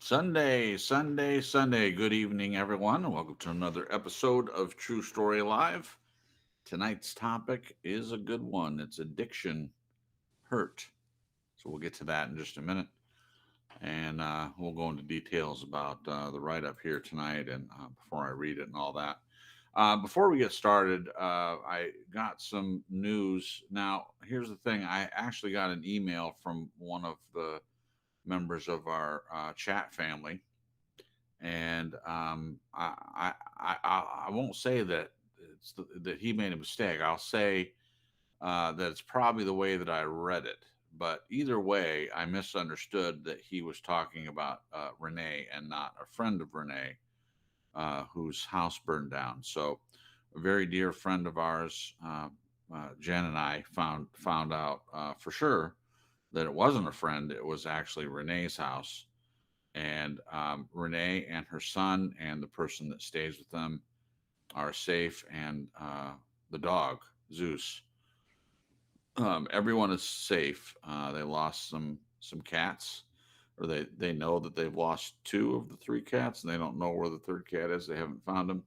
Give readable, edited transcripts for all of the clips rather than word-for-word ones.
Sunday. Good evening, everyone, and welcome to another episode of True Story Live. Tonight's topic is a good one. It's addiction, hurt. So we'll get to that in just a minute, and we'll go into details about the write up here tonight, and before I read it and all that. Before we get started, I got some news. Now, here's the thing: I actually got an email from one of the members of our chat family, and I won't say that that he made a mistake. I'll say that it's probably the way that I read it. But either way, I misunderstood that he was talking about Renee and not a friend of Renee whose house burned down. So, a very dear friend of ours, Jen and I found out for sure that it wasn't a friend. It was actually Renee's house, and Renee and her son and the person that stays with them are safe, and the dog Zeus. Everyone is safe. They lost some cats, or they know that they've lost two of the three cats, and they don't know where the third cat is. They haven't found him.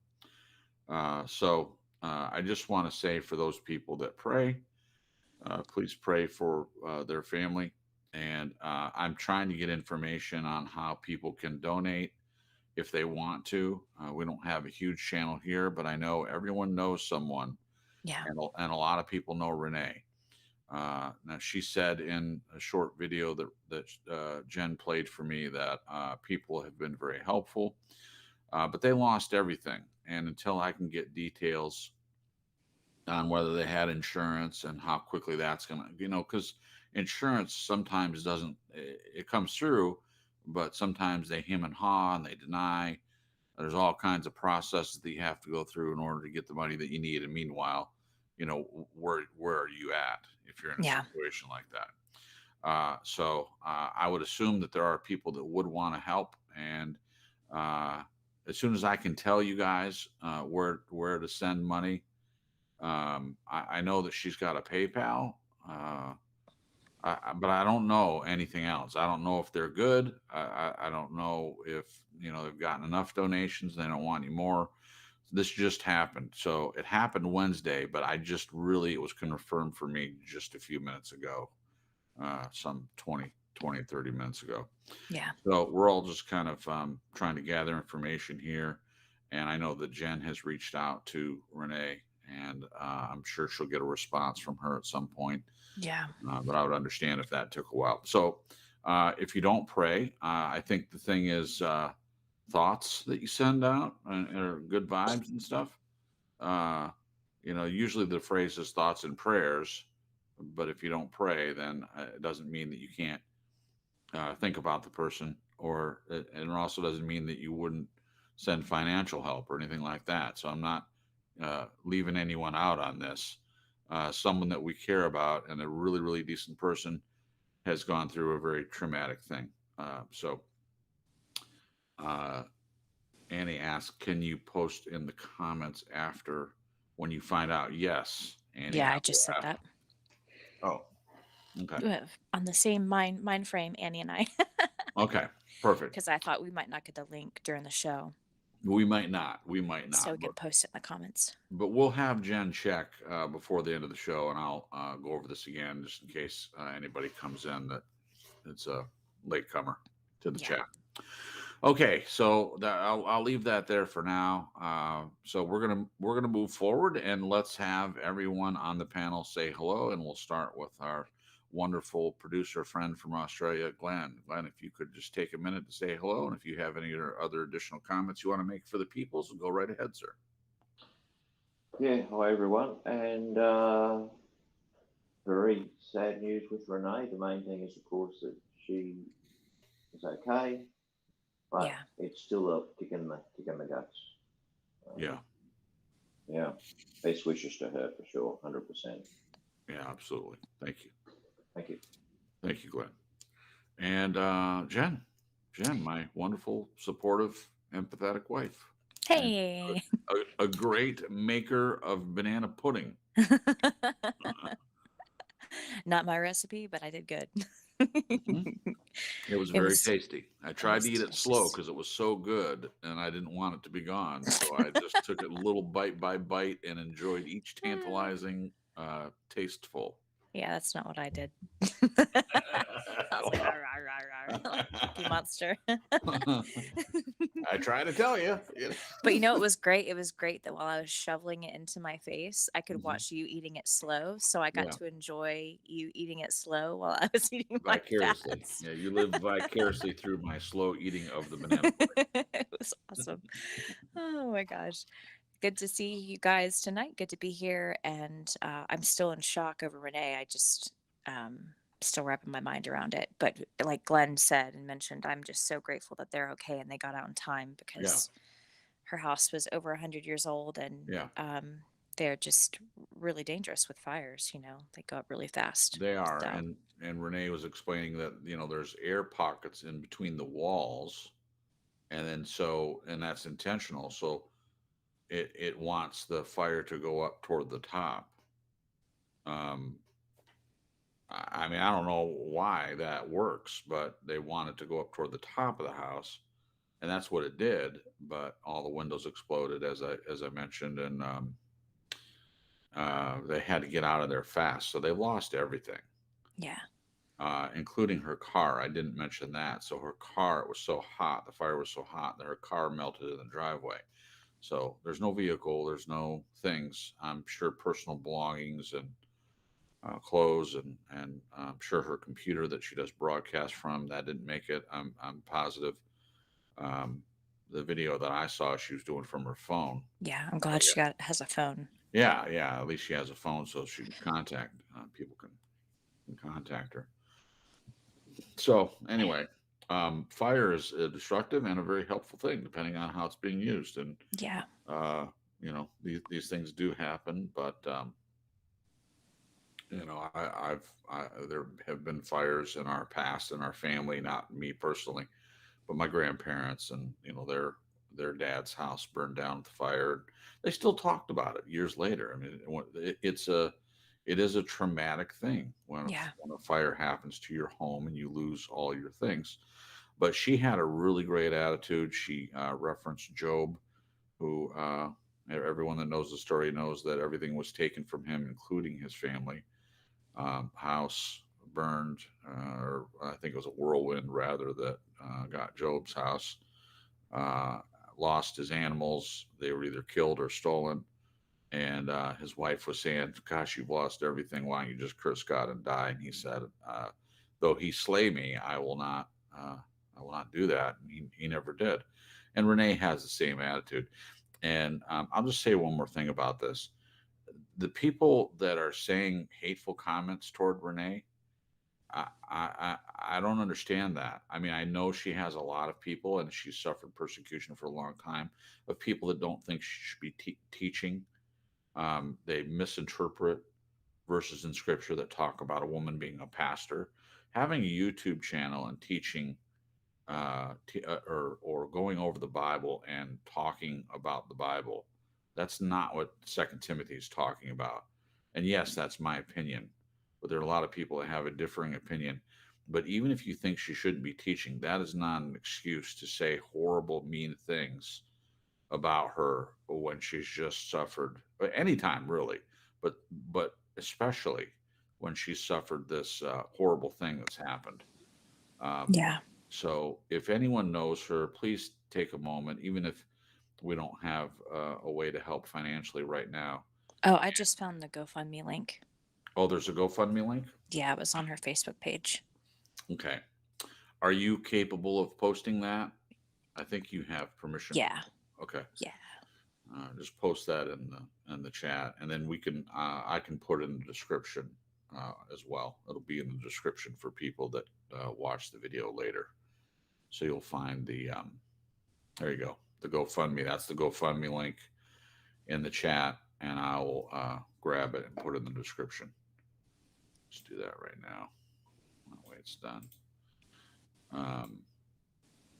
So I just want to say for those people that pray, please pray for their family. And I'm trying to get information on how people can donate if they want to. We don't have a huge channel here, but I know everyone knows someone, Yeah. and a lot of people know Renee. Now, she said in a short video that Jen played for me that people have been very helpful, but they lost everything. And until I can get details on whether they had insurance and how quickly that's going to, because insurance sometimes doesn't, it comes through, but sometimes they hem and haw and they deny. There's all kinds of processes that you have to go through in order to get the money that you need. And meanwhile, where are you at if you're in a Yeah. situation like that? So I would assume that there are people that would want to help. And uh, as soon as I can tell you guys where to send money, I know that she's got a PayPal, but I don't know anything else. I don't know if they're good. I don't know if they've gotten enough donations. They don't want any more. This just happened. So it happened Wednesday, but it was confirmed for me just a few minutes ago, some 30 minutes ago. Yeah. So we're all just kind of trying to gather information here. And I know that Jen has reached out to Renee, and I'm sure she'll get a response from her at some point. Yeah. But I would understand if that took a while. So if you don't pray, I think the thing is thoughts that you send out are good vibes and stuff. Uh, usually the phrase is thoughts and prayers, but if you don't pray, then it doesn't mean that you can't think about the person, and it also doesn't mean that you wouldn't send financial help or anything like that. So I'm not leaving anyone out on this. Someone that we care about and a really, really decent person has gone through a very traumatic thing. So uh, Annie asked, "Can you post in the comments after when you find out?" Yes, Annie, Yeah. I I just will said have. that. Oh, okay, On the same mind frame, Annie and I, okay, perfect. because I thought we might not get the link during the show, We might so we not, could post it in the comments. but we'll have Jen check before the end of the show, and I'll go over this again just in case anybody comes in that it's a latecomer to the Yeah. chat. Okay, so I'll leave that there for now. So we're gonna move forward, and let's have everyone on the panel say hello, and we'll start with our wonderful producer friend from Australia, Glenn. Glenn, if you could just take a minute to say hello, and if you have any other additional comments you want to make for the peoples, go right ahead, sir. Yeah, hi everyone. And very sad news with Renee. The main thing is, of course, that she is okay, but Yeah. it's still a kick in the guts. Yeah, Um, yeah, best wishes to her for sure, 100%. yeah, absolutely. Thank you. Thank you, Glenn. And Jen, my wonderful, supportive, empathetic wife, and Hey. a great maker of banana pudding. Not my recipe, but I did good. Mhm. It was It very was tasty. I it tried was to eat it slow delicious. because it was so good, and I didn't want it to be gone, so I just took it little bite by bite and enjoyed each tantalizing, tasteful. Yeah, that's not what I did. I was like, "Rawr, rawr, rawr, rawr," like Cookie Monster. I try to tell you. But you know, it was great. It was great that while I was shoveling it into my face, I could Mhm. watch you eating it slow. So I got Yeah, to enjoy you eating it slow while I was eating my vicariously. fast. Yeah, you live vicariously through my slow eating of the banana pudding. It was awesome. Oh my gosh. Good to see you guys tonight. Good to be here. And I'm still in shock over Renee. I just still wrapping my mind around it. But like Glenn said and mentioned, I'm just so grateful that they're okay and they got out in time Yeah, because her house was over 100 years old and yeah, they're just really dangerous with fires. They go up really fast. they are. So, And Renee was explaining that, there's air pockets in between the walls, and then and that's intentional. So it wants the fire to go up toward the top. Um, I mean, I don't know why that works, but they want it to go up toward the top of the house, and that's what it did. But all the windows exploded, as I mentioned, and they had to get out of there fast, so they lost everything, yeah. including her car. I didn't mention that. So her car, it was so hot, the fire was so hot that her car melted in the driveway. So there's no vehicle, there's no things. I'm sure personal belongings and clothes, and I'm sure her computer that she does broadcast from, that didn't make it. I'm positive. Um, the video that I saw, she was doing from her phone. Yeah. I'm So glad she has a phone. yeah, yeah. At least she has a phone, so she can contact people can contact her. So anyway, fire is a destructive and a very helpful thing, depending on how it's being used. And Yeah. these things do happen, but there have been fires in our past in our family, not me personally, but my grandparents, and their dad's house burned down with the fire. They still talked about it years later. I mean, it is a traumatic thing when Yeah. when a fire happens to your home and you lose all your things. But she had a really great attitude. She referenced Job, who everyone that knows the story knows that everything was taken from him, including his family. House burned, or I think it was a whirlwind rather, that got Job's house. Uh, Lost his animals. They were either killed or stolen. And his wife was saying, "Gosh, you've lost everything. Why don't you just curse God and die?" And he said, "Though he slay me, I will not. I will not do that." And he never did. And Renee has the same attitude. And I'll just say one more thing about this: the people that are saying hateful comments toward Renee, I don't understand that. I mean, I know she has a lot of people, and she's suffered persecution for a long time, of people that don't think she should be teaching. They misinterpret verses in scripture that talk about a woman being a pastor. Having a YouTube channel and teaching, or going over the Bible and talking about the Bible, that's not what Second Timothy is talking about. And yes, that's my opinion, but there are a lot of people that have a differing opinion. But even if you think she shouldn't be teaching, that is not an excuse to say horrible, mean things about her when she's just suffered, anytime really, but especially when she's suffered this horrible thing that's happened. Um, Yeah. so if anyone knows her, please take a moment, even if we don't have a way to help financially right now. Oh, I just found the GoFundMe link. Oh, there's a GoFundMe link. Yeah, it was on her Facebook page. Okay, are you capable of posting that? I think you have permission. Yeah. Okay. Yeah. Just post that in the chat, and then I can put it in the description as well. It'll be in the description for people that watch the video later. So you'll find there you go, the GoFundMe. That's the GoFundMe link in the chat, and I will grab it and put it in the description. Let's do that right now. That way it's done.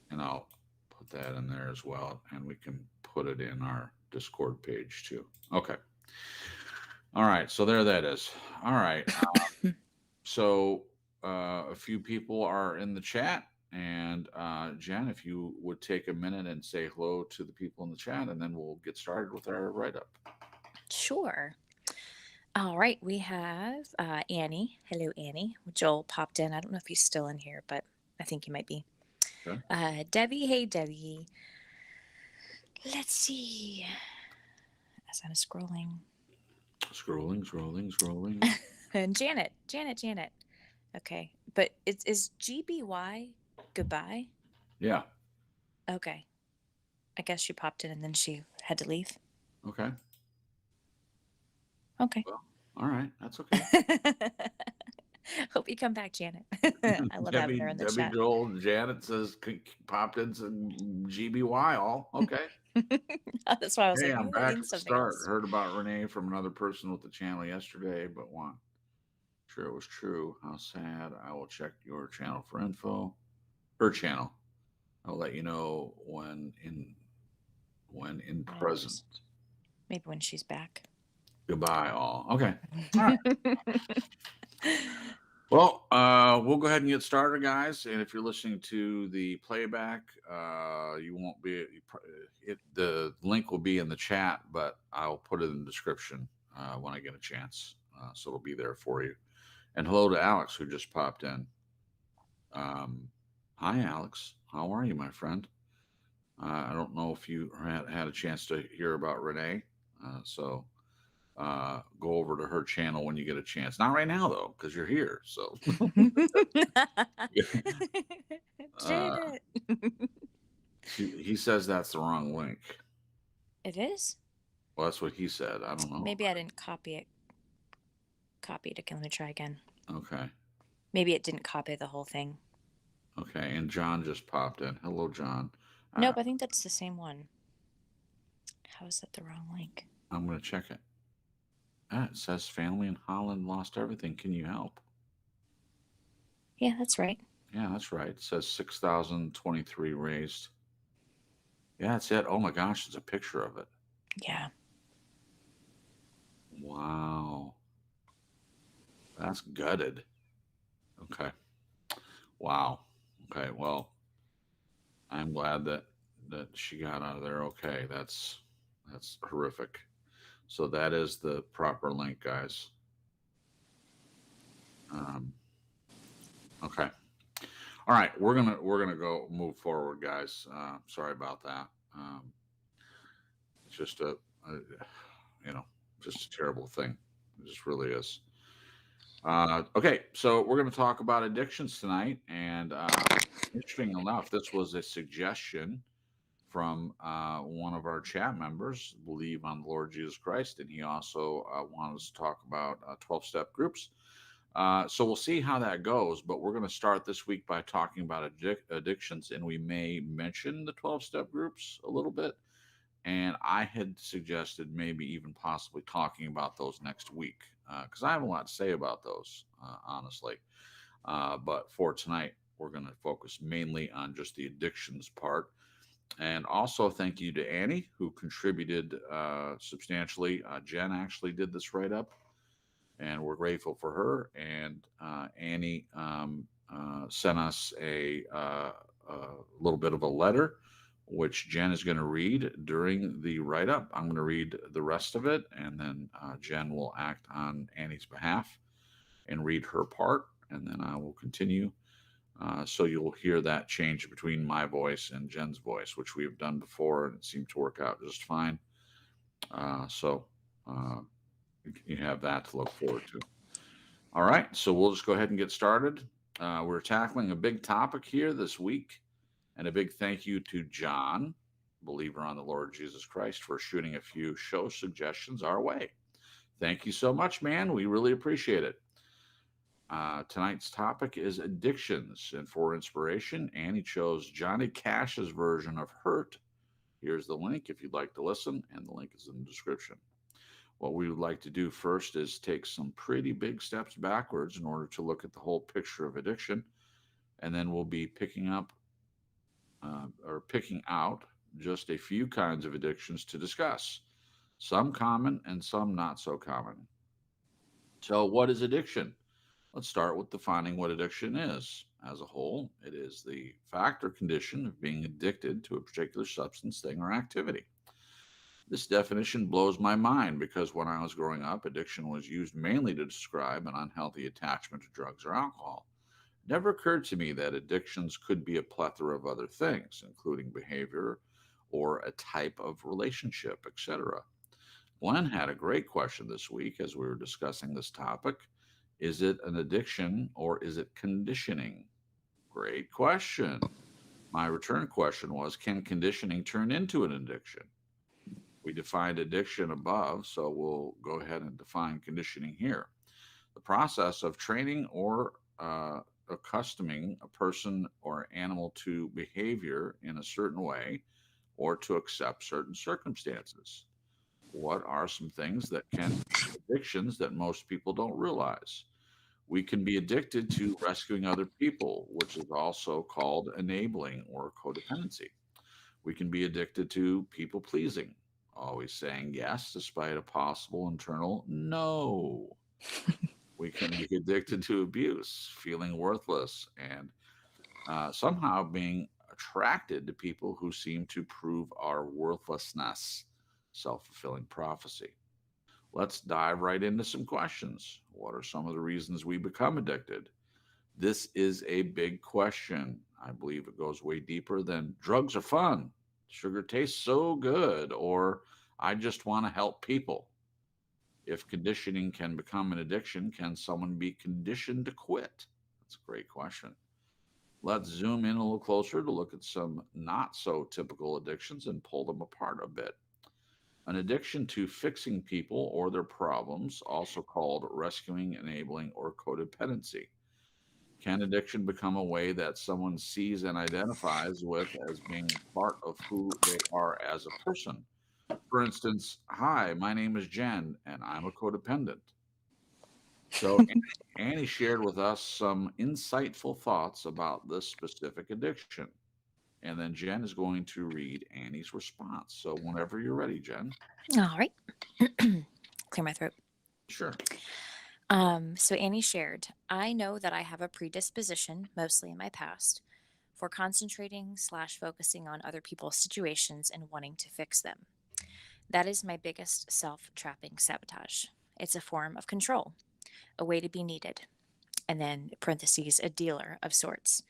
And I'll put that in there as well, and we can put it in our Discord page too. Okay. All right. So there that is. All right. So a few people are in the chat. And Jen, if you would take a minute and say hello to the people in the chat, and then we'll get started with our write-up. Sure. All right, we have Annie. Hello, Annie. Joel popped in. I don't know if he's still in here, but I think he might be. Okay. Debbie. Hey, Debbie. Let's see. As I'm scrolling. Scrolling. And Janet. Okay, but is GBY goodbye? Yeah. Okay. I guess she popped in and then she had to leave. Okay. Okay. Well, all right. That's okay. Hope you come back, Janet. I love having her in the Debbie, chat. Joel, Janet says popped in some GBY all. Okay. That's why I was Hey, like, I'm maybe that back means at the something start. else. Heard about Renee from another person with the channel yesterday, but one. Sure it was true. How sad. I will check your channel for info. Her channel. I'll let you know when in present. Maybe when she's back. Goodbye, all. Okay. All right. Well, we'll go ahead and get started, guys. And if you're listening to the playback, you won't be. The link will be in the chat, but I'll put it in the description when I get a chance. So it'll be there for you. And hello to Alex, who just popped in. Hi, Alex. How are you, my friend? I don't know if you had a chance to hear about Renee. So go over to her channel when you get a chance. Not right now, though, because you're here. So Janet. he says that's the wrong link. It is? Well, that's what he said. I don't know. Maybe I didn't copy it. Copied it. Let me try again. Okay. Maybe it didn't copy the whole thing. Okay. And John just popped in. Hello, John. Nope, I think that's the same one. How is that the wrong link? I'm going to check it. It says family in Holland lost everything. Can you help? Yeah, that's right. Yeah, that's right. It says 6,023 raised. Yeah, that's it. Oh my gosh, there's a picture of it. Yeah. Wow. That's gutted. Okay. Wow. Okay. Well, I'm glad that she got out of there okay. That's horrific. So that is the proper link, guys. Okay. All right, we're gonna go move forward, guys. Sorry about that. It's just just a terrible thing. It just really is. Okay, so we're going to talk about addictions tonight, and interesting enough, this was a suggestion from one of our chat members, believe on the Lord Jesus Christ, and he also wanted us to talk about 12-step groups. So we'll see how that goes, but we're going to start this week by talking about addictions, and we may mention the 12-step groups a little bit. And I had suggested maybe even possibly talking about those next week because I have a lot to say about those, honestly. But for tonight, we're going to focus mainly on just the addictions part. And also, thank you to Annie, who contributed substantially. Jen actually did this write up, and we're grateful for her. And Annie sent us a little bit of a letter which Jen is going to read during the write up. I'm going to read the rest of it, and then Jen will act on Annie's behalf and read her part, and then I will continue. So you'll hear that change between my voice and Jen's voice, which we have done before, and it seemed to work out just fine. So you have that to look forward to. All right, so we'll just go ahead and get started. We're tackling a big topic here this week. And a big thank you to John, believer on the Lord Jesus Christ, for shooting a few show suggestions our way. Thank you so much, man. We really appreciate it. Tonight's topic is addictions. And for inspiration, Annie chose Johnny Cash's version of Hurt. Here's the link if you'd like to listen, and the link is in the description. What we would like to do first is take some pretty big steps backwards in order to look at the whole picture of addiction. And then we'll be picking out just a few kinds of addictions to discuss, some common and some not so common. So, what is addiction? Let's start with defining what addiction is. As a whole, it is the fact or condition of being addicted to a particular substance, thing, or activity. This definition blows my mind because when I was growing up, addiction was used mainly to describe an unhealthy attachment to drugs or alcohol. It never occurred to me that addictions could be a plethora of other things, including behavior or a type of relationship, etc. Glenn had a great question this week as we were discussing this topic. Is it an addiction or is it conditioning? Great question. My return question was, can conditioning turn into an addiction? We defined addiction above, so we'll go ahead and define conditioning here. The process of training or accustoming a person or animal to behavior in a certain way or to accept certain circumstances. What are some things that can be addictions that most people don't realize? We can be addicted to rescuing other people, which is also called enabling or codependency. We can be addicted to people pleasing, always saying yes despite a possible internal no. We can be addicted to abuse, feeling worthless, and somehow being attracted to people who seem to prove our worthlessness. Self fulfilling prophecy. Let's dive right into some questions. What are some of the reasons we become addicted? This is a big question. I believe it goes way deeper than drugs are fun, sugar tastes so good, or I just want to help people. If conditioning can become an addiction, can someone be conditioned to quit? That's a great question. Let's zoom in a little closer to look at some not so typical addictions and pull them apart a bit. An addiction to fixing people or their problems, also called rescuing, enabling, or codependency. Can addiction become a way that someone sees and identifies with as being part of who they are as a person? For instance, hi, my name is Jen, and I'm a codependent. So, Annie shared with us some insightful thoughts about this specific addiction. And then Jen is going to read Annie's response. So, whenever you're ready, Jen. All right. Clear my throat. Sure. So Annie shared, I know that I have a predisposition, mostly in my past, for concentrating/focusing on other people's situations and wanting to fix them. That is my biggest self-trapping sabotage. It's a form of control, a way to be needed, and then parentheses, a dealer of sorts.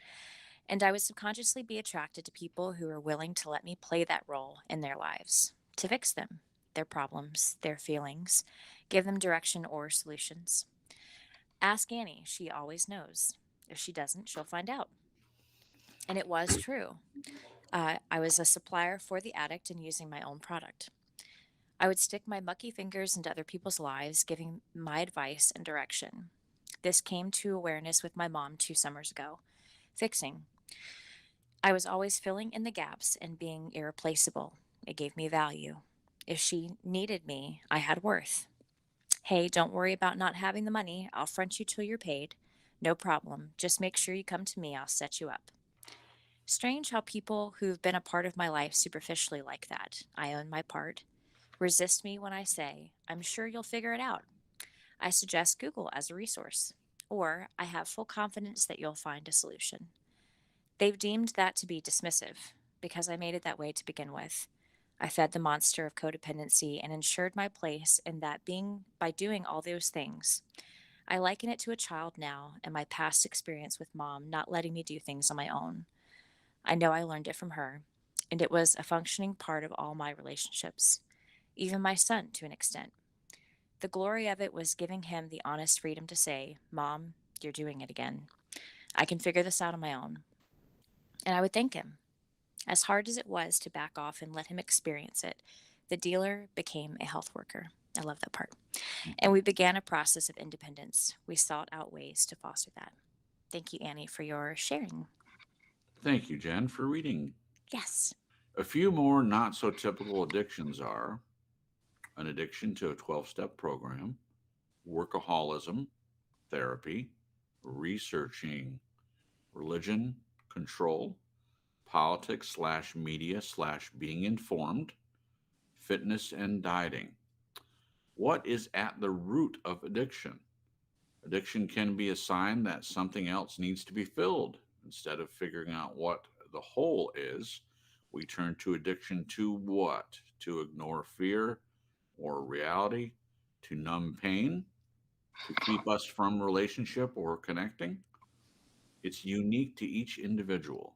And I would subconsciously be attracted to people who are willing to let me play that role in their lives, to fix them, their problems, their feelings, give them direction or solutions. Ask Annie, she always knows. If she doesn't, she'll find out. And it was true. I was a supplier for the addict and using my own product. I would stick my mucky fingers into other people's lives, giving my advice and direction. This came to awareness with my mom 2 summers ago. Fixing. I was always filling in the gaps and being irreplaceable. It gave me value. If she needed me, I had worth. Hey, don't worry about not having the money. I'll front you till you're paid. No problem. Just make sure you come to me. I'll set you up. Strange how people who've been a part of my life superficially like that, I own my part, resist me when I say, I'm sure you'll figure it out. I suggest Google as a resource, or I have full confidence that you'll find a solution. They've deemed that to be dismissive because I made it that way to begin with. I fed the monster of codependency and ensured my place in that being by doing all those things. I liken it to a child now and my past experience with mom not letting me do things on my own. I know I learned it from her, and it was a functioning part of all my relationships, even my son to an extent. The glory of it was giving him the honest freedom to say, Mom, you're doing it again. I can figure this out on my own. And I would thank him. As hard as it was to back off and let him experience it, the dealer became a health worker. I love that part. And we began a process of independence. We sought out ways to foster that. Thank you, Annie, for your sharing. Thank you, Jen, for reading. Yes. A few more not so typical addictions are an addiction to a 12-step program, workaholism, therapy, researching, religion, control, politics slash media slash being informed, fitness and dieting. What is at the root of addiction? Addiction can be a sign that something else needs to be filled. Instead of figuring out what the hole is, we turn to addiction to what? To ignore fear or reality, to numb pain, to keep us from relationship or connecting. It's unique to each individual.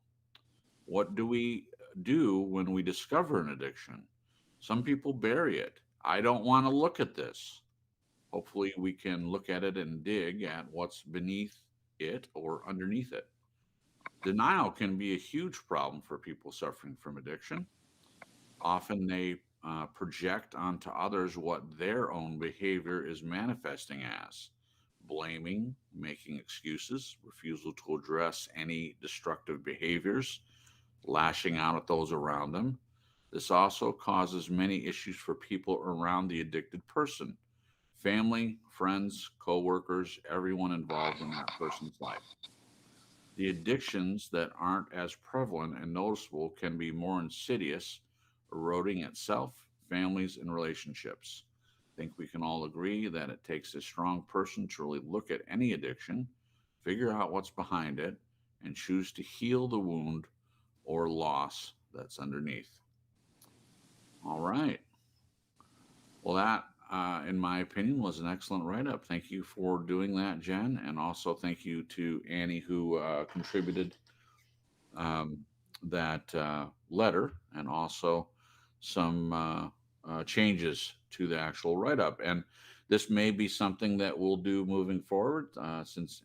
What do we do when we discover an addiction? Some people bury it. I don't want to look at this. Hopefully, we can look at it and dig at what's beneath it or underneath it. Denial can be a huge problem for people suffering from addiction. Often they project onto others what their own behavior is manifesting as blaming, making excuses, refusal to address any destructive behaviors, lashing out at those around them. This also causes many issues for people around the addicted person: family, friends, coworkers, everyone involved in that person's life. The addictions that aren't as prevalent and noticeable can be more insidious, eroding itself, families, and relationships. I think we can all agree that it takes a strong person to really look at any addiction, figure out what's behind it, and choose to heal the wound or loss that's underneath. All right. Well, that, in my opinion, was an excellent write up. Thank you for doing that, Jen. And also thank you to Annie, who contributed um, that letter and also some changes to the actual write up. And this may be something that we'll do moving forward since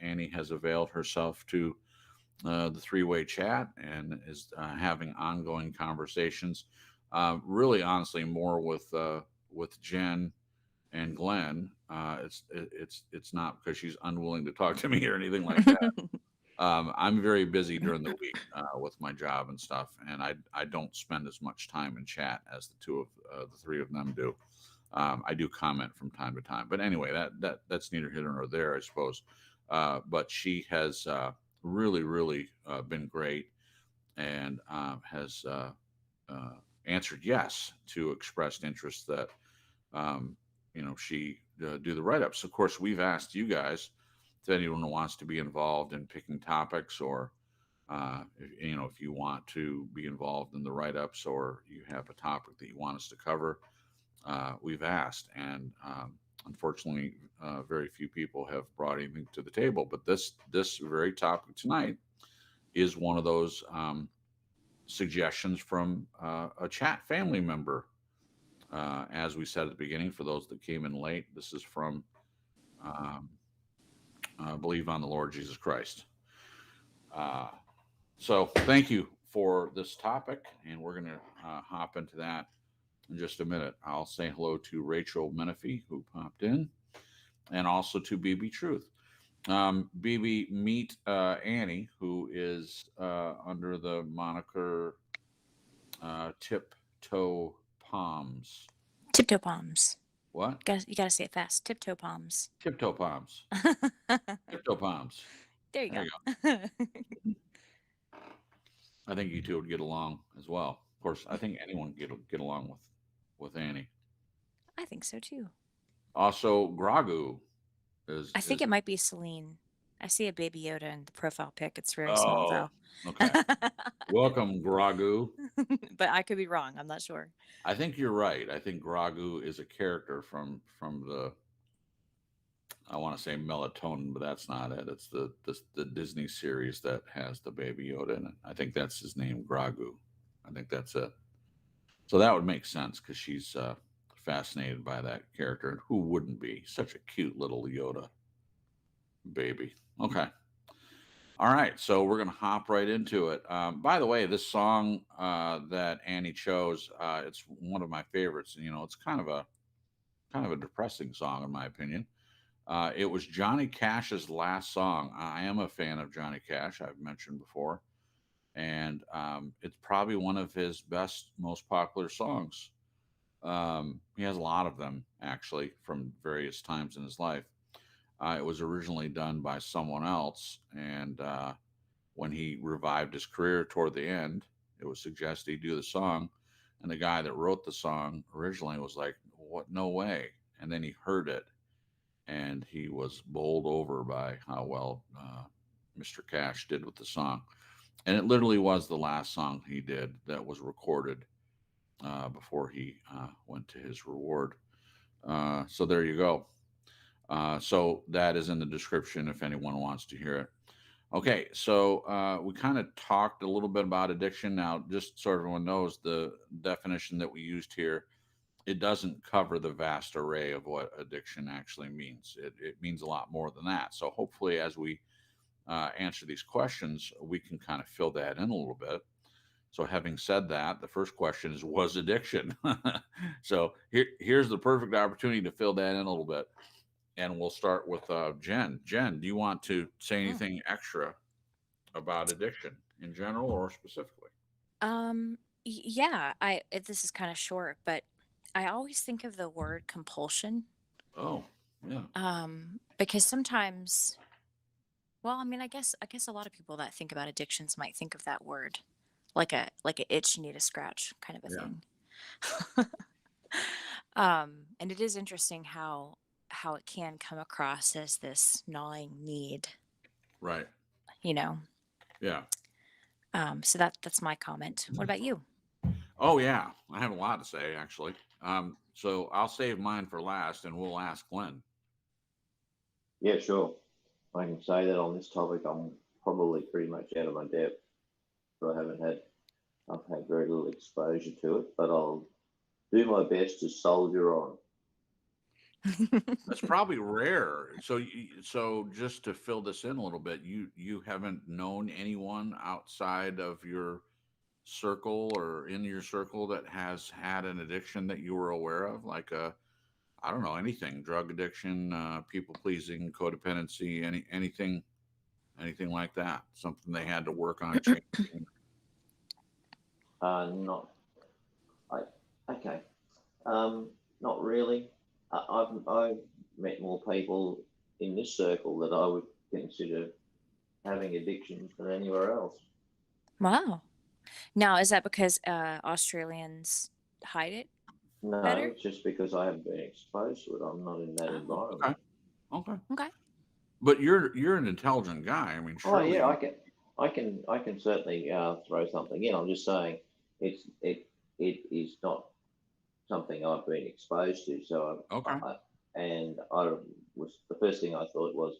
Annie has availed herself to the three-way chat and is having ongoing conversations. Really, honestly, more with Jen and Glenn. It's not because she's unwilling to talk to me or anything like that. I'm very busy during the week with my job and stuff, and I don't spend as much time in chat as the three of them do. I do comment from time to time, but anyway, that's neither here nor there, I suppose. But she has really been great and has uh, answered yes to expressed interest that um, she do the write ups. Of course, we've asked you guys if anyone wants to be involved in picking topics or if you want to be involved in the write ups or you have a topic that you want us to cover. We've asked, and unfortunately, very few people have brought anything to the table. But this very topic tonight is one of those suggestions from a chat family member. As we said at the beginning, for those that came in late, this is from um, Believe on the Lord Jesus Christ. Uh, so thank you for this topic, and we're going to hop into that in just a minute. I'll say hello to Rachel Menifee, who popped in, and also to BB Truth. BB, meet Annie, who is under the moniker Tiptoe Palms. Tiptoe palms. What? You gotta say it fast. Tiptoe palms. Tiptoe Palms. Tiptoe Palms. There you There go. you go. I think you two would get along as well. Of course, I think anyone get along with Annie. I think so too. Also, Gragu is I think is it might be Celine. I see a baby Yoda in the profile pic. It's very small oh, though. okay. Welcome, Gragu. But I could be wrong. I'm not sure. I think you're right. I think Gragu is a character from the, I want to say melatonin, but that's not it. It's the Disney series that has the baby Yoda in it. I think that's his name, Gragu. I think that's it. So that would make sense because she's fascinated by that character, and who wouldn't be? Such a cute little Yoda baby. Okay. All right, so we're gonna hop right into it. By the way, this song that Annie chose, it's one of my favorites. And, it's kind of a depressing song in my opinion. It was Johnny Cash's last song. I am a fan of Johnny Cash. I've mentioned before, and it's probably one of his best, most popular songs. He has a lot of them actually from various times in his life. It was originally done by someone else, and when he revived his career toward the end, it was suggested he do the song. And the guy that wrote the song originally was like, "What? No way!" And then he heard it, and he was bowled over by how well Mr. Cash did with the song. And it literally was the last song he did that was recorded before he went to his reward. So there you go. So that is in the description if anyone wants to hear it. Okay, so we kind of talked a little bit about addiction. Now, just so everyone knows, the definition that we used here, it doesn't cover the vast array of what addiction actually means. It means a lot more than that. So hopefully, as we answer these questions, we can kind of fill that in a little bit. So, having said that, the first question is, was addiction? So here's the perfect opportunity to fill that in a little bit. And we'll start with Jen. Jen, do you want to say Mm. anything extra about addiction in general or specifically? Yeah, this is kind of short, but I always think of the word compulsion. Oh, yeah. Because sometimes, well, I mean, I guess a lot of people that think about addictions might think of that word like a itch you need to scratch kind of a Yeah. thing. And it is interesting how it can come across as this gnawing need, Right. you know. Yeah. So that's my comment. What about you? Oh, yeah. I have a lot to say, actually. So I'll save mine for last and we'll ask Glenn. Yeah, sure. I can say that on this topic, I'm probably pretty much out of my depth. So I've had very little exposure to it, but I'll do my best to soldier on. That's probably rare. So just to fill this in a little bit, you haven't known anyone outside of your circle or in your circle that has had an addiction that you were aware of, like I don't know, anything, drug addiction, people pleasing, codependency, anything like that, something they had to work on changing. Not, I, okay. Not really. I've met more people in this circle that I would consider having addictions than anywhere else. Wow. Now, is that because Australians hide it No, better? it's just because I haven't been exposed to it. I'm not in that Oh, Okay, environment. okay, okay. but you're an intelligent guy. I mean, Oh yeah, surely. I can certainly throw something in. I'm just saying it is not something I've been exposed to. So Okay, and I was the first thing I thought was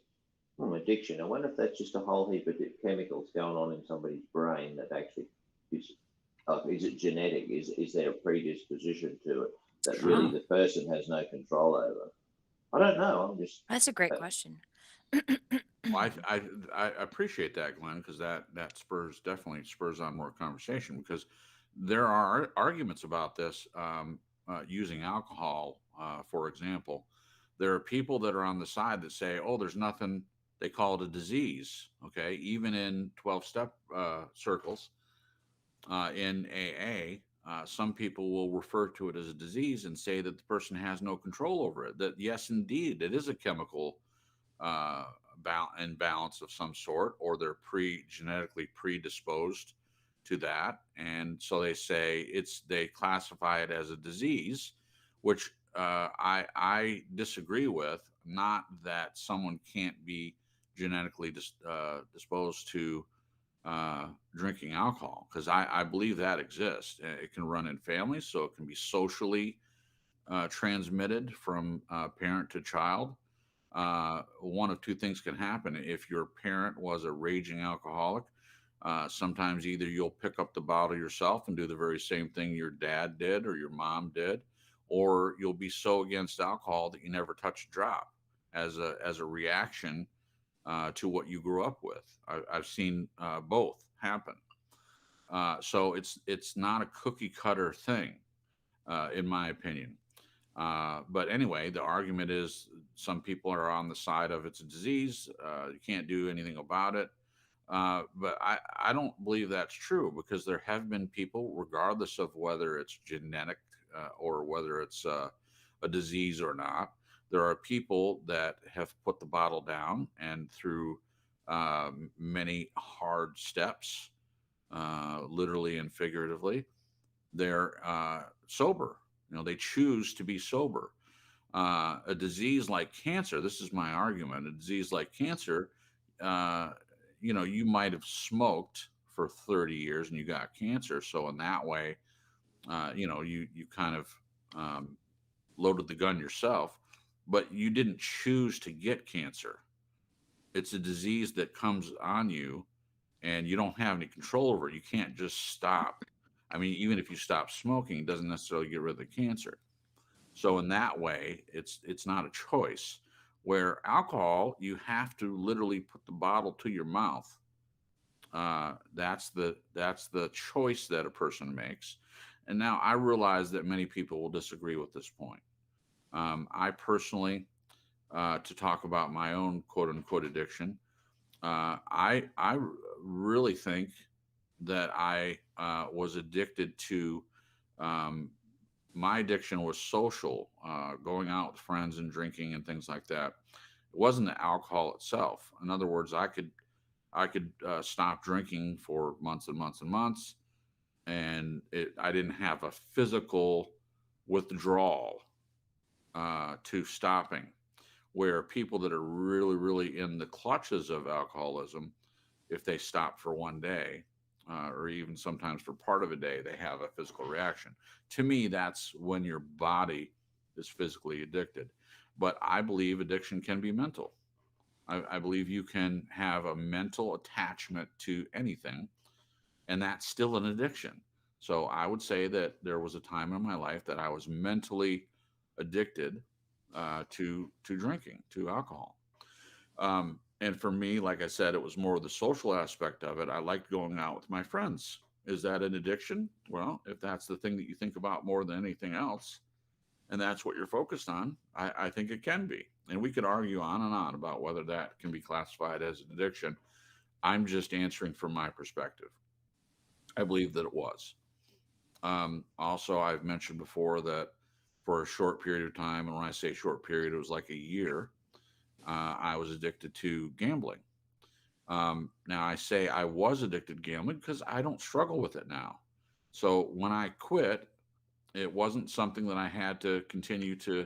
addiction. I wonder if that's just a whole heap of chemicals going on in somebody's brain that actually is it genetic? Is there a predisposition to it that really Huh. the person has no control over? I don't know. I'm just That's a great uh, question. well, I appreciate that, Glenn, because that definitely spurs on more conversation because there are arguments about this using alcohol, for example. There are people that are on the side that say, "Oh, there's nothing." They call it a disease. Okay, even in 12-step circles, in AA, some people will refer to it as a disease and say that the person has no control over it. That yes, indeed, it is a chemical uh, imbalance of some sort, or they're genetically predisposed to that, and so they say they classify it as a disease, which I disagree with. Not that someone can't be genetically disposed to drinking alcohol, because I believe that exists. It can run in families, so it can be socially transmitted from parent to child. One of two things can happen. If your parent was a raging alcoholic, sometimes either you'll pick up the bottle yourself and do the very same thing your dad did or your mom did, or you'll be so against alcohol that you never touch a drop as a reaction to what you grew up with. I've seen both happen. So it's not a cookie cutter thing, in my opinion. But anyway, the argument is some people are on the side of it's a disease. You can't do anything about it. But I don't believe that's true because there have been people, regardless of whether it's genetic or whether it's a disease or not, there are people that have put the bottle down and through many hard steps, literally and figuratively, they're sober. They choose to be sober. A disease like cancer, this is my argument, a disease like cancer, uh, you might have smoked for 30 years and you got cancer. So in that way, you kind of um, loaded the gun yourself, but you didn't choose to get cancer. It's a disease that comes on you and you don't have any control over it. You can't just stop. I mean, even if you stop smoking, it doesn't necessarily get rid of the cancer. So in that way, it's not a choice. Where alcohol, you have to literally put the bottle to your mouth. That's the choice that a person makes. And now I realize that many people will disagree with this point. I personally, to talk about my own quote unquote addiction, I really think that I was addicted to. Um, my addiction was social, going out with friends and drinking and things like that. It wasn't the alcohol itself. In other words, I could stop drinking for months and months and months, and I didn't have a physical withdrawal to stopping. Where people that are really, really in the clutches of alcoholism, if they stop for one day, or even sometimes for part of a day, they have a physical reaction. To me, that's when your body is physically addicted. But I believe addiction can be mental. I believe you can have a mental attachment to anything, and that's still an addiction. So I would say that there was a time in my life that I was mentally addicted to drinking, to alcohol. And for me, like I said, it was more the social aspect of it. I liked going out with my friends. Is that an addiction? Well, if that's the thing that you think about more than anything else, and that's what you're focused on, I think it can be. And we could argue on and on about whether that can be classified as an addiction. I'm just answering from my perspective. I believe that it was. Also, I've mentioned before that for a short period of time, and when I say short period, it was like a year, I was addicted to gambling. Now, I say I was addicted to gambling because I don't struggle with it now. So when I quit, it wasn't something that I had to continue to,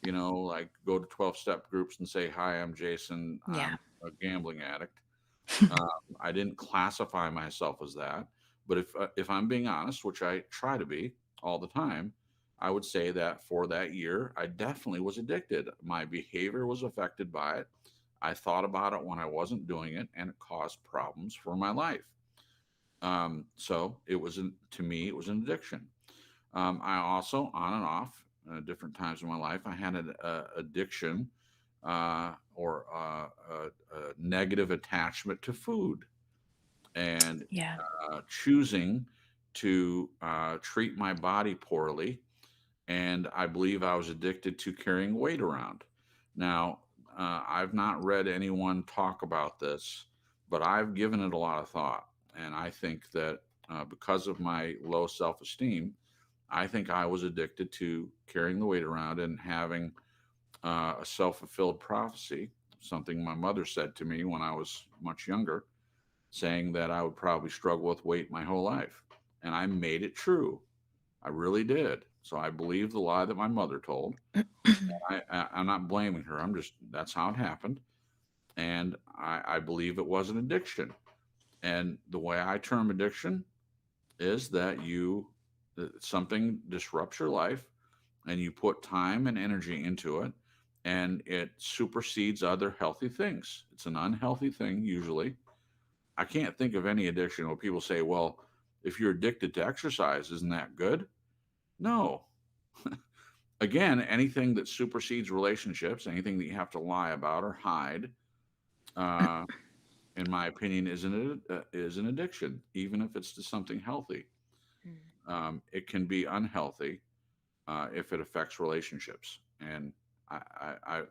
like go to 12-step groups and say, "Hi, I'm Jason. Yeah. I'm a gambling addict." I didn't classify myself as that. But if I'm being honest, which I try to be all the time, I would say that for that year, I definitely was addicted. My behavior was affected by it. I thought about it when I wasn't doing it, and it caused problems for my life. So to me, it was an addiction. I also, on and off, different times in my life, I had an addiction or a negative attachment to food, and Yeah. choosing to treat my body poorly. And I believe I was addicted to carrying weight around. Now, I've not read anyone talk about this, but I've given it a lot of thought. And I think that because of my low self esteem, I think I was addicted to carrying the weight around and having a self fulfilled prophecy, something my mother said to me when I was much younger, saying that I would probably struggle with weight my whole life. And I made it true. I really did. So I believed the lie that my mother told. I'm not blaming her. That's how it happened. And I believe it was an addiction. And the way I term addiction is that something disrupts your life and you put time and energy into it, and it supersedes other healthy things. It's an unhealthy thing usually. I can't think of any addiction where people say, well, if you're addicted to exercise, isn't that good? No. Again, anything that supersedes relationships, anything that you have to lie about or hide, uh, in my opinion, is an addiction, even if it's to something healthy. Mm. It can be unhealthy if it affects relationships, and I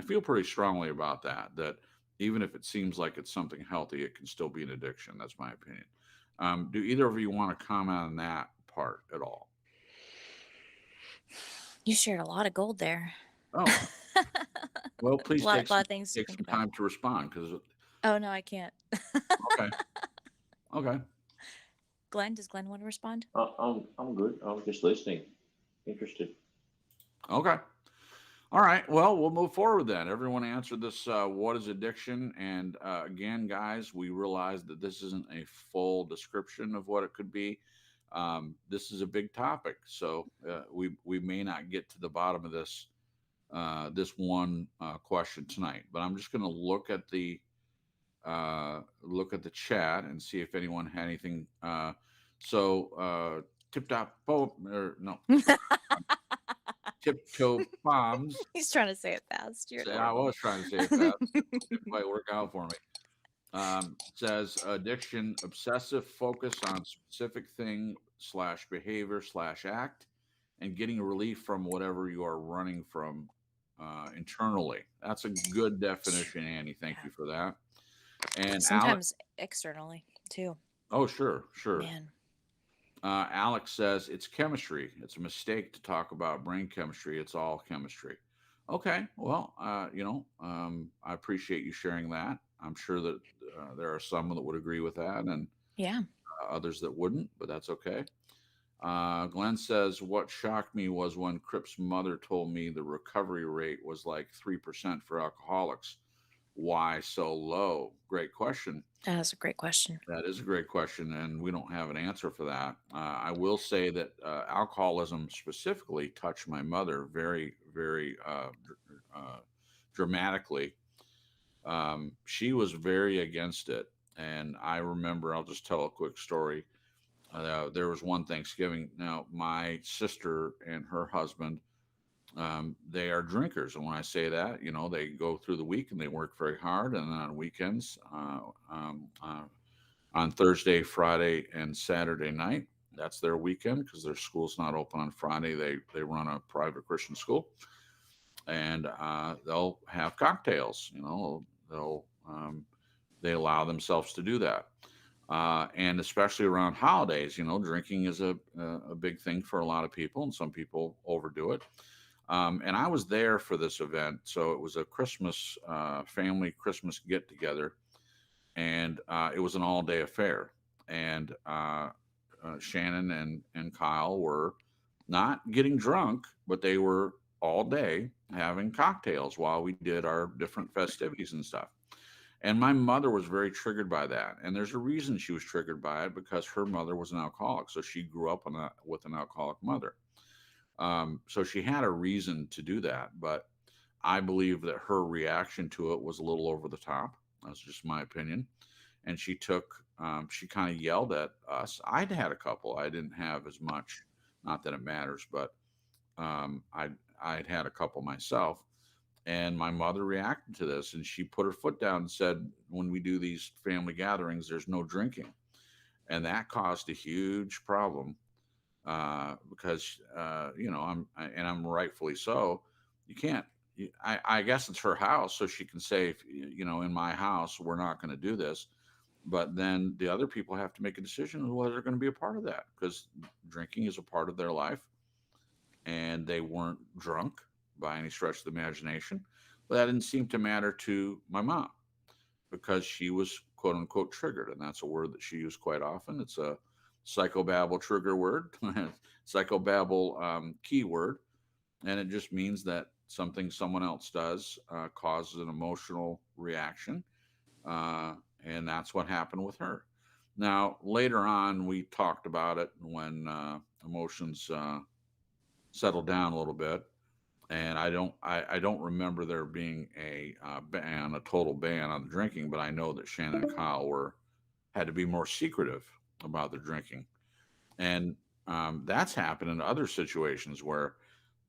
feel pretty strongly about that. That even if it seems like it's something healthy, it can still be an addiction. That's my opinion. Do either of you want to comment on that part at all? You shared a lot of gold there. Oh, well, A please lot, lot of things to take think some about. time to respond because Oh no, I can't. okay, okay, Glenn, does Glenn want to respond? I'm good. I'm just listening. Interested. okay. All right. Well, we'll move forward then. Everyone answered this. What is addiction? And again, guys, we realize that this isn't a full description of what it could be. This is a big topic, so we may not get to the bottom of this this one question tonight. But I'm just going to look at the chat and see if anyone had anything. Tip top or no, tiptoe bombs. He's trying to say it fast. You're I adorable. was trying to say it fast. Didn't quite work out for me. Says addiction, obsessive focus on specific thing / behavior / act, and getting relief from whatever you are running from internally. That's a good definition, Annie. Thank you for that. And Alex, Sometimes externally too. oh sure. Man. Alex says it's chemistry. It's a mistake to talk about brain chemistry. It's all chemistry. Okay, well, I appreciate you sharing that. I'm sure that there are some that would agree with that, and Yeah. others that wouldn't, but that's okay. Glenn says, what shocked me was when Crip's mother told me the recovery rate was like 3% for alcoholics. Why so low? Great question. That's a great question. That is a great question, and we don't have an answer for that. I will say that alcoholism specifically touched my mother very, very dramatically. She was very against it, and I remember, I'll just tell a quick story. There was one Thanksgiving. Now, my sister and her husband, they are drinkers, and when I say that, they go through the week and they work very hard, and then on weekends, on Thursday, Friday, and Saturday night, that's their weekend because their school's not open on Friday. They run a private Christian school, and they'll have cocktails. They allow themselves to do that. And especially around holidays, drinking is a big thing for a lot of people, and some people overdo it. And I was there for this event, so it was a Christmas family Christmas get together, and it was an all day affair. And Shannon and Kyle were not getting drunk, but they were all day having cocktails while we did our different festivities and stuff. And my mother was very triggered by that. And there's a reason she was triggered by it, because her mother was an alcoholic. So she grew up with an alcoholic mother. So she had a reason to do that. But I believe that her reaction to it was a little over the top. That's just my opinion. And she kind of yelled at us. I'd had a couple. I didn't have as much. Not that it matters, but I'd had a couple myself. And my mother reacted to this, and she put her foot down and said, when we do these family gatherings, there's no drinking. And that caused a huge problem because, I'm rightfully so. You can't, I guess it's her house, so she can say, in my house, we're not going to do this. But then the other people have to make a decision whether they're going to be a part of that, because drinking is a part of their life. And they weren't drunk by any stretch of the imagination. But that didn't seem to matter to my mom, because she was quote unquote triggered. And that's a word that she used quite often. It's a psychobabble trigger word, psychobabble keyword. And it just means that something someone else does causes an emotional reaction. And that's what happened with her. Now, later on, we talked about it when emotions settled down a little bit. And I don't remember there being a total ban on the drinking, but I know that Shannon and Kyle had to be more secretive about their drinking. And that's happened in other situations where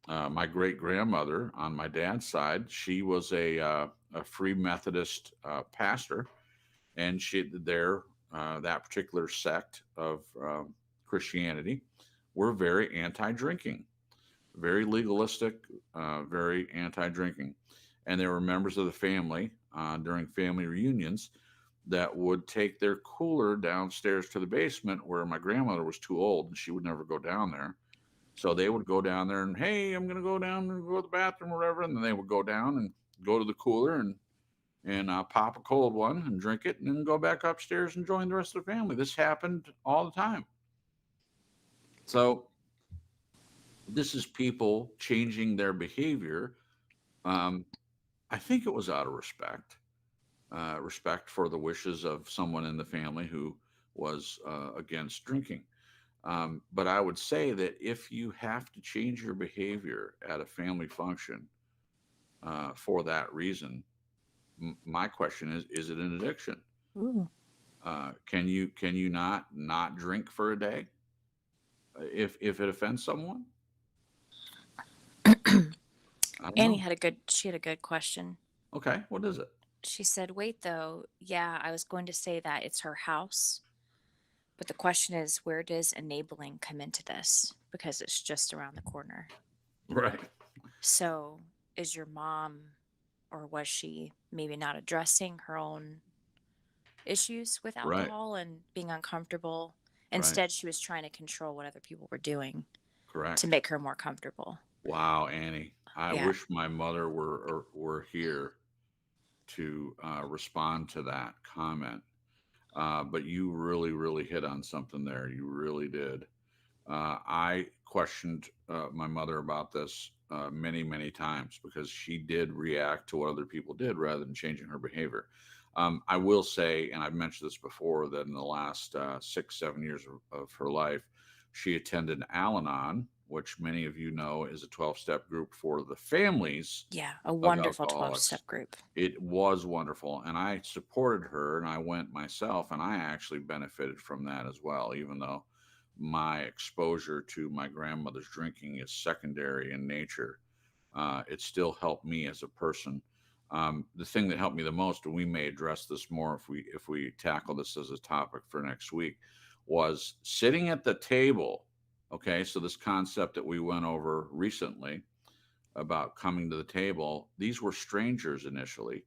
my great grandmother on my dad's side, she was a Free Methodist pastor, and that particular sect of Christianity were very anti-drinking. Very legalistic, very anti-drinking. And there were members of the family during family reunions that would take their cooler downstairs to the basement, where my grandmother was too old and she would never go down there. So they would go down there and, hey, I'm going to go down and go to the bathroom or whatever. And then they would go down and go to the cooler and pop a cold one and drink it, and then go back upstairs and join the rest of the family. This happened all the time. So this is people changing their behavior Um, I think it was out of respect for the wishes of someone in the family who was against drinking. But I would say that if you have to change your behavior at a family function for that reason, my question is it an addiction? Ooh. Can you not drink for a day if it offends someone? I don't Annie know. she had a good question. Okay, what is it? She said, "Wait though, yeah, I was going to say that it's her house, but the question is where does enabling come into this? Because it's just around the corner." Right, So, is your mom or was she maybe not addressing her own issues with right, alcohol and being uncomfortable? right. Instead, she was trying to control what other people were doing to Correct. make her more comfortable. Wow, Annie. I Yeah. wish my mother were here to respond to that comment. But you really, really hit on something there. You really did. I questioned my mother about this many, many times because she did react to what other people did rather than changing her behavior. I will say, and I've mentioned this before, that in the last 6, 7 years of her life, she attended Al Anon, which many of you know is a 12-step group for the families Yeah. A of wonderful 12 alcoholics. step group. It was wonderful, and I supported her, and I went myself, and I actually benefited from that as well, even though my exposure to my grandmother's drinking is secondary in nature. It still helped me as a person. The thing that helped me the most, and we may address this more if we tackle this as a topic for next week, was sitting at the table. Okay, so this concept that we went over recently about coming to the table, these were strangers initially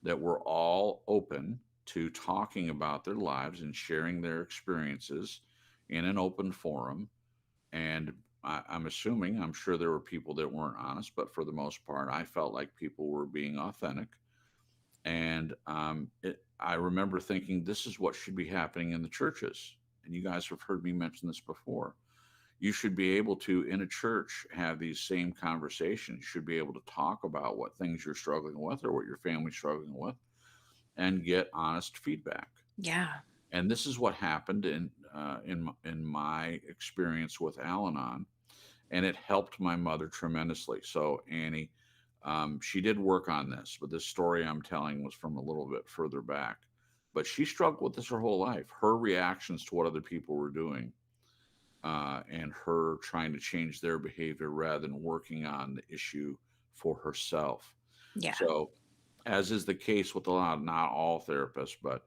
that were all open to talking about their lives and sharing their experiences in an open forum. And I'm assuming, I'm sure there were people that weren't honest, but for the most part, I felt like people were being authentic. And I remember thinking, this is what should be happening in the churches. And you guys have heard me mention this before. You should be able to, in a church, have these same conversations. You should be able to talk about what things you're struggling with or what your family's struggling with and get honest feedback. Yeah. And this is what happened in my experience with Al-Anon, and it helped my mother tremendously. So Annie, she did work on this, but this story I'm telling was from a little bit further back. But she struggled with this her whole life. Her reactions to what other people were doing, and her trying to change their behavior rather than working on the issue for herself. Yeah. So, as is the case with a lot, not all therapists, but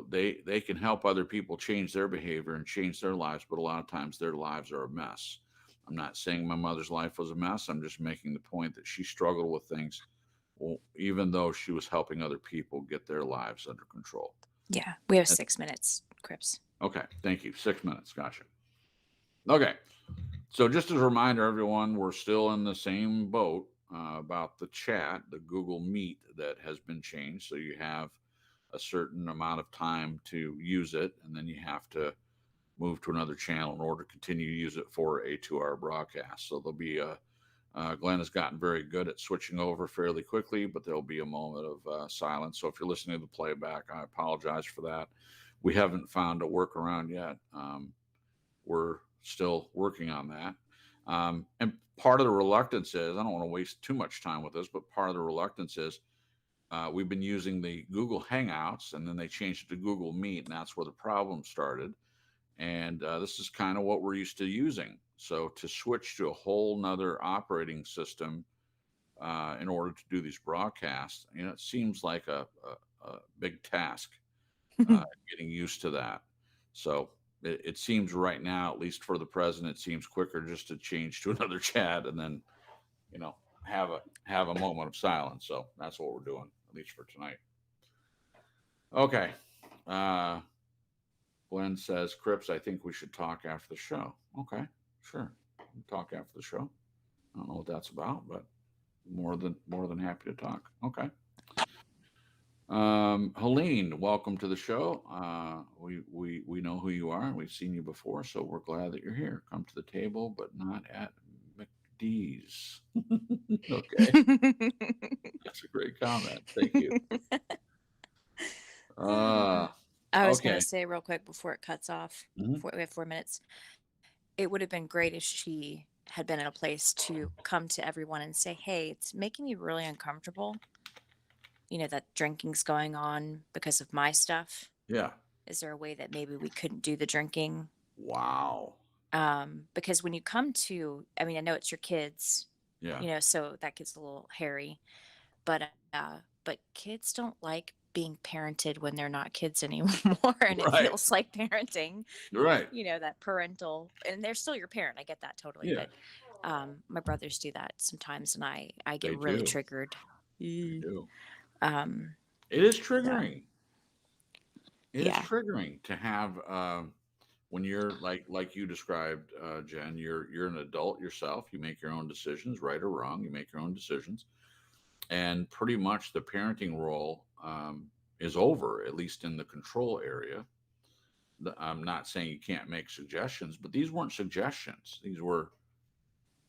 they can help other people change their behavior and change their lives, but a lot of times their lives are a mess. I'm not saying my mother's life was a mess. I'm just making the point that she struggled with things, well, even though she was helping other people get their lives under control. Yeah. We have And- 6 minutes, Crips. okay, thank you. 6 minutes, gotcha. Okay, so just as a reminder, everyone, we're still in the same boat about the chat, the Google Meet that has been changed. So you have a certain amount of time to use it, and then you have to move to another channel in order to continue to use it for a 2-hour broadcast. So there'll be Glenn has gotten very good at switching over fairly quickly, but there'll be a moment of silence. So if you're listening to the playback, I apologize for that. We haven't found a workaround yet. We're still working on that. And part of the reluctance is, I don't want to waste too much time with this, but part of the reluctance is we've been using the Google Hangouts, and then they changed it to Google Meet, and that's where the problem started. And this is kind of what we're used to using. So to switch to a whole nother operating system in order to do these broadcasts, it seems like a big task getting used to that. So it seems right now, at least for the president, it seems quicker just to change to another chat and then have a moment of silence. So that's what we're doing, at least for tonight. Okay. Uh, Glenn says, Crips, I think we should talk after the show. Okay, sure. We'll talk after the show. I don't know what that's about, but more than happy to talk. Okay. Helene, welcome to the show. We know who you are, and we've seen you before, so we're glad that you're here. Come to the table, but not at D's. Okay, that's a great comment. Thank you. Uh, I was going to okay. say real quick before it cuts off, Mhm. we have 4 minutes. It would have been great if she had been in a place to come to everyone and say, hey, it's making me really uncomfortable, that drinking's going on because of my stuff. Yeah. Is there a way that maybe we couldn't do the drinking? Wow. Because when you come to, I mean, I know it's your kids, Yeah. so that gets a little hairy, but kids don't like being parented when they're not kids anymore, and it Right. feels like parenting, Right. that parental, and they're still your parent. I get that totally, Yeah. but my brothers do that sometimes, and I get They really do. triggered. They Mm. do. Um, It is so triggering. It is yeah, triggering to have when you're like you described, Jen. You're an adult yourself. You make your own decisions, right or wrong. You make your own decisions, and pretty much the parenting role is over, at least in the control area. I'm not saying you can't make suggestions, but these weren't suggestions. These were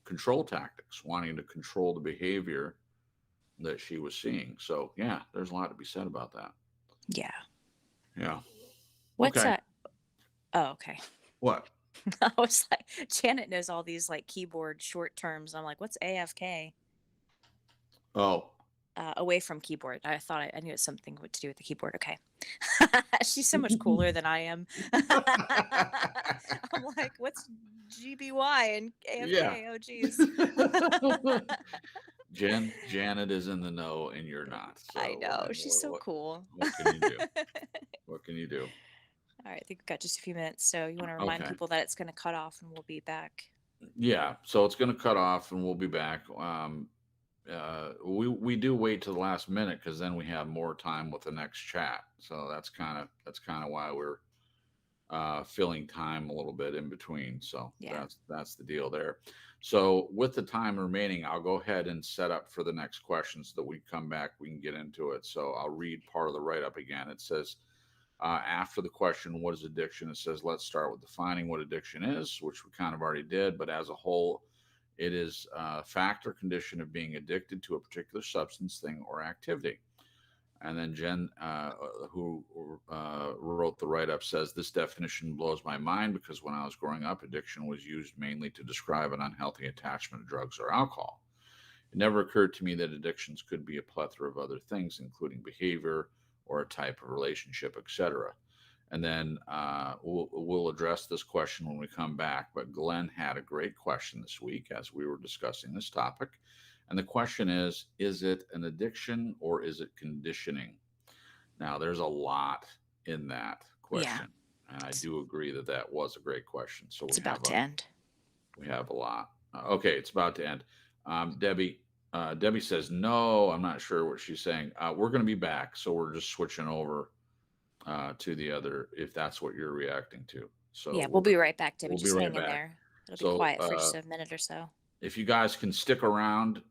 control tactics, wanting to control the behavior that she was seeing. So yeah, there's a lot to be said about that. yeah. Yeah. What's Okay. that? Oh, okay. What? I was like, Janet knows all these like keyboard short terms. I'm like, what's AFK? Oh, Away from keyboard. I thought I knew it was something to do with the keyboard. Okay. She's so much cooler than I am. I'm like, what's GBY and yeah. AFK? Oh, geez. Janet is in the know and you're not. I So know. She's so cool. what can you do? What can you do? All right. I think we've got just a few minutes. So you want to remind Okay. people that it's going to cut off and we'll be back. Yeah. So it's going to cut off and we'll be back. We do wait to the last minute because then we have more time with the next chat. So that's kind of why we're filling time a little bit in between. So Yeah. that's the deal there. So with the time remaining, I'll go ahead and set up for the next question so that we come back, we can get into it. So I'll read part of the write up again. It says, after the question, what is addiction? It says, let's start with defining what addiction is, which we kind of already did, but as a whole, it is a fact or condition of being addicted to a particular substance, thing, or activity. And then Jen, who wrote the write up, says this definition blows my mind because when I was growing up, addiction was used mainly to describe an unhealthy attachment to drugs or alcohol. It never occurred to me that addictions could be a plethora of other things, including behavior or a type of relationship, etc. And then we'll address this question when we come back. But Glenn had a great question this week as we were discussing this topic. And the question is it an addiction or is it conditioning? Now, there's a lot in that Yeah. question. And I do agree that that was a great question. So It's about to end. we have a lot. Okay, it's about to end. Debbie says no. I'm not sure what she's saying. We're going to be back, so we're just switching over to the other if that's what you're reacting to. So Yeah. We'll be right back, Debbie. we'll be Just right hang in back. there. It'll be So quiet for just a minute or so. if you guys can stick around,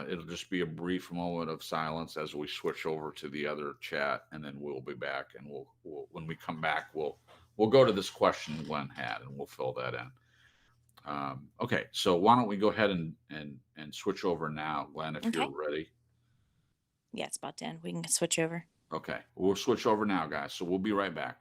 it'll just be a brief moment of silence as we switch over to the other chat, and then we'll be back. And we'll when we come back, we'll go to this question Glenn had, and we'll fill that in. Okay, so why don't we go ahead and switch over now, Glenn, if Okay. you're ready. Yeah, it's about to end. We can switch over. Okay, we'll switch over now, guys. So we'll be right back.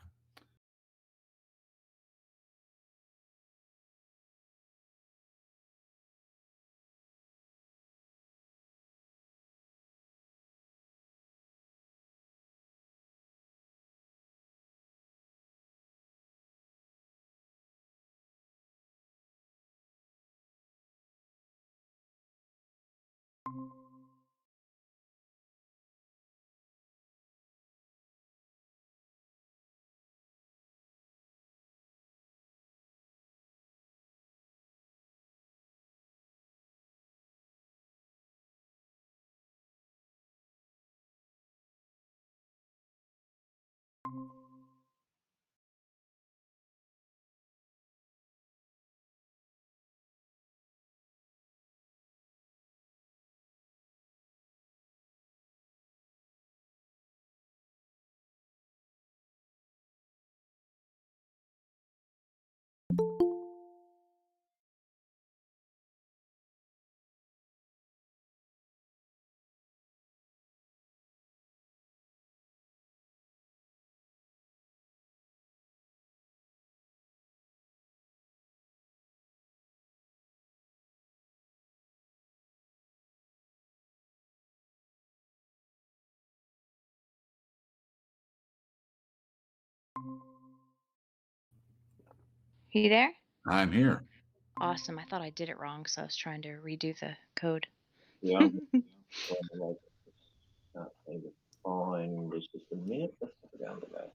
You there? I'm here. Awesome. I thought I did it wrong, so I was trying to redo the code. Yeah, I'm trying to like not trying to find this just a minute. Let's put it down to that.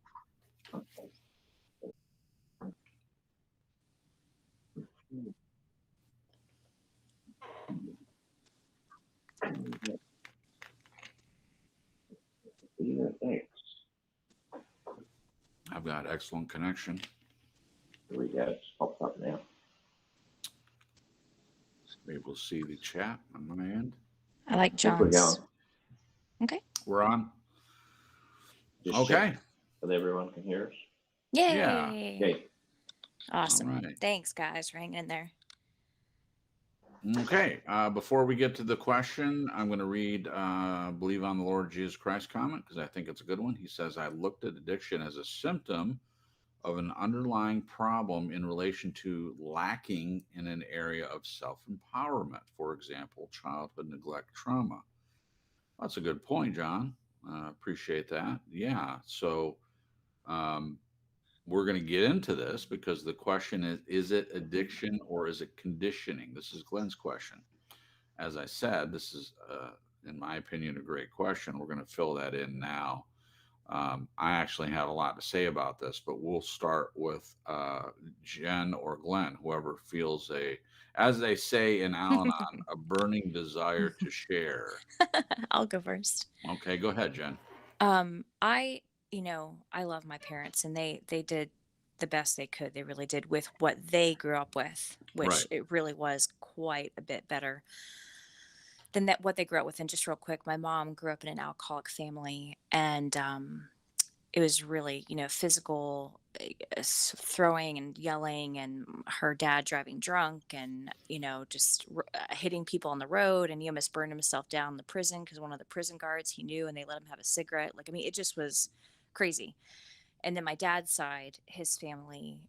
Okay. Yeah, thanks. I've got excellent connection. Here we go. It's popped up now. Be able to see the chat on my end. I like I think we're John's. going. Okay. We're on. Just Okay. check that everyone can hear us. Yay. Yeah. Okay. Awesome. All right. Thanks, guys, for hanging in there. Okay. Before we get to the question, I'm going to read Believe on the Lord Jesus Christ comment because I think it's a good one. He says, I looked at addiction as a symptom of an underlying problem in relation to lacking in an area of self-empowerment. For example, childhood neglect trauma. That's a good point, John. Appreciate that. Yeah. So we're going to get into this because the question is it addiction or is it conditioning? This is Glenn's question. As I said, this is, in my opinion, a great question. We're going to fill that in now. I actually had a lot to say about this, but we'll start with Jen or Glenn, whoever feels as they say in Al-Anon, a burning desire to share. I'll go first. Okay, go ahead, Jen. I love my parents, and they did the best they could. They really did with what they grew up with, which Right. it really was quite a bit better than that what they grew up with. And just real quick, my mom grew up in an alcoholic family, and it was really, physical throwing and yelling, and her dad driving drunk, and just hitting people on the road, and he almost burned himself down in the prison because one of the prison guards he knew, and they let him have a cigarette. Like, I mean, it just was crazy. And then my dad's side, his family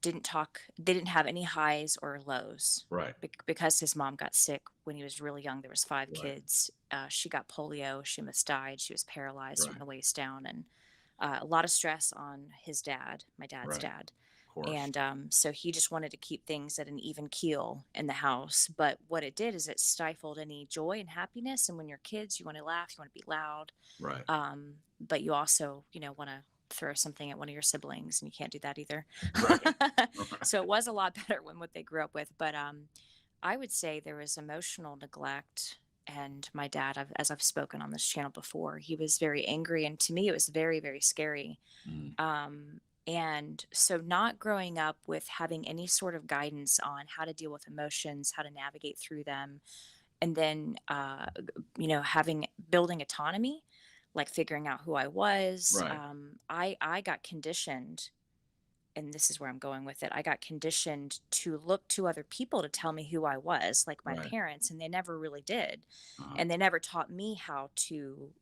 didn't talk. They didn't have any highs or lows. Right. Because his mom got sick when he was really young. There was 5 Right. kids. She got polio. She almost died. She was paralyzed Right. from the waist down, and a lot of stress on his dad, my dad's Right. dad. Of course. And so he just wanted to keep things at an even keel in the house. But what it did is it stifled any joy and happiness. And when you're kids, you want to laugh, you want to be loud. Right. But you also, want to throw something at one of your siblings, and you can't do that either. Right. So it was a lot better when what they grew up with. But I would say there was emotional neglect. And my dad, as I've spoken on this channel before, he was very angry. And to me, it was very, very scary. And so not growing up with having any sort of guidance on how to deal with emotions, how to navigate through them, and then, building autonomy, like figuring out who I was. Right. I got conditioned, and this is where I'm going with it. I got conditioned to look to other people to tell me who I was, like my Right. parents, and they never really did. Uh-huh. And they never taught me how to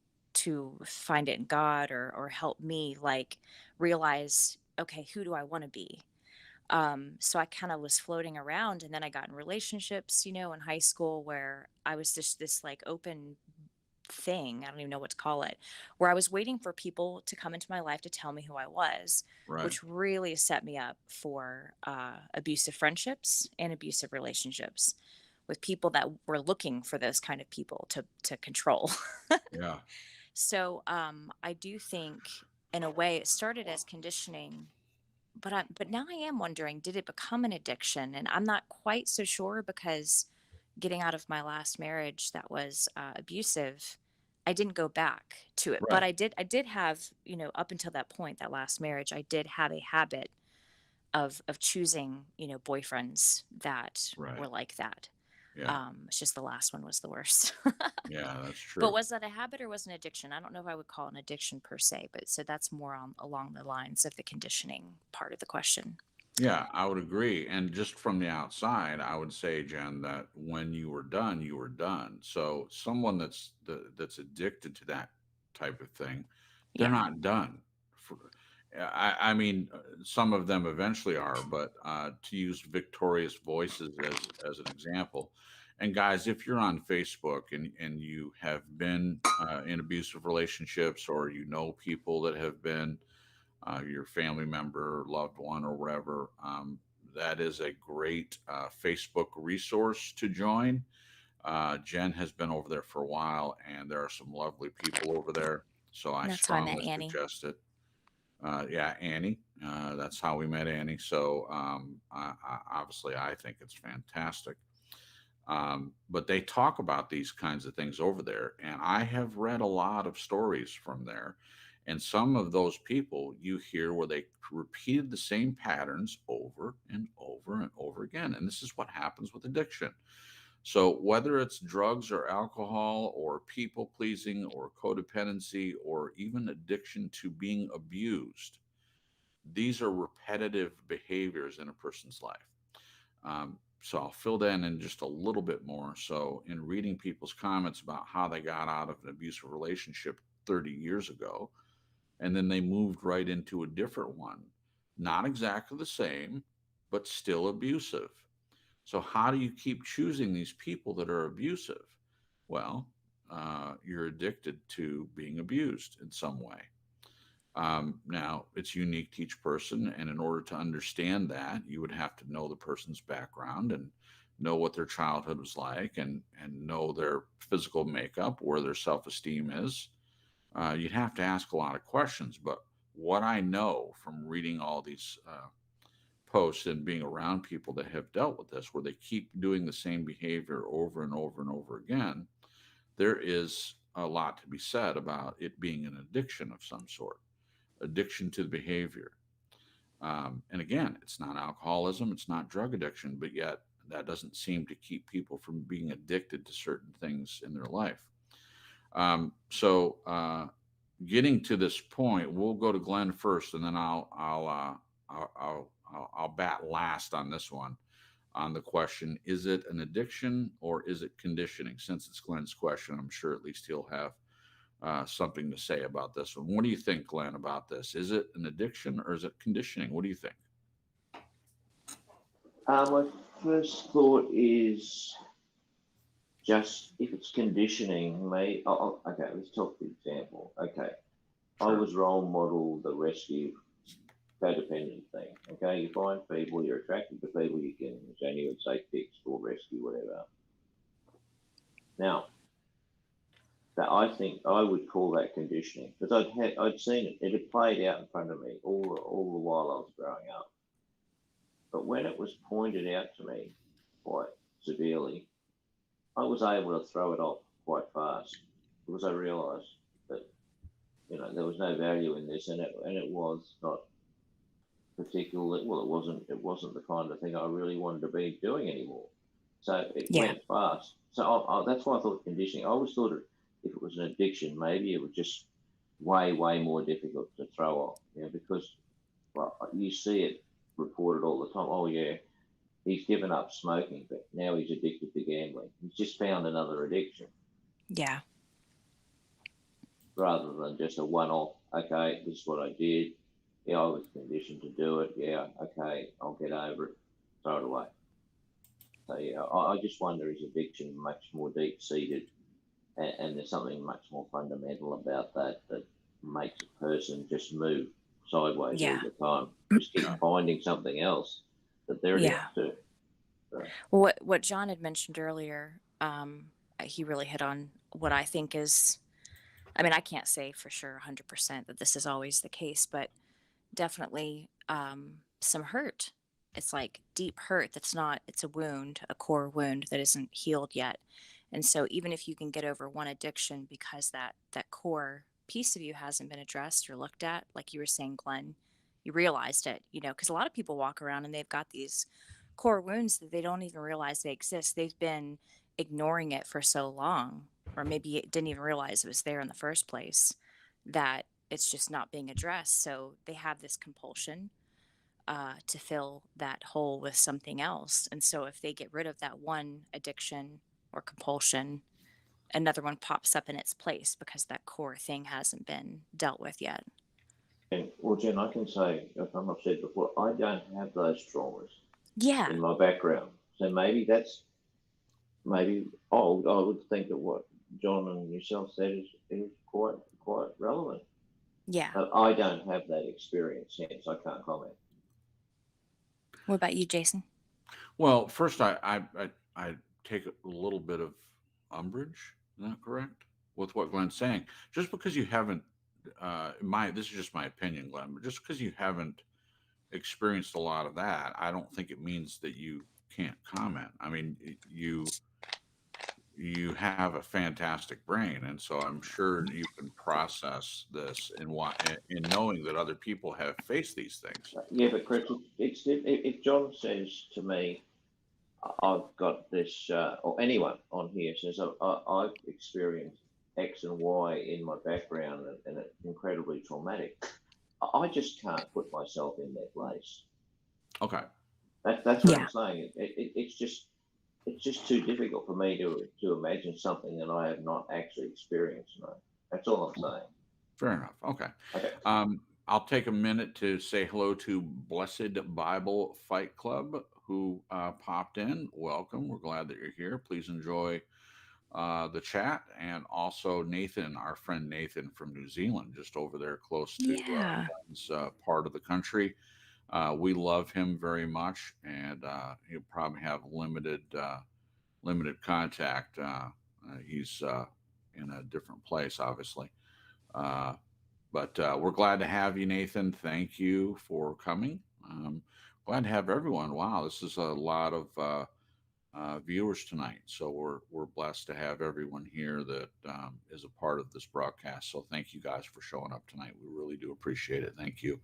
find it in God, or help me like realize, okay, who do I want to be? So I kind of was floating around, and then I got in relationships, in high school, where I was just this like open thing. I don't even know what to call it, where I was waiting for people to come into my life to tell me who I was, Right. which really set me up for abusive friendships and abusive relationships with people that were looking for those kind of people to control. Yeah. So I do think, in a way, it started as conditioning, but now I am wondering, did it become an addiction? And I'm not quite so sure, because getting out of my last marriage that was abusive, I didn't go back to it. But Right. I did have, up until that point, that last marriage, I did have a habit of choosing, boyfriends that Right. were like that. Yeah. It's just the last one was the worst. Yeah, that's true. But was that a habit or was it an addiction? I don't know if I would call it an addiction per se, but so that's more along the lines of the conditioning part of the question. Yeah, I would agree. And just from the outside, I would say, Jen, that when you were done, you were done. So someone that's addicted to that type of thing, they're Yeah. not done. I mean, some of them eventually are, but to use Victoria's Voices as an example, and guys, if you're on Facebook and you have been in abusive relationships, or people that have been your family member, loved one, or whatever, that is a great Facebook resource to join. Jen has been over there for a while, and there are some lovely people over there. So I And that's how I met strongly Annie. suggest it. Yeah, Annie. That's how we met Annie. So obviously, I think it's fantastic. But they talk about these kinds of things over there, and I have read a lot of stories from there. And some of those people you hear where they repeated the same patterns over and over and over again. And this is what happens with addiction. So, whether it's drugs or alcohol or people pleasing or codependency or even addiction to being abused, these are repetitive behaviors in a person's life. So I'll fill that in just a little bit more. So, in reading people's comments about how they got out of an abusive relationship 30 years ago, and then they moved right into a different one, not exactly the same, but still abusive. So, how do you keep choosing these people that are abusive? Well, you're addicted to being abused in some way. Now, it's unique to each person, and in order to understand that, you would have to know the person's background and know what their childhood was like, and know their physical makeup, where their self esteem is. You'd have to ask a lot of questions, but what I know from reading all these posts and being around people that have dealt with this, where they keep doing the same behavior over and over and over again, there is a lot to be said about it being an addiction of some sort, addiction to the behavior. And again, it's not alcoholism, it's not drug addiction, but yet that doesn't seem to keep people from being addicted to certain things in their life. So, getting to this point, we'll go to Glenn first, and then I'll bat last on this one, on the question: is it an addiction or is it conditioning? Since it's Glenn's question, I'm sure at least he'll have something to say about this one. What do you think, Glenn, about this? Is it an addiction or is it conditioning? What do you think? My first thought is just if it's conditioning, okay, let's talk the example. Okay, I Sure. was role model the rescue codependent thing. Okay, you find people, you're attracted to people, you can, as Annie would say, fix or rescue, whatever. Now, that I think I would call that conditioning because I'd seen it. It had played out in front of me all the while I was growing up. But when it was pointed out to me quite severely, I was able to throw it off quite fast because I realised that there was no value in this, and it was not particularly well. It wasn't the kind of thing I really wanted to be doing anymore. So it Yeah. went fast. So that's why I thought conditioning. I always thought if it was an addiction, maybe it was just way more difficult to throw off. Because you see it reported all the time. Oh yeah, he's given up smoking, but now he's addicted to gambling. He's just found another addiction Yeah. rather than just a one-off. Okay, this is what I did. Yeah, I was conditioned to do it. Yeah, okay, I'll get over it. Throw it away. So yeah, I just wonder is addiction much more deep-seated, and there's something much more fundamental about that makes a person just move sideways all Yeah. the time. Just keep finding something else that they're Yeah. addicted to. So, Well, what John had mentioned earlier, he really hit on what I think is, I mean, I can't say for sure 100% that this is always the case, but definitely some hurt. It's like deep hurt that's not, it's a wound, a core wound that isn't healed yet. And so even if you can get over one addiction because that core piece of you hasn't been addressed or looked at, like you were saying, Glenn, you realized it, because a lot of people walk around and they've got these core wounds that they don't even realize they exist. They've been ignoring it for so long, or maybe it didn't even realize it was there in the first place, that it's just not being addressed. So they have this compulsion to fill that hole with something else. And so if they get rid of that one addiction or compulsion, another one pops up in its place because that core thing hasn't been dealt with yet. and well, Jen, I can say, if I've said before, I don't have those traumas Yeah. in my background. So maybe I would think that what John and yourself said is quite relevant. Yeah. But I don't have that experience, hence I can't comment. What about you, Jason? Well, first, I take a little bit of umbrage. Is that correct? With what Glenn's saying, just because you haven't, this is just my opinion, Glenn, but just because you haven't experienced a lot of that, I don't think it means that you can't comment. I mean, you have a fantastic brain, and so I'm sure you can process this in knowing that other people have faced these things. Yeah, but Chris, So, if John says to me, I've got this, or anyone on here says, I've experienced X and Y in my background and it's incredibly traumatic, I just can't put myself in their place. okay, That's what Yeah. I'm saying. It's just too difficult for me to imagine something that I have not actually experienced. No, that's all I'm saying. fair enough. Okay. Okay. I'll take a minute to say hello to Blessed Bible Fight Club, who popped in. Welcome. We're glad that you're here. Please enjoy the chat. And also Nathan, our friend Nathan from New Zealand, just over there close to Yeah. Glenn's, part of the country. We love him very much, and he'll probably have limited contact. He's in a different place, obviously. But we're glad to have you, Nathan. Thank you for coming. Glad to have everyone. Wow, this is a lot of viewers tonight. So we're blessed to have everyone here that is a part of this broadcast. So thank you guys for showing up tonight. We really do appreciate it. Thank you.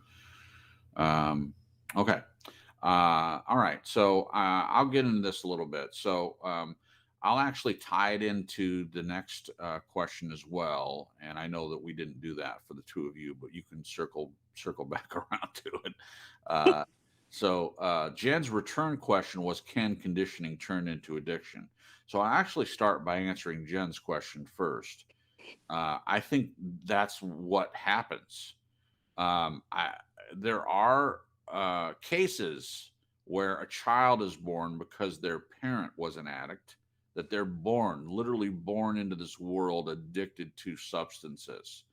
Okay. All right. So I'll get into this a little bit. So I'll actually tie it into the next question as well. And I know that we didn't do that for the two of you, but you can circle back around to it. So Jen's return question was, can conditioning turn into addiction? So I actually start by answering Jen's question first. I think that's what happens. There are cases where a child is born because their parent was an addict, that they're literally born into this world addicted to substances.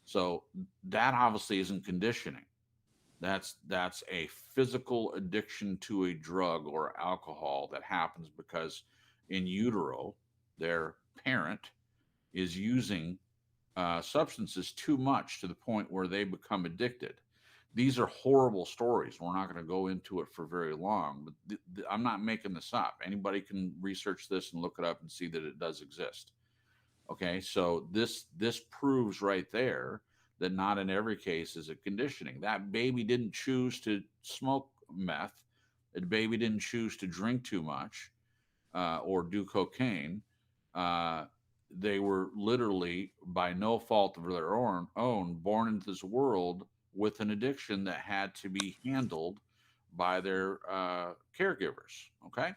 So that obviously isn't conditioning. That's a physical addiction to a drug or alcohol that happens because in utero, their parent is using substances too much to the point where they become addicted. These are horrible stories. We're not going to go into it for very long, but I'm not making this up. Anybody can research this and look it up and see that it does exist. Okay, so this proves right there that not in every case is it conditioning. That baby didn't choose to smoke meth. That baby didn't choose to drink too much or do cocaine. They were literally, by no fault of their own, born into this world with an addiction that had to be handled by their caregivers. Okay,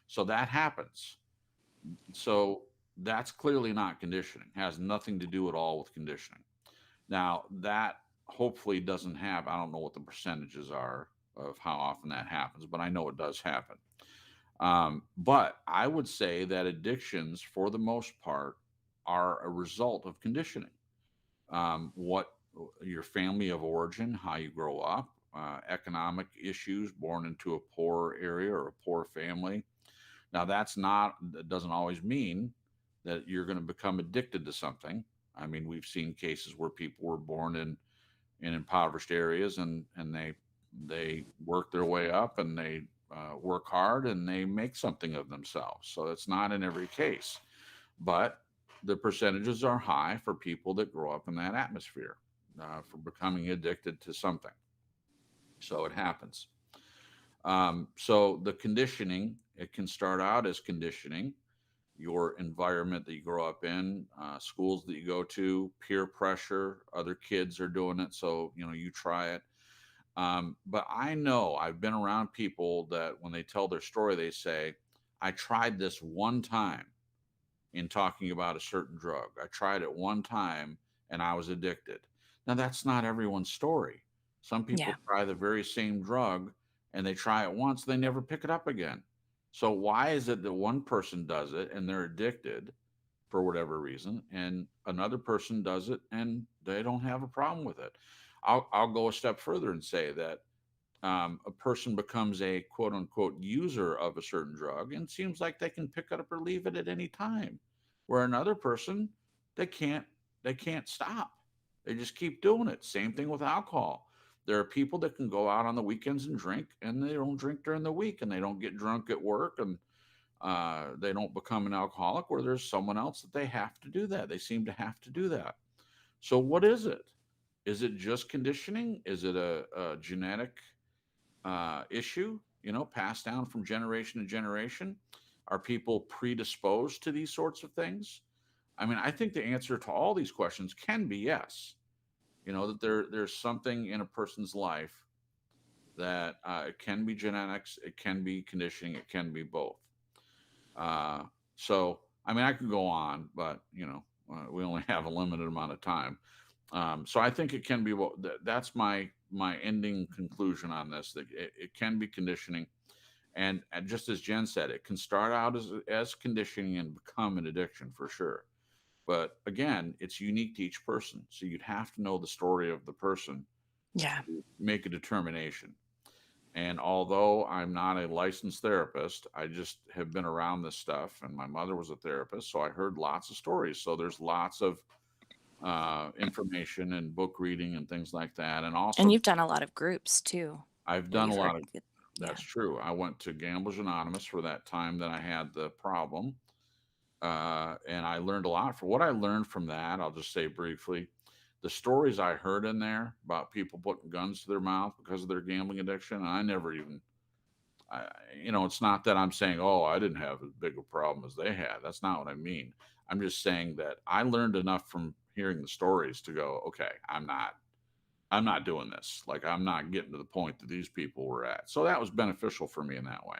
so that happens. So that's clearly not conditioning. Has nothing to do at all with conditioning. Now that hopefully doesn't have. I don't know what the percentages are of how often that happens, but I know it does happen. But I would say that addictions, for the most part, are a result of conditioning. What your family of origin, how you grow up, economic issues, born into a poor area or a poor family. Now, that doesn't always mean that you're going to become addicted to something. I mean, we've seen cases where people were born in impoverished areas and they work their way up and they work hard and they make something of themselves. So it's not in every case, but the percentages are high for people that grow up in that atmosphere for becoming addicted to something. So it happens. So the conditioning, it can start out as conditioning, your environment that you grow up in, schools that you go to, peer pressure, other kids are doing it. So, you try it. But I know I've been around people that when they tell their story, they say, I tried this one time in talking about a certain drug. I tried it one time and I was addicted. Now, that's not everyone's story. Some people Yeah. try the very same drug and they try it once, they never pick it up again. So, why is it that one person does it and they're addicted for whatever reason, and another person does it and they don't have a problem with it? I'll go a step further and say that a person becomes a quote unquote user of a certain drug and seems like they can pick it up or leave it at any time. Where another person, they can't they can't stop. They just keep doing it. Same thing with alcohol. There are people that can go out on the weekends and drink, and they don't drink during the week, and they don't get drunk at work, and they don't become an alcoholic. Where there's someone else that they have to do that. They seem to have to do that. So what is it? Is it just conditioning? Is it a genetic issue, passed down from generation to generation? Are people predisposed to these sorts of things? I mean, I think the answer to all these questions can be yes. That there's something in a person's life that it can be genetics, it can be conditioning, it can be both. Uh, so, I mean, I could go on, but we only have a limited amount of time. So I think it can be. That's my ending conclusion on this. That it can be conditioning, and just as Jen said, it can start out as conditioning and become an addiction for sure. But again, it's unique to each person. So you'd have to know the story of the person Yeah. to make a determination. And although I'm not a licensed therapist, I just have been around this stuff, and my mother was a therapist, so I heard lots of stories. So there's lots of information and book reading and things like that. And And also, you've done a lot of groups too, I've where done a you've heard lot of. good. That's Yeah. true. I went to Gamblers Anonymous for that time that I had the problem, and I learned a lot. For what I learned from that, I'll just say briefly, the stories I heard in there about people putting guns to their mouth because of their gambling addiction. And I never even, it's not that I'm saying, oh, I didn't have as big a problem as they had. That's not what I mean. I'm just saying that I learned enough from hearing the stories to go, okay, I'm not doing this. Like, I'm not getting to the point that these people were at. So that was beneficial for me in that way.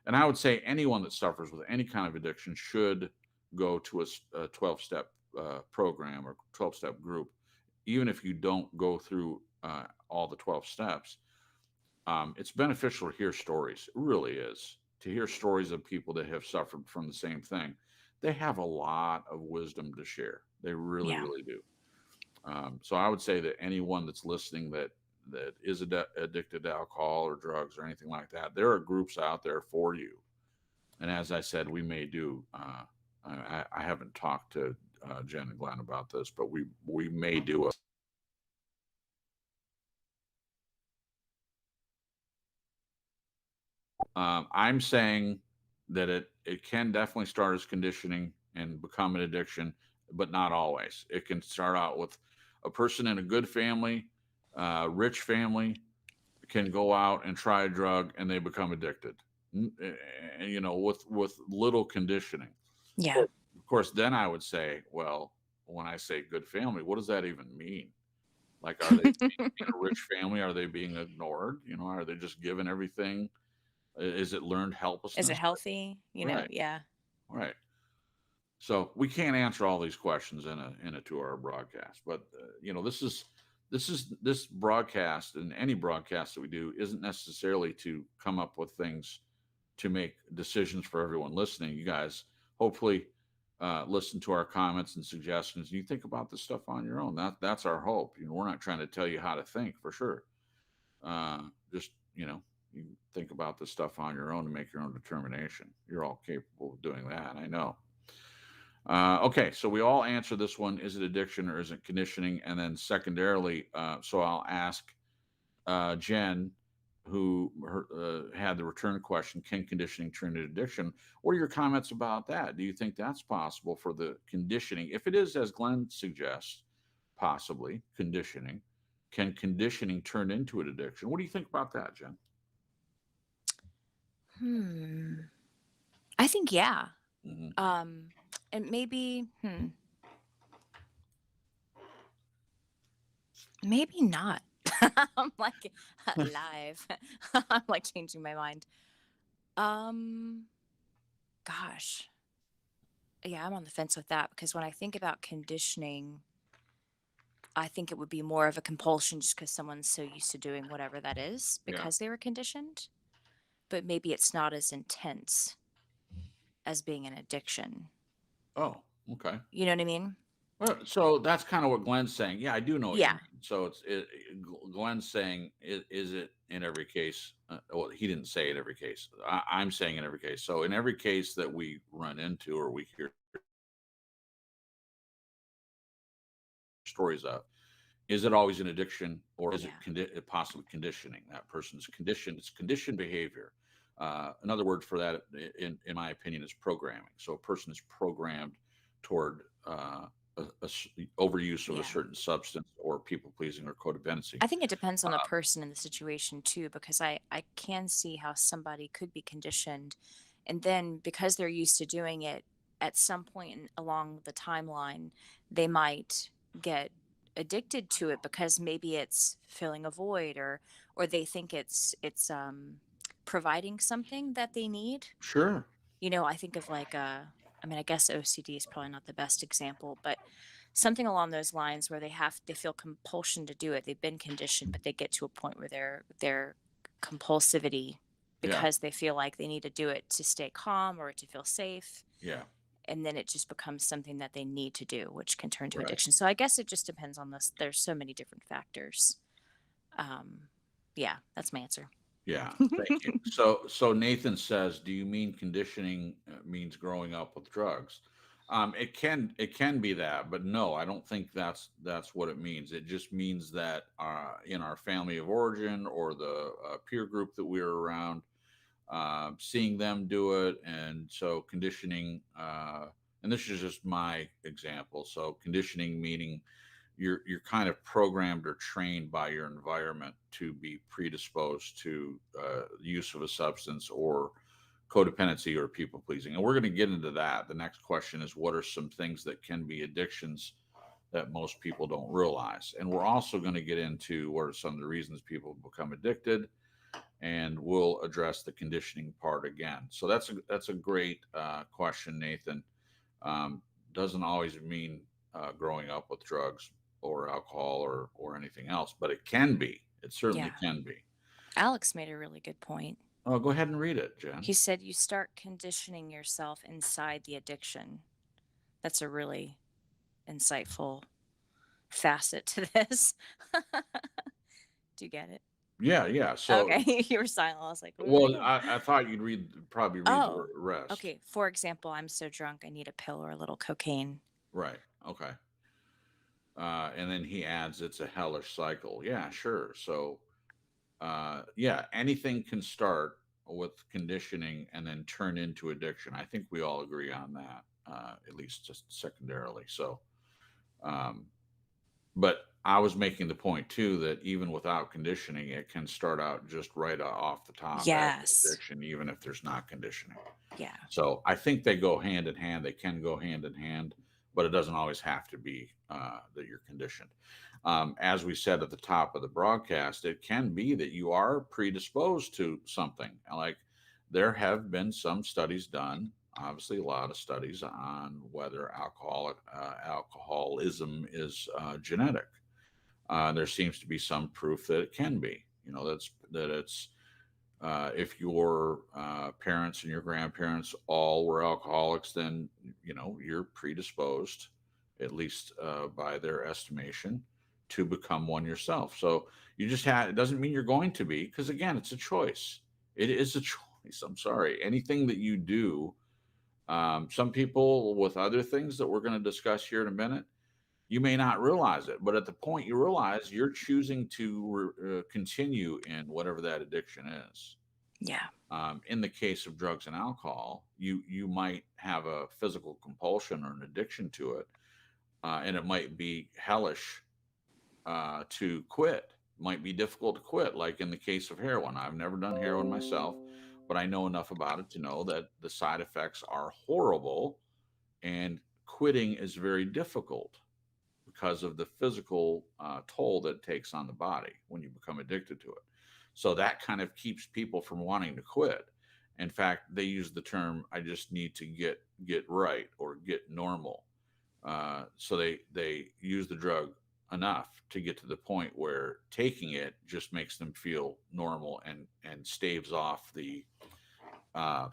And I would say anyone that suffers with any kind of addiction should go to a 12-step program or 12-step group, even if you don't go through all the 12 steps. It's beneficial to hear stories. It really is. To hear stories of people that have suffered from the same thing. They have a lot of wisdom to share. They really, Yeah. really do. So I would say that anyone that's listening that is addicted to alcohol or drugs or anything like that, there are groups out there for you. And as I said, we may do. I haven't talked to Jen and Glenn about this, but we may do a. I'm saying that it can definitely start as conditioning and become an addiction, but not always. It can start out with a person in a good family, rich family, can go out and try a drug and they become addicted. With little conditioning. Yeah. Of course, then I would say, well, when I say good family, what does that even mean? Like, are they being a rich family? Are they being ignored? Are they just given everything? Is it learned Is it helplessness? healthy? Right, Yeah. right. So we can't answer all these questions in a 2-hour broadcast, but this broadcast and any broadcast that we do isn't necessarily to come up with things to make decisions for everyone listening. You guys hopefully listen to our comments and suggestions. You think about this stuff on your own. That's our hope. We're not trying to tell you how to think for sure. Just you think about this stuff on your own and make your own determination. You're all capable of doing that. I know. Okay, so we all answer this one. Is it addiction or is it conditioning? And then secondarily, so I'll ask Jen, who had the return question, can conditioning turn into addiction? What are your comments about that? Do you think that's possible for the conditioning? If it is, as Glenn suggests, possibly conditioning, can conditioning turn into an addiction? What do you think about that, Jen? I think yeah. Mm-hmm. And maybe maybe not. I'm like live. I'm like changing my mind. Gosh. Yeah, I'm on the fence with that because when I think about conditioning, I think it would be more of a compulsion just because someone's so used to doing whatever that is Yeah. because they were conditioned. But maybe it's not as intense as being an addiction. Oh, okay. You know what I mean? So that's kind of what Glenn's saying. Yeah, I do know what you Yeah. mean. So Glenn's saying, is it in every case? Well, he didn't say in every case. I'm saying in every case. So in every case that we run into or we hear stories of, is it always an addiction or is it possibly conditioning? That person's conditioned. It's conditioned behavior. Another word for that, in my opinion, is programming. So a person is programmed toward overuse of a Yeah. certain substance or people pleasing or codependency. I think it depends on the person and the situation too, because I can see how somebody could be conditioned, and then because they're used to doing it, at some point along the timeline, they might get addicted to it because maybe it's filling a void, or they think it's providing something that they need. Sure. I think of like I mean, I guess OCD is probably not the best example, but something along those lines where they feel compulsion to do it. They've been conditioned, but they get to a point where their compulsivity, Yeah. because they feel like they need to do it to stay calm or to feel safe, Yeah. and then it just becomes something that they need to do, which can turn to Right. addiction. So I guess it just depends on this. There's so many different factors. Yeah, that's my answer. Yeah. Thank you. So Nathan says, do you mean conditioning means growing up with drugs? It can be that, but no, I don't think that's what it means. It just means that in our family of origin or the peer group that we're around, seeing them do it, and so conditioning. And this is just my example. So conditioning meaning you're kind of programmed or trained by your environment to be predisposed to use of a substance or codependency or people pleasing. And we're going to get into that. The next question is, what are some things that can be addictions that most people don't realize? And we're also going to get into what are some of the reasons people become addicted, and we'll address the conditioning part again. So that's a great question, Nathan. Doesn't always mean growing up with drugs or alcohol or anything else, but it can be. It certainly Yeah. can be. Alex made a really good point. Oh, go ahead and read it, Jen. He said you start conditioning yourself inside the addiction. That's a really insightful facet to this. Do you get it? Yeah, yeah. So, Okay, you were silent. I was like, "What well, again?" I thought probably read the Oh, rest. okay. For example, I'm so drunk I need a pill or a little cocaine. Right. Okay. And then he adds, it's a hellish cycle. Yeah, sure. So, yeah, anything can start with conditioning and then turn into addiction. I think we all agree on that, at least just secondarily. So, um, but I was making the point too that even without conditioning, it can start out just right off the top as Yes. addiction, even if there's not conditioning. Yeah. So I think they go hand in hand. They can go hand in hand, but it doesn't always have to be that you're conditioned. As we said at the top of the broadcast, it can be that you are predisposed to something. Like there have been some studies done, obviously a lot of studies on whether alcoholism is genetic. There seems to be some proof that it can be. That it's if your parents and your grandparents all were alcoholics, then you're predisposed, at least by their estimation, to become one yourself. So you just have. It doesn't mean you're going to be, because again, it's a choice. It is a choice. I'm sorry. Anything that you do, some people with other things that we're going to discuss here in a minute, you may not realize it, but at the point you realize, you're choosing to continue in whatever that addiction is. Yeah. In the case of drugs and alcohol, you might have a physical compulsion or an addiction to it, and it might be hellish to quit. Might be difficult to quit, like in the case of heroin. I've never done heroin myself, but I know enough about it to know that the side effects are horrible, and quitting is very difficult because of the physical toll that it takes on the body when you become addicted to it. So that kind of keeps people from wanting to quit. In fact, they use the term, I just need to get right or get normal. So they use the drug enough to get to the point where taking it just makes them feel normal and staves off the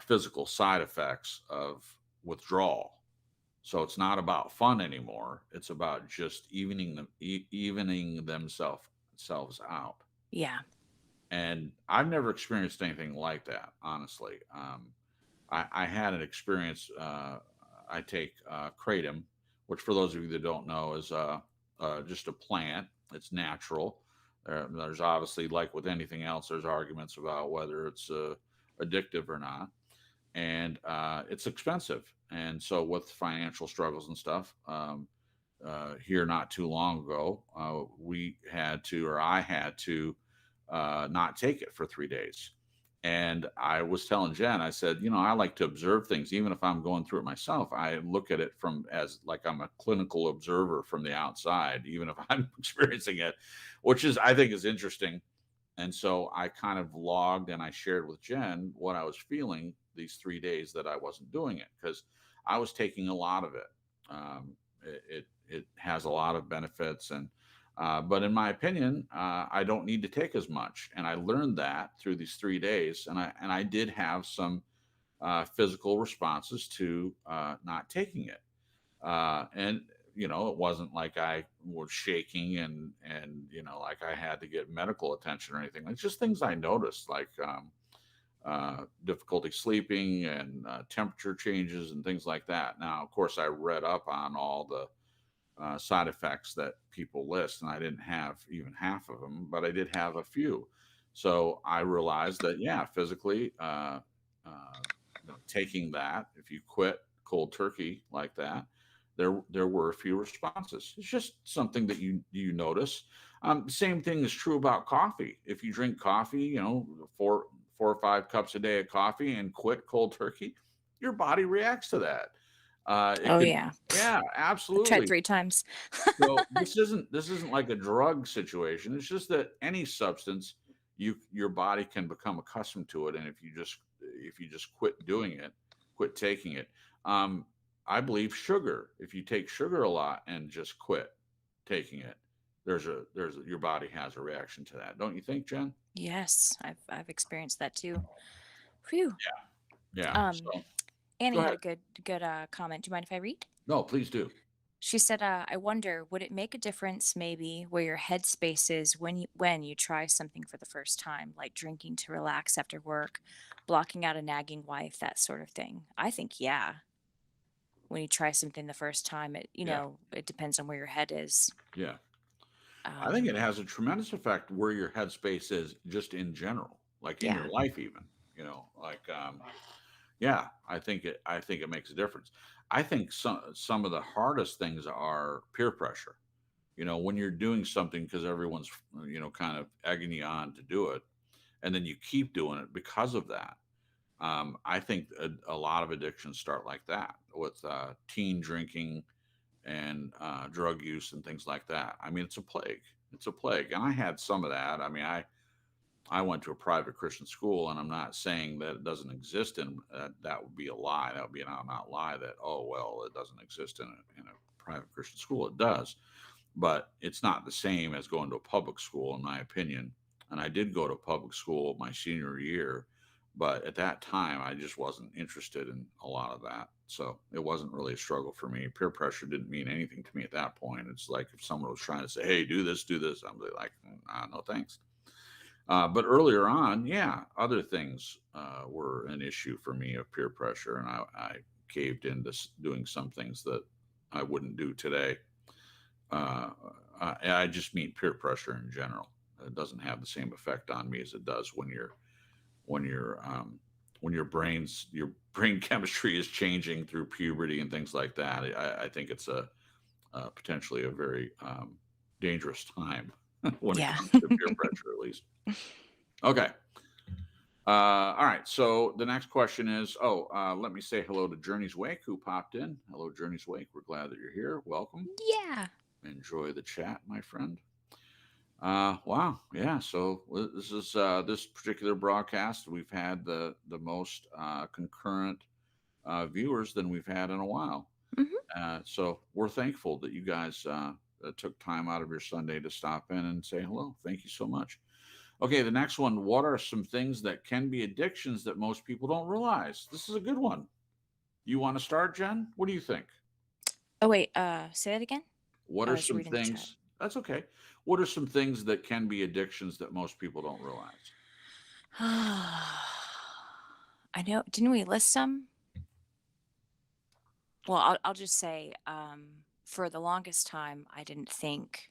physical side effects of withdrawal. So it's not about fun anymore. It's about just evening themselves out. Yeah. And I've never experienced anything like that, honestly. I had an experience. I take kratom, which for those of you that don't know is just a plant. It's natural. There's obviously, like with anything else, there's arguments about whether it's addictive or not, and it's expensive. And so with financial struggles and stuff, here not too long ago, we had to, or I had to, not take it for 3 days. And I was telling Jen, I said, I like to observe things, even if I'm going through it myself. I look at it from as like I'm a clinical observer from the outside, even if I'm experiencing it, which is, I think, is interesting. And so I kind of logged and I shared with Jen what I was feeling these 3 days that I wasn't doing it, because I was taking a lot of it. It has a lot of benefits, and but in my opinion, I don't need to take as much. And I learned that through these 3 days, and I did have some physical responses to not taking it. And it wasn't like I was shaking and like I had to get medical attention or anything. It's just things I noticed, like difficulty sleeping and temperature changes and things like that. Now, of course, I read up on all the side effects that people list, and I didn't have even half of them, but I did have a few. So I realized that, yeah, physically, taking that, if you quit cold turkey like that, there were a few responses. It's just something that you notice. Same thing is true about coffee. If you drink coffee, 4 or 5 cups a day of coffee and quit cold turkey, your body reacts to that. It Oh could, yeah. yeah, I've tried absolutely. 3 times. So this isn't like a drug situation. It's just that any substance, your body can become accustomed to it, and if you just quit doing it, quit taking it. Um, I believe sugar. If you take sugar a lot and just quit taking it, your body has a reaction to that. Don't you think, Jen? Yes, I've experienced that too. Phew. Yeah. Um, So go Annie had ahead. a good comment. Do you mind if I read? No, please do. She said, "I wonder, would it make a difference maybe where your headspace is when you try something for the first time, like drinking to relax after work, blocking out a nagging wife, that sort of thing?" I think yeah. When you try something the first time, Yeah. it depends on where your head is. Yeah. I think Um, it has a tremendous effect where your headspace is just in general, like in your yeah, life, even. Like yeah, I think it makes a difference. I think some of the hardest things are peer pressure. When you're doing something because everyone's kind of egging you on to do it, and then you keep doing it because of that. I think a lot of addictions start like that, with teen drinking and drug use and things like that. I mean, it's a plague. It's a plague, and I had some of that. I mean, I went to a private Christian school, and I'm not saying that it doesn't exist in that would be a lie. That would be an out and out lie that, oh well, it doesn't exist in a private Christian school. It does, but it's not the same as going to a public school, in my opinion. And I did go to public school my senior year, but at that time I just wasn't interested in a lot of that. So it wasn't really a struggle for me. Peer pressure didn't mean anything to me at that point. It's like if someone was trying to say, "Hey, do this," I'm like, no, thanks. But earlier on, yeah, other things were an issue for me of peer pressure, and I caved into doing some things that I wouldn't do today. Uh, I just mean peer pressure in general. It doesn't have the same effect on me as it does when you're when your brain chemistry is changing through puberty and things like that. I think it's potentially a very dangerous time when it yeah. comes to peer pressure, at least. Okay. All right. So the next question is, let me say hello to Journey's Wake, who popped in. Hello, Journey's Wake. We're glad that you're here. Welcome. Yeah. Enjoy the chat, my friend. Wow. Yeah. So this is this particular broadcast. We've had the most concurrent viewers than we've had in a while. Hmm. So we're thankful that you guys took time out of your Sunday to stop in and say hello. Thank you so much. Okay, the next one. What are some things that can be addictions that most people don't realize? This is a good one. You want to start, Jen? What do you think? Oh, wait, say that again? What I are was some reading the chat. things? That's okay. What are some things that can be addictions that most people don't realize? I know. Didn't we list some? Well, I'll just say, for the longest time, I didn't think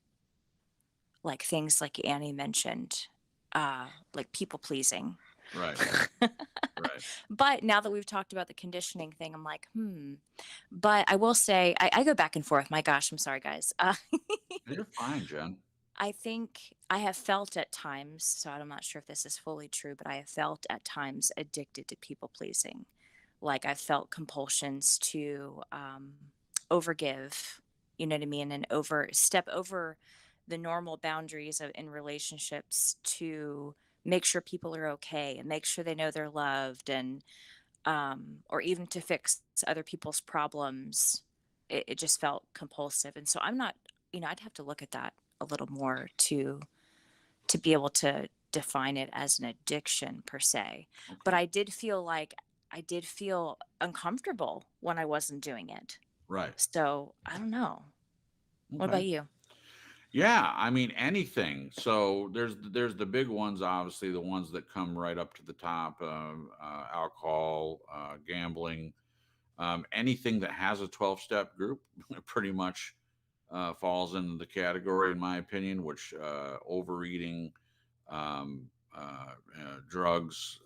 like things like Annie mentioned, like people pleasing. Right, right. But now that we've talked about the conditioning thing, I'm like, But I will say, I go back and forth. My gosh, I'm sorry, guys. You're fine, Jen. I think I have felt at times, so I'm not sure if this is fully true, but I have felt at times addicted to people pleasing. Like I felt compulsions to overgive, you know what I mean, and step over the normal boundaries of in relationships to make sure people are okay and make sure they know they're loved, and or even to fix other people's problems. It just felt compulsive, and so I'm not, I'd have to look at that a little more to be able to define it as an addiction per se. But Okay. I did feel uncomfortable when I wasn't doing it. Right. So I don't know. What Okay. about you? Yeah, I mean anything. So there's the big ones, obviously, the ones that come right up to the top: alcohol, gambling, anything that has a 12-step group, pretty much falls into the category, in my opinion. Which overeating, drugs,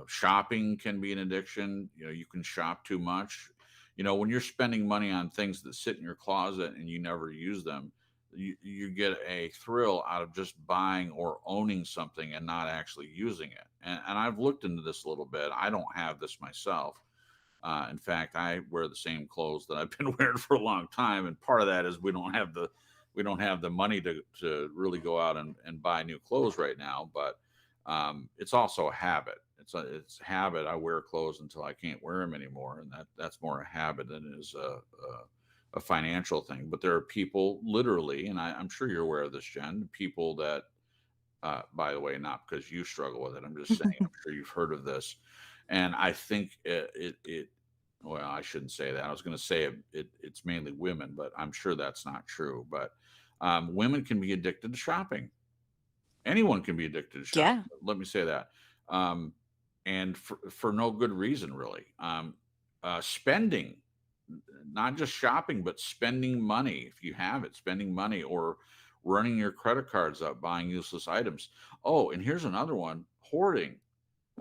shopping can be an addiction. You can shop too much. When you're spending money on things that sit in your closet and you never use them, you get a thrill out of just buying or owning something and not actually using it. And I've looked into this a little bit. I don't have this myself. In fact, I wear the same clothes that I've been wearing for a long time, and part of that is we don't have the money to really go out and buy new clothes right now. But it's also a habit. It's a habit. I wear clothes until I can't wear them anymore, and that's more a habit than it is a financial thing. But there are people literally, and I'm sure you're aware of this, Jen. People that, by the way, not because you struggle with it. I'm just saying. I'm sure you've heard of this, and I think it well, I shouldn't say that. I was going to say it's mainly women, but I'm sure that's not true. But women can be addicted to shopping. Anyone can be addicted to shopping. Yeah. Let me say that. Um, and for no good reason, really. Spending, not just shopping, but spending money. If you have it, spending money or running your credit cards up, buying useless items. Oh, and here's another one: hoarding.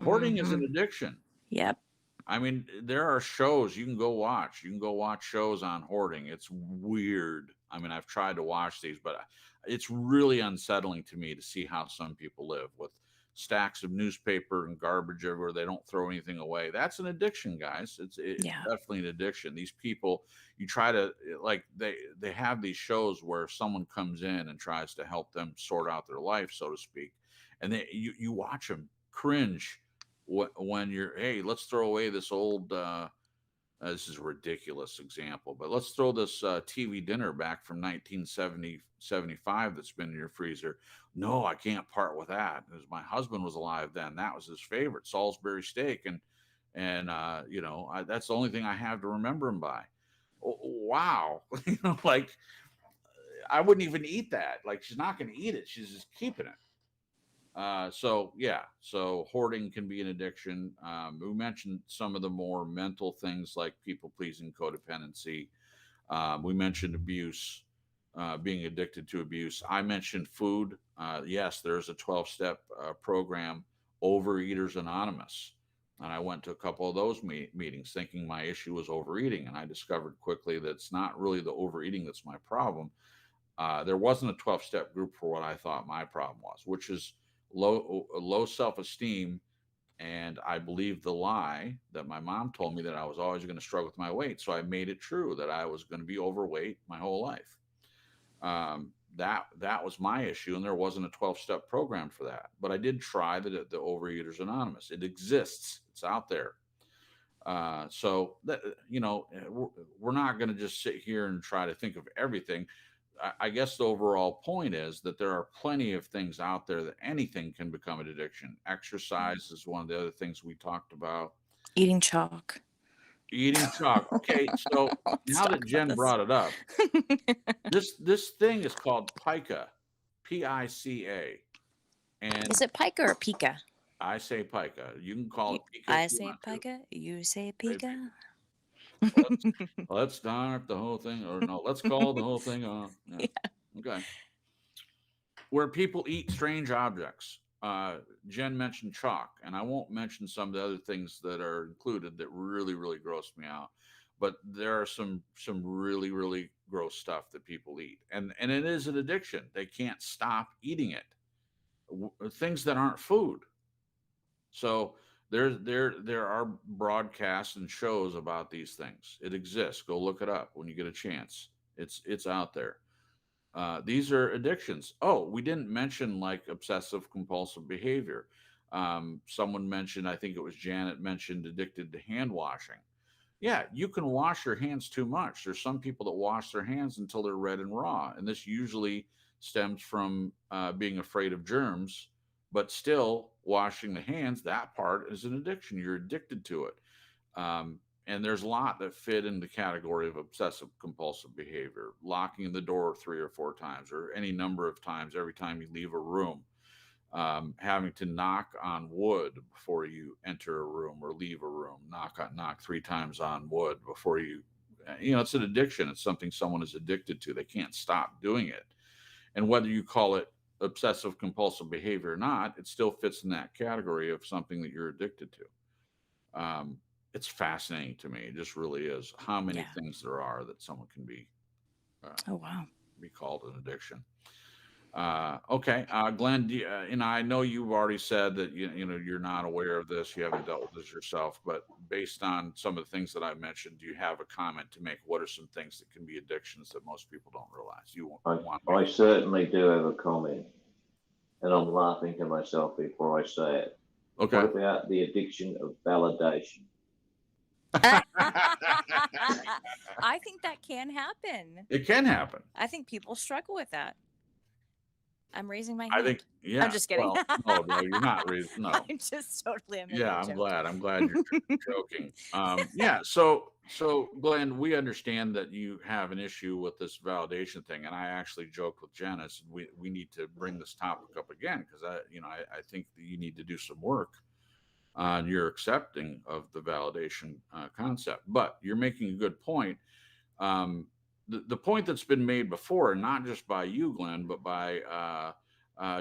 Hoarding is an Hmm. addiction. Yep. I mean, there are shows you can go watch. You can go watch shows on hoarding. It's weird. I mean, I've tried to watch these, but it's really unsettling to me to see how some people live with stacks of newspaper and garbage everywhere. They don't throw anything away. That's an addiction, guys. It's Yeah. definitely an addiction. These people, you try to, like, they have these shows where someone comes in and tries to help them sort out their life, so to speak, and you watch them cringe when you're, hey, let's throw away this old this is a ridiculous example, but let's throw this TV dinner back from 1970 75 that's been in your freezer. No, I can't part with that, because my husband was alive then. That was his favorite, Salisbury steak, and that's the only thing I have to remember him by. Wow. Like, I wouldn't even eat that. Like, she's not going to eat it, she's just keeping it. So yeah, so hoarding can be an addiction. We mentioned some of the more mental things like people pleasing, codependency. We mentioned abuse, being addicted to abuse. I mentioned food. Yes, there's a 12-step program, Overeaters Anonymous. And I went to a couple of those meetings thinking my issue was overeating. And I discovered quickly that it's not really the overeating that's my problem. There wasn't a 12-step group for what I thought my problem was, which is low self-esteem. And I believed the lie that my mom told me that I was always going to struggle with my weight. So I made it true that I was going to be overweight my whole life. That was my issue, and there wasn't a 12-step program for that. But I did try the Overeaters Anonymous. It exists. It's out there. So that, we're not going to just sit here and try to think of everything. I guess the overall point is that there are plenty of things out there that anything can become an addiction. Exercise is one of the other things we talked about. Eating chalk. Eating chalk. Okay, so Let's now talk that about Jen this. brought it up, this thing is called pica, Pica, and Is it pica or pica? I say pica. You can call You, it pica I if you say want to. pica. You say Say pica. pica. Let's start the whole thing, or no, let's call the whole thing on. Yeah. Yeah. Okay. Where people eat strange objects. Jen mentioned chalk, and I won't mention some of the other things that are included that really, really gross me out. But there are some really, really gross stuff that people eat, and it is an addiction. They can't stop eating it. Things that aren't food. So there are broadcasts and shows about these things. It exists. Go look it up when you get a chance. It's out there. These are addictions. Oh, we didn't mention like obsessive compulsive behavior. Someone mentioned, I think it was Janet mentioned, addicted to hand washing. Yeah, you can wash your hands too much. There's some people that wash their hands until they're red and raw, and this usually stems from being afraid of germs. But still, washing the hands, that part is an addiction. You're addicted to it. And there's a lot that fit in the category of obsessive compulsive behavior, locking the door 3 or 4 times or any number of times every time you leave a room, having to knock on wood before you enter a room or leave a room, knock 3 times on wood before it's an addiction. It's something someone is addicted to. They can't stop doing it. And whether you call it obsessive compulsive behavior or not, it still fits in that category of something that you're addicted to. It's fascinating to me. It just really is how many Yeah. things there are that someone can be Oh wow. be called an addiction. Okay, Glenn, and I know you've already said that you're not aware of this, you haven't dealt with this yourself, but based on some of the things that I mentioned, do you have a comment to make? What are some things that can be addictions that most people don't realize? You want to I make? certainly do have a comment, and I'm laughing to myself before I say it. What Okay. about the addiction of validation? I think that can happen. It can happen. I think people struggle with that. I'm raising my I hand. think, yeah. I'm just kidding. Well, no, you're not raising. No. I'm just totally. I'm making Yeah, a I'm joke. glad. I'm glad you're joking. Yeah, so Glenn, we understand that you have an issue with this validation thing, and I actually joked with Janice. We need to bring this topic up again because I think that you need to do some work on your accepting of the validation concept. But you're making a good point. The point that's been made before, not just by you, Glenn, but by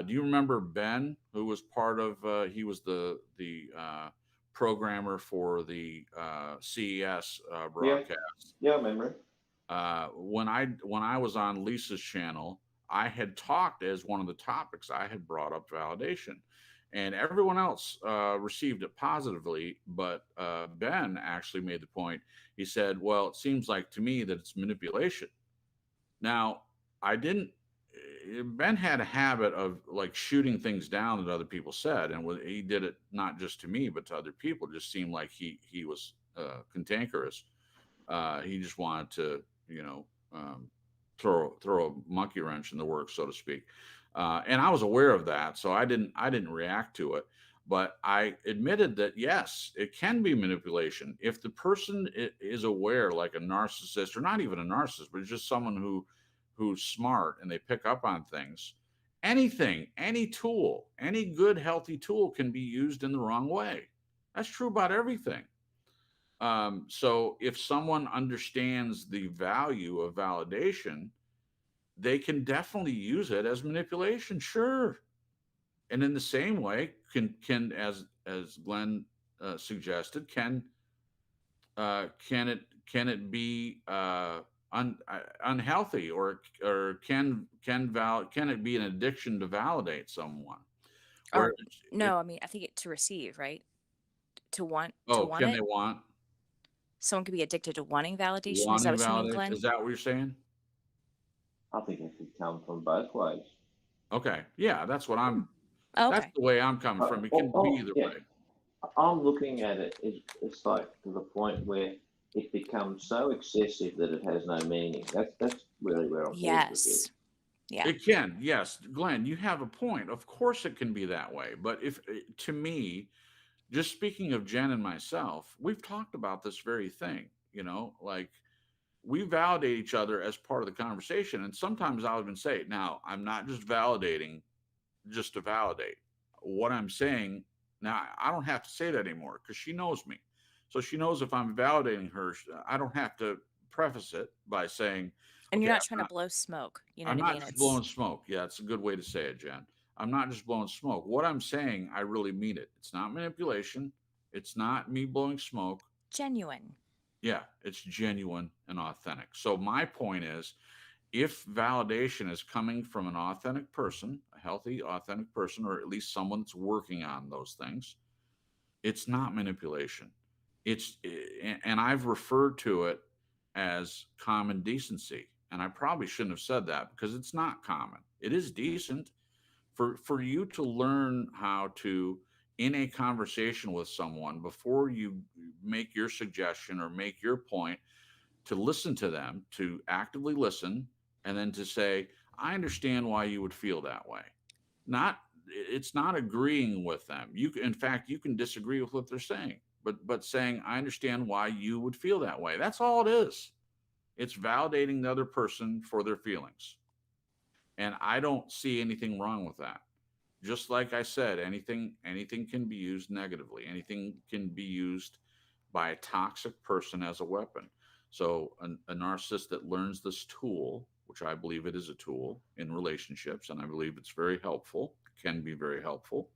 do you remember Ben, who was part of? He was the programmer for the CES broadcast. Yeah, I remember. When I was on Lisa's channel, I had talked as one of the topics. I had brought up validation, and everyone else received it positively. But Ben actually made the point. He said, "Well, it seems like to me that it's manipulation." Now, I didn't. Ben had a habit of like shooting things down that other people said, and he did it not just to me but to other people. It just seemed like he was cantankerous. He just wanted to, throw a monkey wrench in the works, so to speak. And I was aware of that, so I didn't react to it. But I admitted that yes, it can be manipulation if the person is aware, like a narcissist, or not even a narcissist, but it's just someone who's smart and they pick up on things. Anything, any tool, any good, healthy tool can be used in the wrong way. That's true about everything. So if someone understands the value of validation, they can definitely use it as manipulation. Sure. And in the same way, can as Glenn suggested, can it be unhealthy, or can it be an addiction to validate someone? Or no, I mean, I think to receive, right? To want Can it. they want Someone could be addicted to wanting validation. Is that wanting what you mean, validation? Glenn? Is that what you're saying? I think it could come from both ways. Okay, yeah, that's what I'm. Oh, That's okay. the way I'm coming from. It can be either yeah. way. I'm looking at it, it's like to the point where it becomes so excessive that it has no meaning. That's really where I'm Yes. Yeah. It can, yes, Glenn, you have a point. Of course, it can be that way. But if to me, just speaking of Jen and myself, we've talked about this very thing, like we validate each other as part of the conversation. And sometimes I'll even say, now, I'm not just validating just to validate. What I'm saying now, I don't have to say that anymore because she knows me. So she knows if I'm validating her, I don't have to preface it by saying, And okay, you're not trying to blow smoke. You know I'm what I not mean? just blowing smoke. Yeah, it's a good way to say it, Jen. I'm not just blowing smoke. What I'm saying, I really mean it. It's not manipulation. It's not me blowing smoke. Genuine. Yeah, it's genuine and authentic. So my point is, if validation is coming from an authentic person, a healthy, authentic person, or at least someone that's working on those things, it's not manipulation. And I've referred to it as common decency. And I probably shouldn't have said that because it's not common. It is decent for you to learn how to, in a conversation with someone, before you make your suggestion or make your point, to listen to them, to actively listen, and then to say, I understand why you would feel that way. Not It's not agreeing with them. In fact, you can disagree with what they're saying, but saying, I understand why you would feel that way. That's all it is. It's validating the other person for their feelings. And I don't see anything wrong with that. Just like I said, anything can be used negatively. Anything can be used by a toxic person as a weapon. So a narcissist that learns this tool, which I believe it is a tool in relationships, and I believe it's very helpful, can be very helpful.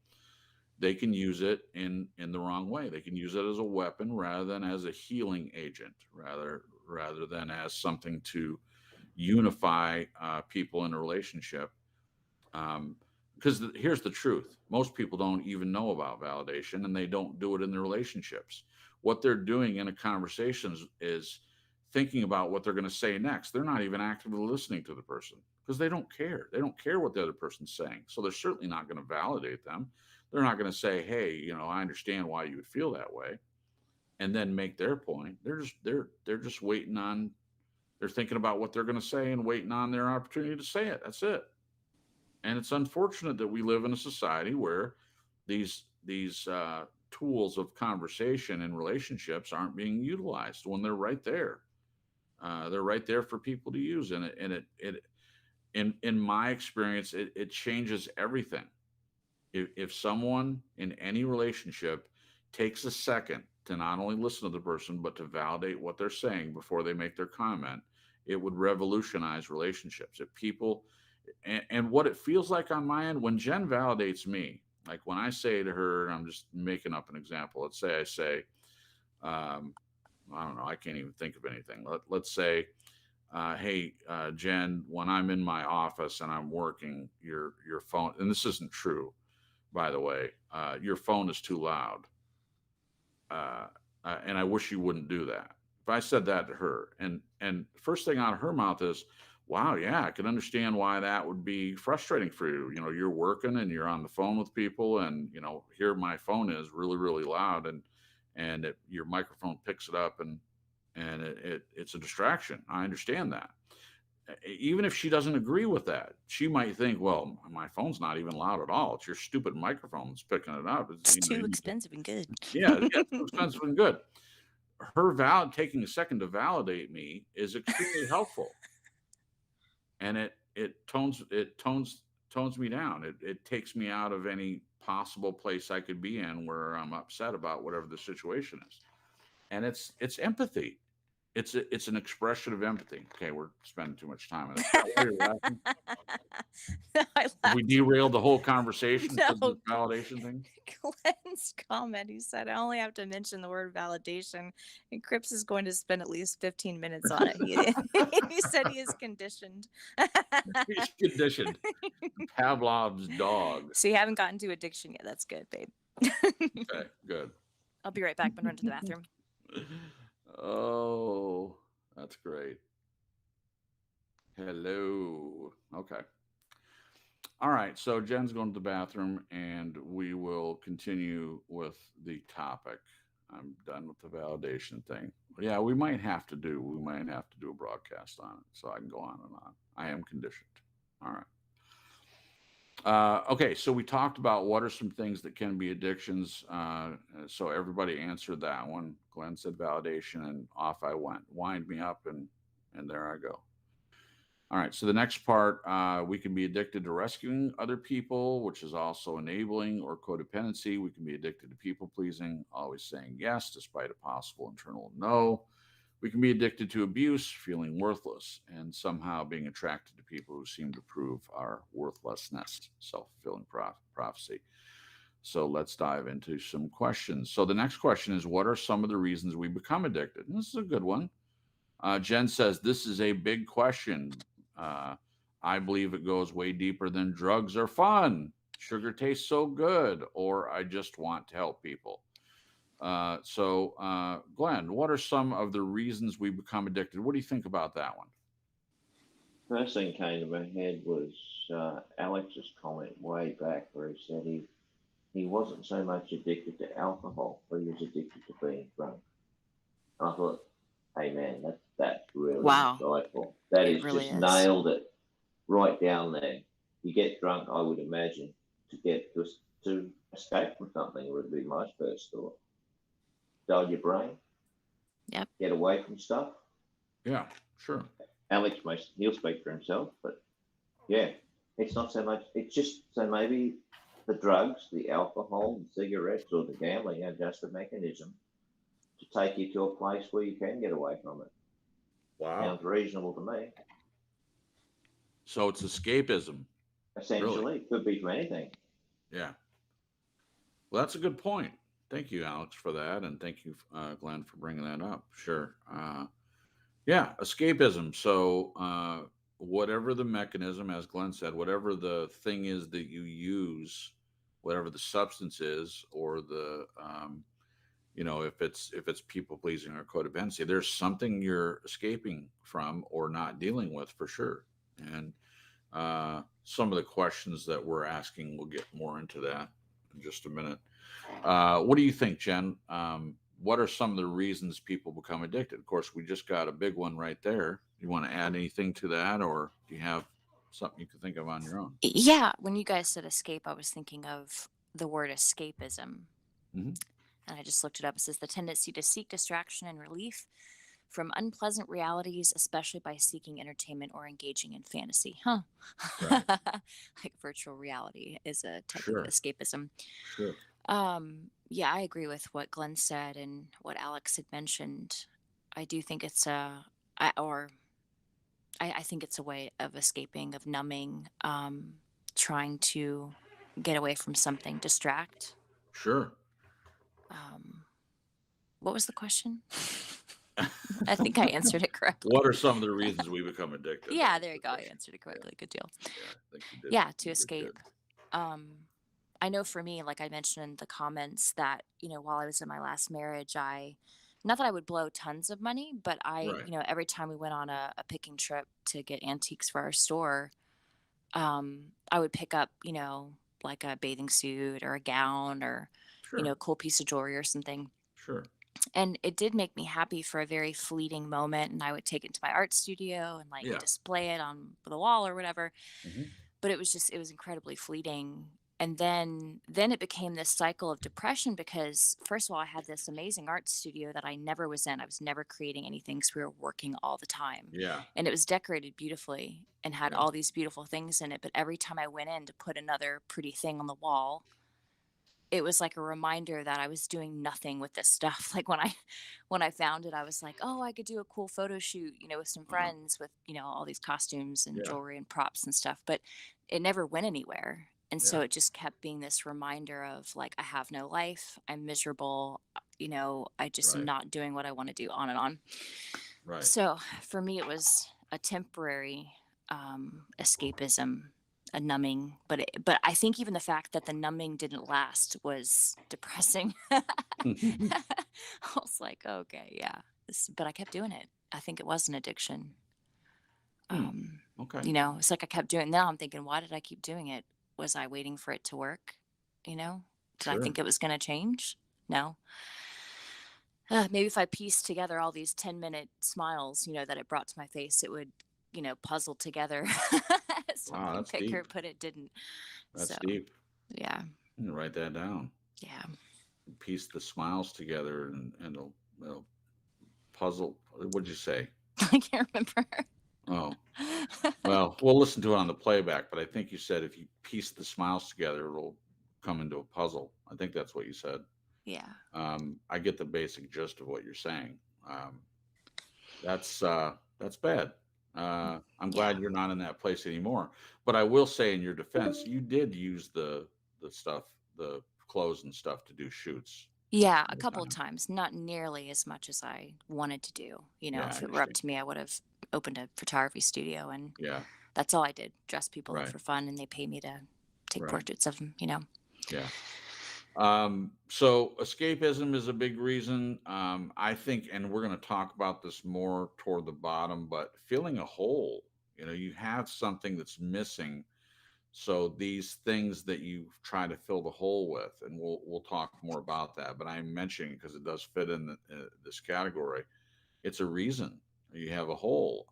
They can use it in the wrong way. They can use it as a weapon rather than as a healing agent, rather than as something to unify people in a relationship. Because here's the truth: most people don't even know about validation, and they don't do it in their relationships. What they're doing in a conversation is thinking about what they're going to say next. They're not even actively listening to the person because they don't care. They don't care what the other person's saying, so they're certainly not going to validate them. They're not going to say, "Hey, I understand why you would feel that way," and then make their point. They're just waiting on. They're thinking about what they're going to say and waiting on their opportunity to say it. That's it. And it's unfortunate that we live in a society where these tools of conversation and relationships aren't being utilized when they're right there. They're right there for people to use, and it in my experience, it changes everything. If someone in any relationship takes a second to not only listen to the person but to validate what they're saying before they make their comment, it would revolutionize relationships. If people and what it feels like on my end when Jen validates me, like when I say to her, I'm just making up an example. Let's say I say, um, I don't know, I can't even think of anything. Let's say, hey, Jen, when I'm in my office and I'm working, your phone, and this isn't true, by the way, your phone is too loud, uh, and I wish you wouldn't do that. If I said that to her, and first thing out of her mouth is, "Wow, yeah, I can understand why that would be frustrating for you. You're working and you're on the phone with people, and here my phone is really, really loud, and your microphone picks it up, and it's a distraction. I understand that." Even if she doesn't agree with that, she might think, well, my phone's not even loud at all. It's your stupid microphone that's picking it up. It's too expensive and good. Yeah, it's too expensive and good. Her taking a second to validate me is extremely helpful, and it tones me down. It takes me out of any possible place I could be in where I'm upset about whatever the situation is, and it's empathy. It's an expression of empathy. Okay, we're spending too much time on this. Why are you laughing? No, I We laughed. derailed the whole conversation because No, of the validation thing. Glenn's comment. He said, I only have to mention the word validation, and Cripps is going to spend at least 15 minutes on it. He said he is conditioned. He's conditioned. Pavlov's dog. So you haven't gotten to addiction yet. That's good, babe. Okay, good. I'll be right back. I'm going to run to the bathroom. Oh, that's great. Hello. Okay. All right. So Jen's going to the bathroom, and we will continue with the topic. I'm done with the validation thing. Yeah, we might have to do a broadcast on it, so I can go on and on. I am conditioned. All right. Okay, so we talked about what are some things that can be addictions. So everybody answered that one. Glenn said validation, and off I went. Wind me up, and there I go. All right. So the next part, we can be addicted to rescuing other people, which is also enabling or codependency. We can be addicted to people pleasing, always saying yes despite a possible internal no. We can be addicted to abuse, feeling worthless, and somehow being attracted to people who seem to prove our worthlessness, self fulfilling prophecy. So let's dive into some questions. So the next question is, what are some of the reasons we become addicted? And this is a good one. Jen says, this is a big question. Uh, I believe it goes way deeper than drugs are fun, sugar tastes so good, or I just want to help people. Glenn, what are some of the reasons we become addicted? What do you think about that one? First thing came to my head was Alex's comment way back where he said he wasn't so much addicted to alcohol, but he was addicted to being drunk. I thought, hey man, that's really Wow, insightful. That it is really just is. nailed it right down there. You get drunk, I would imagine, to escape from something would be my first thought. Dull your brain, Yep. get away from stuff. Yeah, sure. Alex, he'll speak for himself, but yeah, it's not so much. It's just so maybe the drugs, the alcohol, the cigarettes, or the gambling are just a mechanism to take you to a place where you can get away from it. Wow. Sounds reasonable to me. So it's escapism, really. Essentially, it could be from anything. Yeah. Well, that's a good point. Thank you, Alex, for that. And thank you, Glenn, for bringing that up. Sure. Yeah, escapism. So, whatever the mechanism, as Glenn said, whatever the thing is that you use, whatever the substance is, or if it's people pleasing or codependency, there's something you're escaping from or not dealing with for sure. And some of the questions that we're asking, we'll get more into that in just a minute. What do you think, Jen? What are some of the reasons people become addicted? Of course, we just got a big one right there. You want to add anything to that, or do you have something you can think of on your own? Yeah, when you guys said escape, I was thinking of the word escapism. Hmm. And I just looked it up. It says the tendency to seek distraction and relief from unpleasant realities, especially by seeking entertainment or engaging in fantasy. Huh. Right. Like virtual reality is a type of Sure. escapism. Sure. Yeah, I agree with what Glenn said and what Alex had mentioned. I do think it's I think it's a way of escaping, of numbing, trying to get away from something, distract. Sure. Um, what was the question? I think I answered it correctly. What are some of the reasons we become addicted? Yeah, That was there you the go. I question. answered it Yeah. correctly. Good deal. Yeah. I think you did. Yeah, to You did escape. good. Um, I know for me, like I mentioned in the comments, that, while I was in my last marriage, not that I would blow tons of money, but Right. every time we went on a picking trip to get antiques for our store, I would pick up, like a bathing suit or a gown or, a Sure. cool piece of jewelry or something. Sure. And it did make me happy for a very fleeting moment. And I would take it to my art studio and like Yeah. display it on the wall or whatever. Hmm. But it was incredibly fleeting. And then it became this cycle of depression because first of all, I had this amazing art studio that I never was in. I was never creating anything because we were working all the time. Yeah. And it was decorated beautifully and had Yeah. all these beautiful things in it. But every time I went in to put another pretty thing on the wall, it was like a reminder that I was doing nothing with this stuff. Like when I found it, I was like, oh, I could do a cool photo shoot, with some Uh-huh. friends with, all these costumes and Yeah. jewelry and props and stuff. But it never went anywhere. And so Yeah. it just kept being this reminder of like, I have no life. I'm miserable. I just am Right. not doing what I want to do, on and on. Right. So for me, it was a temporary escapism, a numbing. But I think even the fact that the numbing didn't last was depressing. I was like, okay, yeah, but I kept doing it. I think it was an addiction. Hmm. Okay. It's like I kept doing. Now I'm thinking, why did I keep doing it? Was I waiting for it to work? Did I think Sure. it was going to change? No. Maybe if I pieced together all these 10-minute smiles, that it brought to my face, it would, puzzle together. As Wow, my that's picker deep. put it, didn't. That's So, deep. yeah. I'm gonna write that down. Yeah. Piece the smiles together and it'll puzzle. What'd you say? I can't remember. Oh, well, we'll listen to it on the playback, but I think you said if you piece the smiles together, it'll come into a puzzle. I think that's what you said. Yeah. I get the basic gist of what you're saying. Um, that's bad. I'm Yeah. glad you're not in that place anymore. But I will say, in your defense, you did use the stuff, the clothes and stuff, to do shoots Yeah, a all the couple of time. times, not nearly as much as I wanted to do. Yeah, I If it were up understand. to me, I would have opened a photography studio, and Yeah, that's all I did. Dress people up right, for fun, and they pay me to take right. portraits of them. Yeah. So escapism is a big reason. I think, and we're going to talk about this more toward the bottom, but feeling a hole, you have something that's missing. So these things that you try to fill the hole with, and we'll talk more about that. But I'm mentioning because it does fit in this category. It's a reason you have a hole.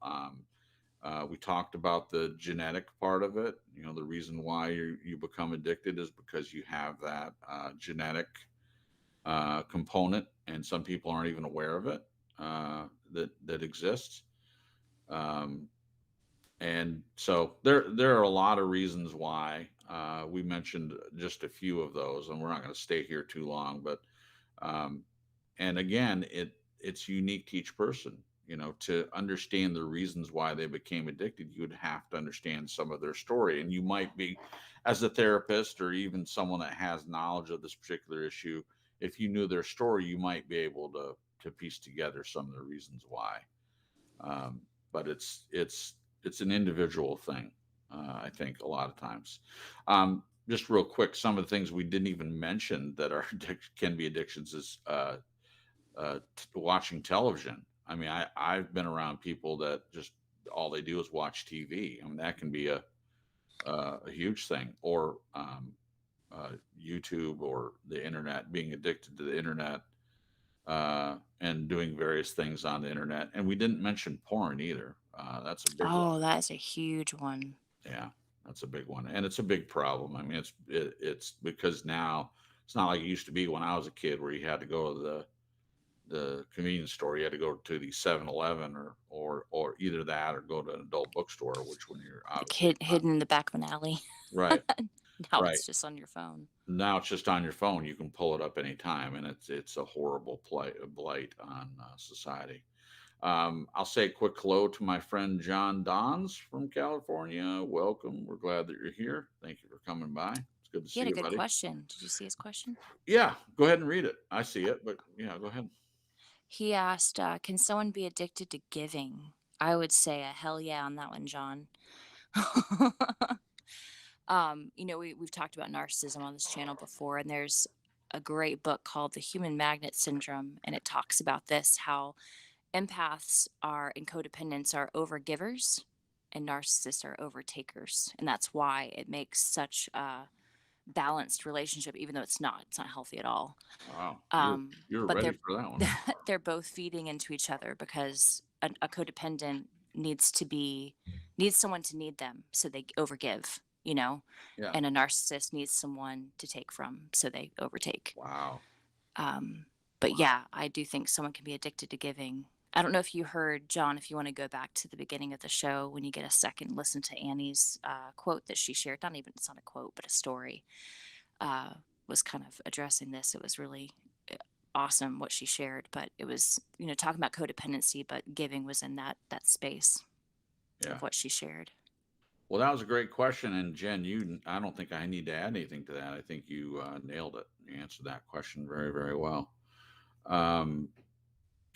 We talked about the genetic part of it. The reason why you become addicted is because you have that genetic component, and some people aren't even aware of it, that exists. Um, and so there are a lot of reasons why. We mentioned just a few of those, and we're not going to stay here too long. But um, and again, it's unique to each person. To understand the reasons why they became addicted, you would have to understand some of their story, and you might be, as a therapist or even someone that has knowledge of this particular issue, if you knew their story, you might be able to piece together some of the reasons why. um, but it's an individual thing. I think a lot of times. Just real quick, some of the things we didn't even mention that are can be addictions is watching television. I mean, I've been around people that just all they do is watch TV. I mean, that can be a huge thing, or YouTube or the internet, being addicted to the internet, and doing various things on the internet. And we didn't mention porn either. That's a big one. Oh, that is a huge one. Yeah, that's a big one, and it's a big problem. I mean, it's because now it's not like it used to be when I was a kid, where you had to go to the convenience store. You had to go to the 7-Eleven, or either that or go to an adult bookstore, which when you're Like obviously not. hidden in the back of an alley. Right, Now right. it's just on your phone. Now it's just on your phone. You can pull it up anytime, and it's a horrible blight on society. I'll say a quick hello to my friend John Dons from California. Welcome. We're glad that you're here. Thank you for coming by. It's good to He see had a you, good buddy. question. Did you see his question? Yeah, go ahead and read it. I see it, but yeah, go ahead. He asked, "Can someone be addicted to giving?" I would say a hell yeah on that one, John. We've talked about narcissism on this channel before, and there's a great book called The Human Magnet Syndrome, and it talks about this, how empaths are and codependents are overgivers and narcissists are overtakers. And that's why it makes such a balanced relationship, even though it's not healthy at all. Wow, you're But ready they're for that one. they're both feeding into each other, because a codependent needs someone to need them, so they overgive, Yeah. and a narcissist needs someone to take from, so they overtake. Wow. Um, but yeah, I do think someone can be addicted to giving. I don't know if you heard, John, if you want to go back to the beginning of the show when you get a second, listen to Annie's quote that she shared. It's not a quote, but a story, was kind of addressing this. It was really awesome what she shared, but it was, talking about codependency, but giving was in that space Yeah. of what she shared. Well, that was a great question, and Jen, I don't think I need to add anything to that. I think you nailed it. You answered that question very, very well.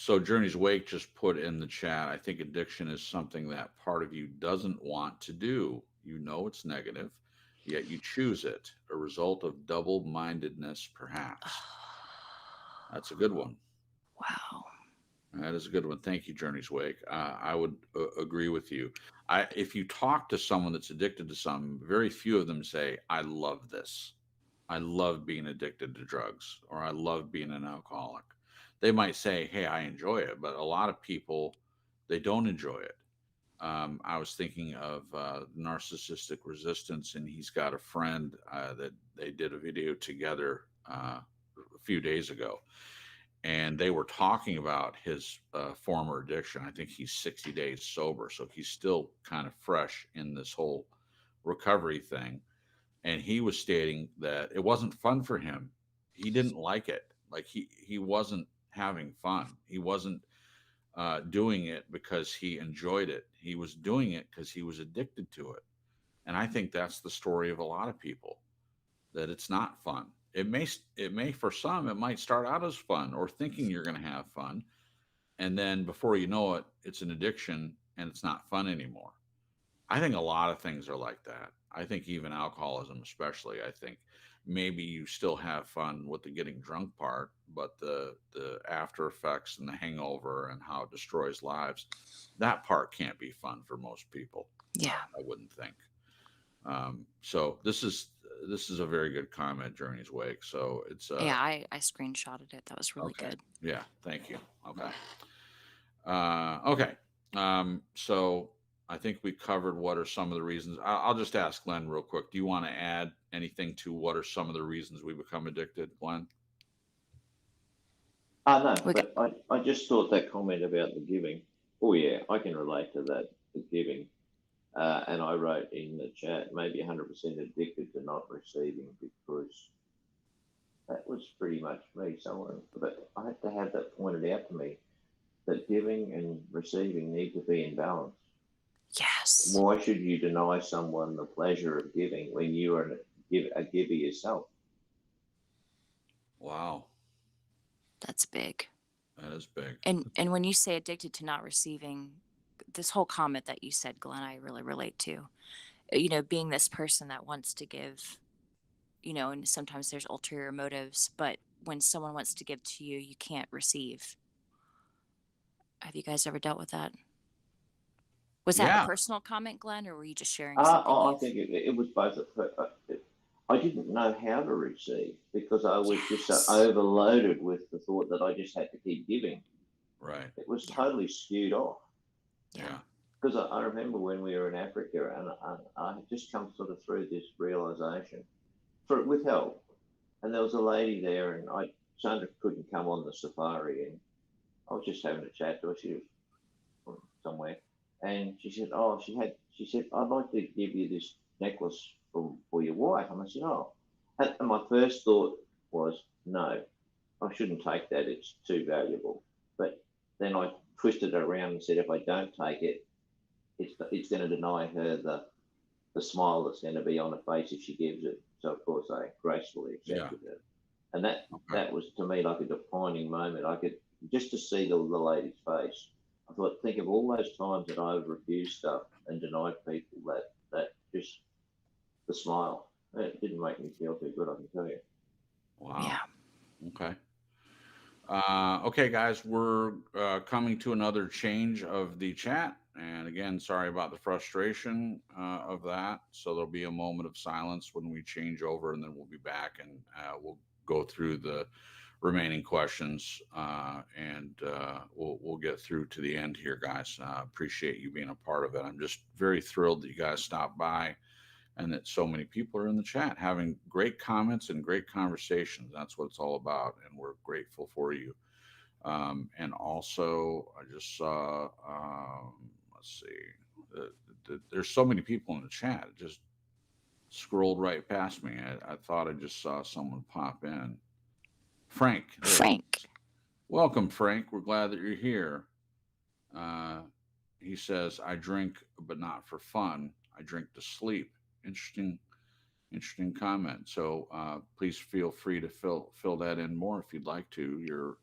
So Journey's Wake just put in the chat, I think addiction is something that part of you doesn't want to do. You know it's negative, yet you choose it, a result of double-mindedness, perhaps. That's a good one. Wow. That is a good one. Thank you, Journey's Wake. I would agree with you. If you talk to someone that's addicted to something, very few of them say, I love this. I love being addicted to drugs, or I love being an alcoholic. They might say, hey, I enjoy it, but a lot of people, they don't enjoy it. I was thinking of narcissistic resistance, and he's got a friend that they did a video together a few days ago, and they were talking about his former addiction. I think he's 60 days sober, so he's still kind of fresh in this whole recovery thing. And he was stating that it wasn't fun for him. He didn't like it. Like he wasn't having fun. He wasn't doing it because he enjoyed it. He was doing it because he was addicted to it. And I think that's the story of a lot of people, that it's not fun. It may for some, it might start out as fun or thinking you're going to have fun. And then before you know it, it's an addiction and it's not fun anymore. I think a lot of things are like that. I think even alcoholism, especially, I think maybe you still have fun with the getting drunk part, but the after effects and the hangover and how it destroys lives, that part can't be fun for most people. Yeah. I wouldn't think. So this is a very good comment, Journey's Wake. So it's Yeah, I screenshotted it. That was really okay. good. Yeah, thank you. Okay. Okay. So I think we covered what are some of the reasons. I'll just ask Glenn real quick. Do you want to add anything to what are some of the reasons we become addicted, Glenn? No, We got but I just thought that comment about the giving. Oh yeah, I can relate to that, the giving. And I wrote in the chat, maybe 100% addicted to not receiving, because that was pretty much me. Someone, but I had to have that pointed out to me, that giving and receiving need to be in balance. yes. Why should you deny someone the pleasure of giving when you are a giver yourself? Wow, That's big. that is big. And when you say addicted to not receiving, this whole comment that you said, Glenn, I really relate to. Being this person that wants to give, and sometimes there's ulterior motives, but when someone wants to give to you, you can't receive. Have you guys ever dealt with that? Was that a Yeah. personal comment, Glenn, or were you just sharing something I you've... think it was both. I didn't know how to receive, because I was just so Yes. overloaded with the thought that I just had to keep giving. Right. It was Yeah. totally skewed off. Yeah. Because I remember when we were in Africa, and I had just come sort of through this realization with help. And there was a lady there, and Sandra couldn't come on the safari, and I was just having a chat to her. She was from somewhere, and she said, "Oh, she said, I'd like to give you this necklace for your wife." And I said, "Oh," and my first thought was, "No, I shouldn't take that. It's too valuable." But then I twisted it around and said, "If I don't take it, it's going to deny her the smile that's going to be on her face if she gives it." So of course I gracefully accepted it, and that was to me like a defining moment. I could just to see the lady's face. I thought, think of all those times that I've refused stuff and denied people that just the smile. It didn't make me feel too good, I can tell you. Wow. Yeah. Okay. Okay, guys, we're coming to another change of the chat. And again, sorry about the frustration of that. So there'll be a moment of silence when we change over, and then we'll be back, and we'll go through the remaining questions, and we'll get through to the end here, guys. Appreciate you being a part of it. I'm just very thrilled that you guys stopped by, and that so many people are in the chat having great comments and great conversations. That's what it's all about, and we're grateful for you. And also, I just saw, let's see, there's so many people in the chat. It just scrolled right past me. I thought I just saw someone pop in. Frank. Frank. Welcome, Frank. We're glad that you're here. He says, I drink, but not for fun. I drink to sleep. Interesting comment. So please feel free to fill that in more if you'd like to. You're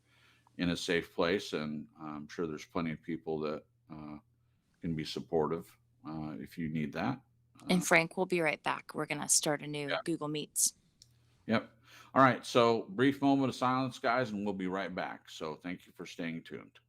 in a safe place, and I'm sure there's plenty of people that can be supportive if you need that. And Frank, we'll be right back. We're going to start a new Yeah. Google Meets. Yep. All right. So brief moment of silence, guys, and we'll be right back. So thank you for staying tuned.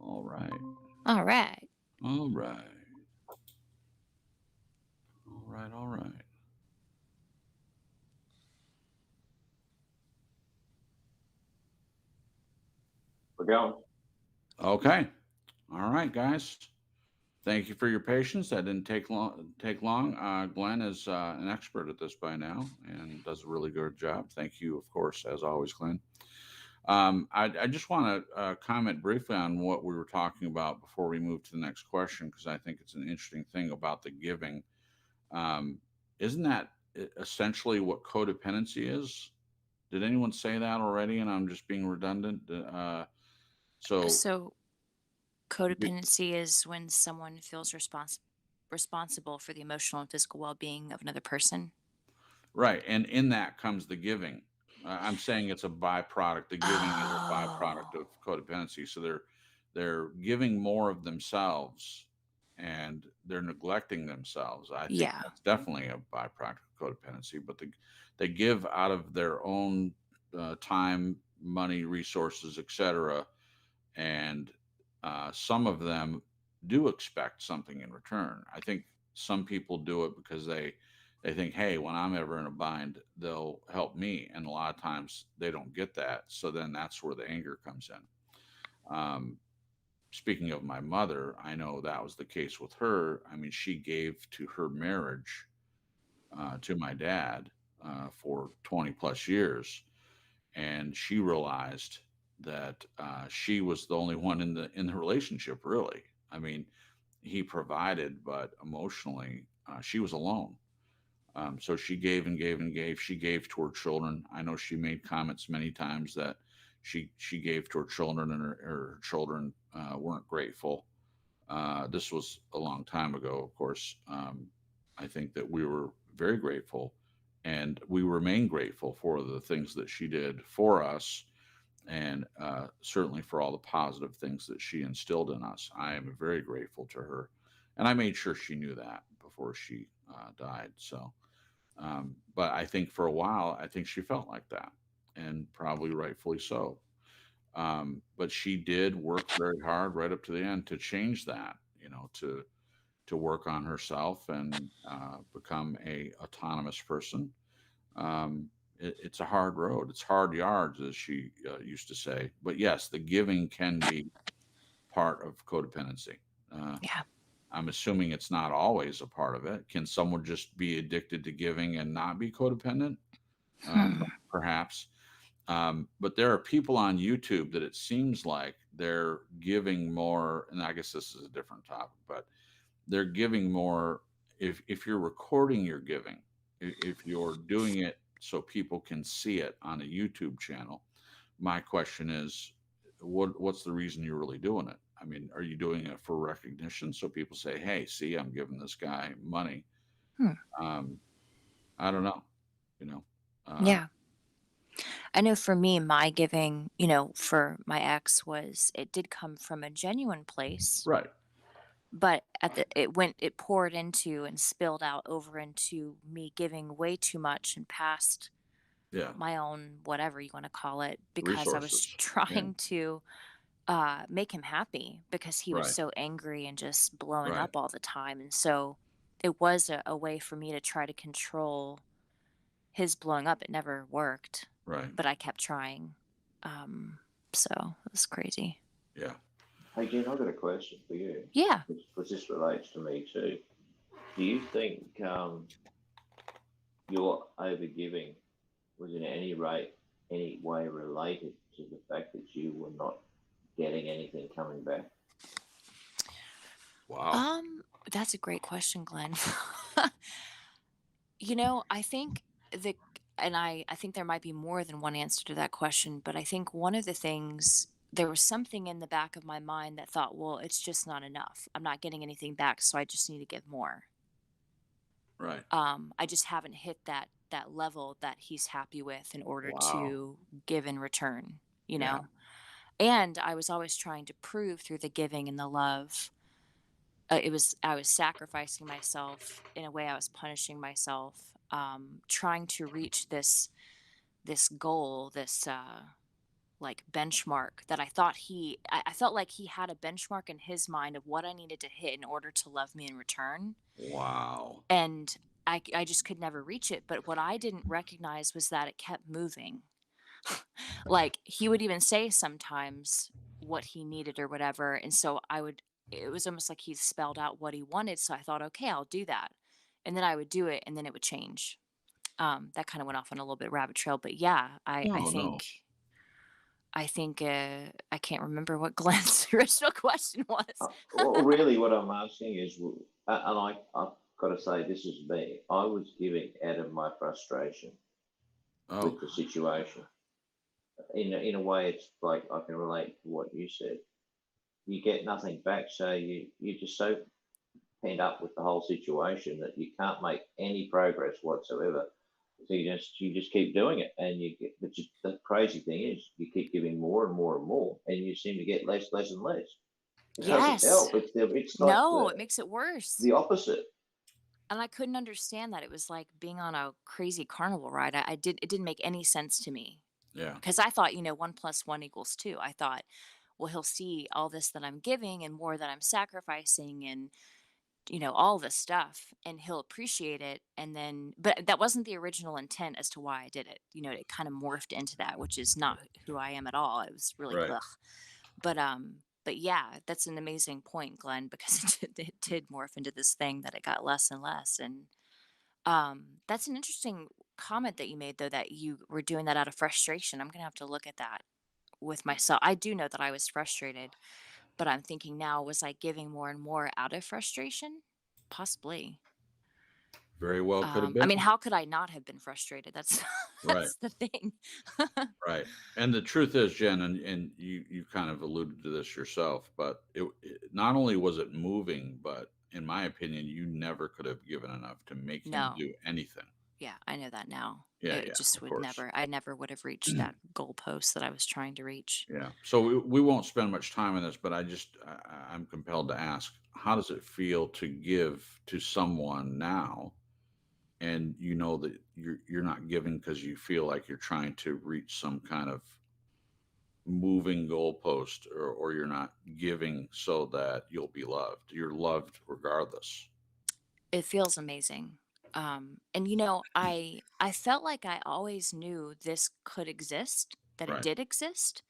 All right. All right. All right. All right. All right. We're going. Okay. All right, guys. Thank you for your patience. That didn't take long. Glenn is an expert at this by now and does a really good job. Thank you, of course, as always, Glenn. I just want to comment briefly on what we were talking about before we move to the next question, because I think it's an interesting thing about the giving. Isn't that essentially what codependency is? Did anyone say that already? And I'm just being redundant. So, So codependency is when someone feels responsible for the emotional and physical well-being of another person. right, and in that comes the giving. I'm saying it's a byproduct. The giving is a byproduct Oh, of codependency. So they're giving more of themselves, and they're neglecting themselves. I think yeah. that's definitely a byproduct of codependency. But they give out of their own time, money, resources, etc. And some of them do expect something in return. I think some people do it because they think, hey, when I'm ever in a bind, they'll help me, and a lot of times they don't get that. So then that's where the anger comes in. Speaking of my mother, I know that was the case with her. I mean, she gave to her marriage to my dad for 20 plus years, and she realized that she was the only one in the relationship, really. I mean, he provided, but emotionally she was alone. So she gave and gave and gave. She gave to her children. I know she made comments many times that she gave to her children, and her children weren't grateful. This was a long time ago, of course. I think that we were very grateful, and we remain grateful for the things that she did for us, and certainly for all the positive things that she instilled in us. I am very grateful to her, and I made sure she knew that before she died. So, but I think for a while, I think she felt like that, and probably rightfully so. But she did work very hard right up to the end to change that, to work on herself and become a autonomous person. It's a hard road. It's hard yards, as she used to say. But yes, the giving can be part of codependency. Uh, Yeah. I'm assuming it's not always a part of it. Can someone just be addicted to giving and not be codependent? Hmm. Perhaps. But there are people on YouTube that it seems like they're giving more, and I guess this is a different topic, but they're giving more if you're recording your giving, if you're doing it so people can see it on a YouTube channel. My question is, what's the reason you're really doing it? I mean, are you doing it for recognition so people say, hey, see, I'm giving this guy money? Hmm. um, I don't know, you know uh, Yeah. I know for me, my giving, for my ex was it did come from a genuine place, right. but it poured into and spilled out over into me giving way too much and past Yeah. my own whatever you want to call it because I was Resources. Yeah. trying to make him happy because he was Right. so angry and just blowing Right. up all the time. And so it was a way for me to try to control his blowing up. It never worked, Right. but I kept trying. Um, so it was crazy. Yeah. Hey, Jen, I've got a question for you, Yeah. because this relates to me too. Do you think your overgiving was in any way related to the fact that you were not getting anything coming back? Wow. That's a great question, Glenn. I think the and I think there might be more than one answer to that question, but I think one of the things there was something in the back of my mind that thought, well, it's just not enough. I'm not getting anything back, so I just need to give more. Right. I just haven't hit that level that he's happy with in order Wow. to give in return, you Yeah. know? And I was always trying to prove through the giving and the love. I was sacrificing myself in a way. I was punishing myself, trying to reach this goal, this like benchmark that I thought I felt like he had a benchmark in his mind of what I needed to hit in order to love me in return. Wow. And I just could never reach it. But what I didn't recognize was that it kept moving. Like, he would even say sometimes what he needed or whatever, and so it was almost like he spelled out what he wanted, so I thought, "Okay, I'll do that." And then I would do it, and then it would change. That kinda went off on a little bit rabbit trail, but yeah, No, no. I think, I can't remember what Glenn's original question was. Well, really, what I'm asking is, and I've got to say, this is me. I was giving out of my frustration Oh, with the situation. In a way, it's like I can relate to what you said. You get nothing back, so you're just so pent up with the whole situation that you can't make any progress whatsoever. So you just keep doing it, and you get. But the crazy thing is, you keep giving more and more and more, and you seem to get less and less. It doesn't Yes. help. It's like No, it makes it worse. the opposite. And I couldn't understand that. It was like being on a crazy carnival ride. It didn't make any sense to me. yeah. Because I thought, 1 plus 1 equals 2. I thought, well, he'll see all this that I'm giving and more that I'm sacrificing and, all this stuff, and he'll appreciate it. And then, but that wasn't the original intent as to why I did it. It kind of morphed into that, which is not who I am at all. It was really, Right. ugh. But yeah, that's an amazing point, Glenn, because it did morph into this thing that it got less and less. And that's an interesting comment that you made, though, that you were doing that out of frustration. I'm gonna have to look at that with myself. I do know that I was frustrated, but I'm thinking now, was I giving more and more out of frustration? Possibly. Very well could have I been. mean, how could I not have been frustrated? That's Right. that's the thing. Right. And the truth is, Jen, and you kind of alluded to this yourself, but it not only was it moving, but in my opinion, you never could have given enough to make him No. do anything. Yeah, I know that now. Yeah, It yeah, just of would course. never I never would have reached that goalpost that I was trying to reach. Yeah. So we won't spend much time on this, but I'm compelled to ask, how does it feel to give to someone now, and you know that you're not giving because you feel like you're trying to reach some kind of moving goalpost, or you're not giving so that you'll be loved. You're loved regardless. It feels amazing. And I felt like I always knew this could exist, that it Right. did exist,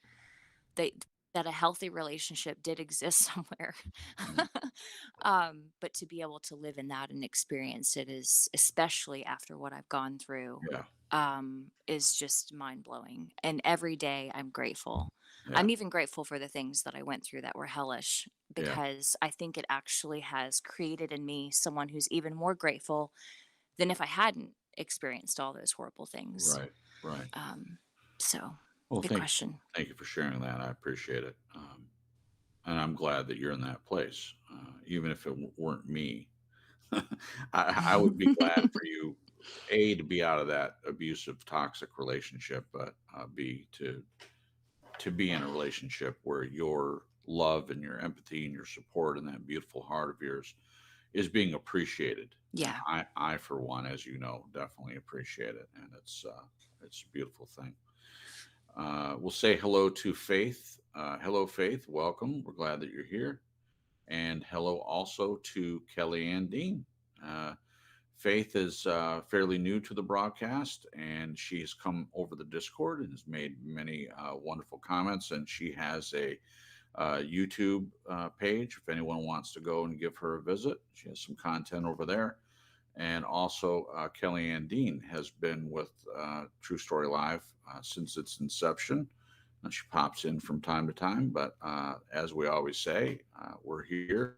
that a healthy relationship did exist somewhere. Mhm. But to be able to live in that and experience it is, especially after what I've gone through, Yeah. is just mind blowing. And every day I'm grateful. Yeah. I'm even grateful for the things that I went through that were hellish, Yeah. because I think it actually has created in me someone who's even more grateful than if I hadn't experienced all those horrible things. Right. Right. Um, so, Well, good question. thank you for sharing that. I appreciate it. And I'm glad that you're in that place, even if it weren't me. I would be glad for you, A, to be out of that abusive, toxic relationship, but B, to be in a relationship where your love and your empathy and your support and that beautiful heart of yours is being appreciated. And Yeah. I for one, as you know, definitely appreciate it, and it's a beautiful thing. We'll say hello to Faith. Hello, Faith. Welcome. We're glad that you're here. And hello also to Kellyanne Dean. Uh, Faith is fairly new to the broadcast, and she's come over the Discord and has made many wonderful comments. And she has a YouTube page if anyone wants to go and give her a visit. She has some content over there. And also, Kellyanne Dean has been with True Story Live since its inception. She pops in from time to time, but as we always say, we're here.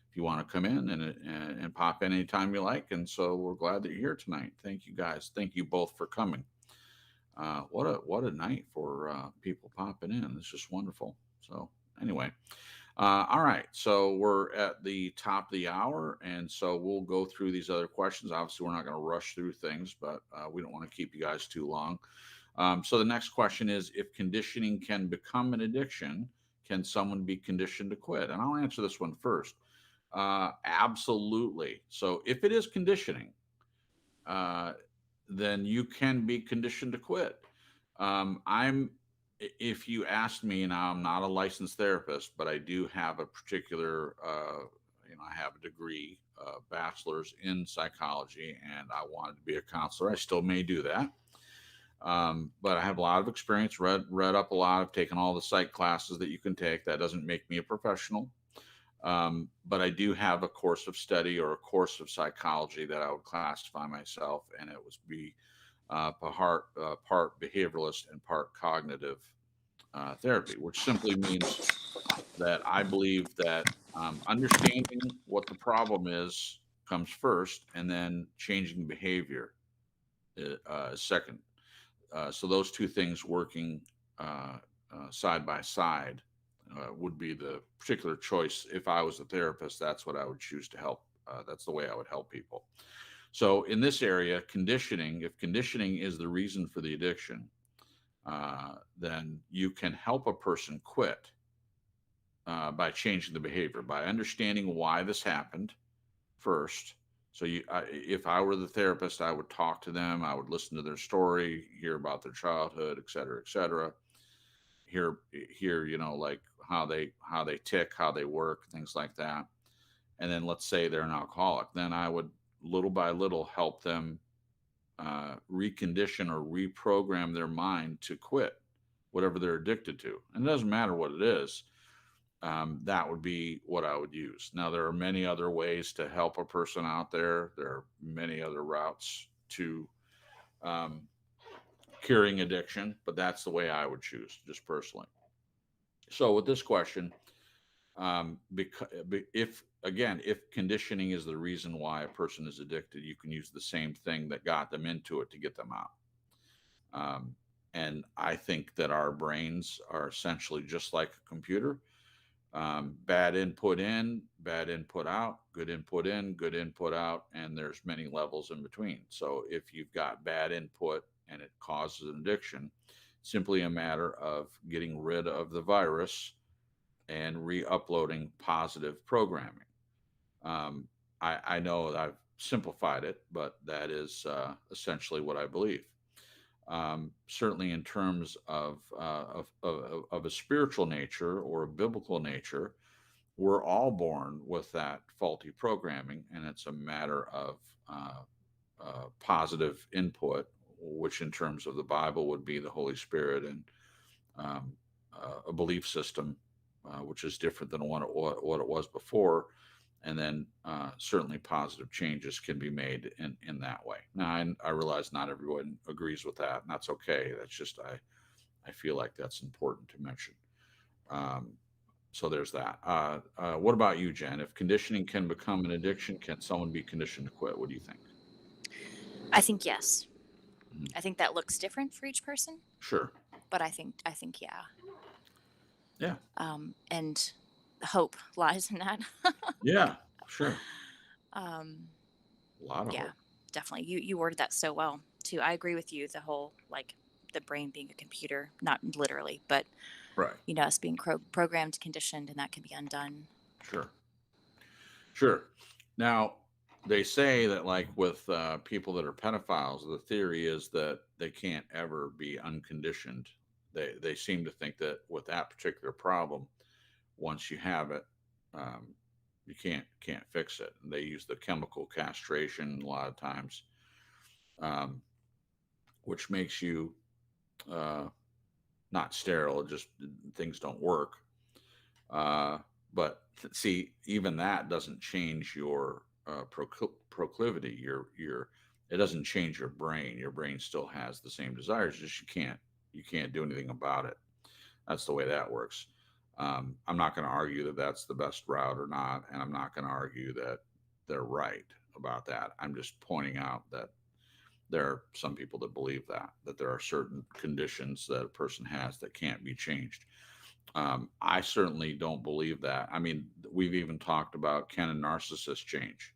If you want to come in and pop in anytime you like, and so we're glad that you're here tonight. Thank you guys. Thank you both for coming. What a night for people popping in. It's just wonderful. So anyway, all right. So we're at the top of the hour, and so we'll go through these other questions. Obviously, we're not going to rush through things, but we don't want to keep you guys too long. So the next question is, if conditioning can become an addiction, can someone be conditioned to quit? And I'll answer this one first. Absolutely. So if it is conditioning, uh, then you can be conditioned to quit. I'm, if you asked me, now I'm not a licensed therapist, but I do have a particular, I have a degree, bachelor's in psychology, and I wanted to be a counselor. I still may do that. But I have a lot of experience, read up a lot, I've taken all the psych classes that you can take. That doesn't make me a professional. But I do have a course of study or a course of psychology that I would classify myself, and it was be part behavioralist and part cognitive therapy, which simply means that I believe that understanding what the problem is comes first, and then changing behavior is second. So those two things working side by side would be the particular choice. If I was a therapist, that's what I would choose to help. That's the way I would help people. So in this area, conditioning, if conditioning is the reason for the addiction, then you can help a person quit by changing the behavior, by understanding why this happened first. So if I were the therapist, I would talk to them. I would listen to their story, hear about their childhood, et cetera, et cetera. Hear, like how they tick, how they work, things like that. And then let's say they're an alcoholic, then I would little by little help them recondition or reprogram their mind to quit whatever they're addicted to. And it doesn't matter what it is. That would be what I would use. Now, there are many other ways to help a person out there. There are many other routes to um, curing addiction, but that's the way I would choose, just personally. So, with this question, because if conditioning is the reason why a person is addicted, you can use the same thing that got them into it to get them out. And I think that our brains are essentially just like a computer. Bad input in, bad input out, good input in, good input out, and there's many levels in between. So if you've got bad input and it causes an addiction, simply a matter of getting rid of the virus and re-uploading positive programming. I know that I've simplified it, but that is essentially what I believe. Certainly, in terms of a spiritual nature or a biblical nature, we're all born with that faulty programming, and it's a matter of positive input, which, in terms of the Bible, would be the Holy Spirit and um, a belief system, which is different than what it was before. And then certainly positive changes can be made in that way. Now, I realize not everyone agrees with that, and that's okay. That's just I feel like that's important to mention. Um, so there's that. What about you, Jen? If conditioning can become an addiction, can someone be conditioned to quit? What do you think? I think yes. Mhm. I think that looks different for each person, Sure. but I think yeah. Yeah. And hope lies in that. Yeah. Sure. um, A lot of yeah, hope. definitely. You worded that so well too. I agree with you. The whole like the brain being a computer, not literally, but Right. us being programmed, conditioned, and that can be undone. Sure. Sure. Now, they say that, like with people that are pedophiles, the theory is that they can't ever be unconditioned. They seem to think that with that particular problem, once you have it, um, you can't fix it. And they use the chemical castration a lot of times, um, which makes you uh, not sterile. Just things don't work. Uh, but see, even that doesn't change your proclivity. It doesn't change your brain. Your brain still has the same desires. Just you can't you can't do anything about it. That's the way that works. I'm not going to argue that that's the best route or not, and I'm not going to argue that they're right about that. I'm just pointing out that there are some people that believe that there are certain conditions that a person has that can't be changed. I certainly don't believe that. I mean, we've even talked about, can a narcissist change?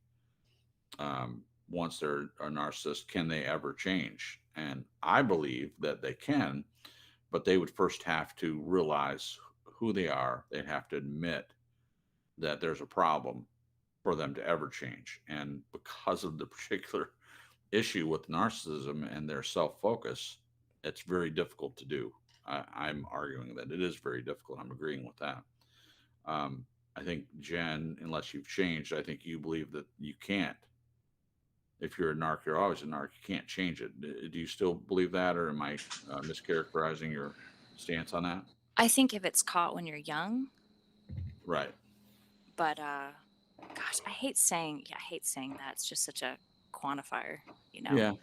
Once they're a narcissist, can they ever change? And I believe that they can, but they would first have to realize who they are. They'd have to admit that there's a problem for them to ever change. And because of the particular issue with narcissism and their self focus, it's very difficult to do. I'm arguing that it is very difficult. I'm agreeing with that. I think, Jen, unless you've changed, I think you believe that you can't. If you're a narc, you're always a narc. You can't change it. Do you still believe that, or am I mischaracterizing your stance on that? I think if it's caught when you're young, Right. but gosh, I hate saying that. It's just such a quantifier, you know. Yeah.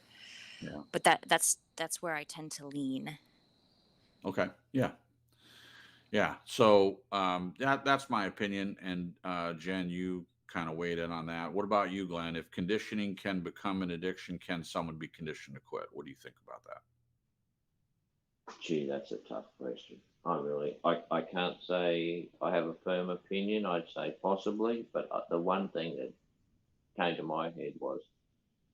Yeah. But that's where I tend to lean. Okay. Yeah. Yeah. So that's my opinion. And Jen, you kind of weighed in on that. What about you, Glenn? If conditioning can become an addiction, can someone be conditioned to quit? What do you think about that? Gee, that's a tough question. I can't say I have a firm opinion. I'd say possibly, but the one thing that came to my head was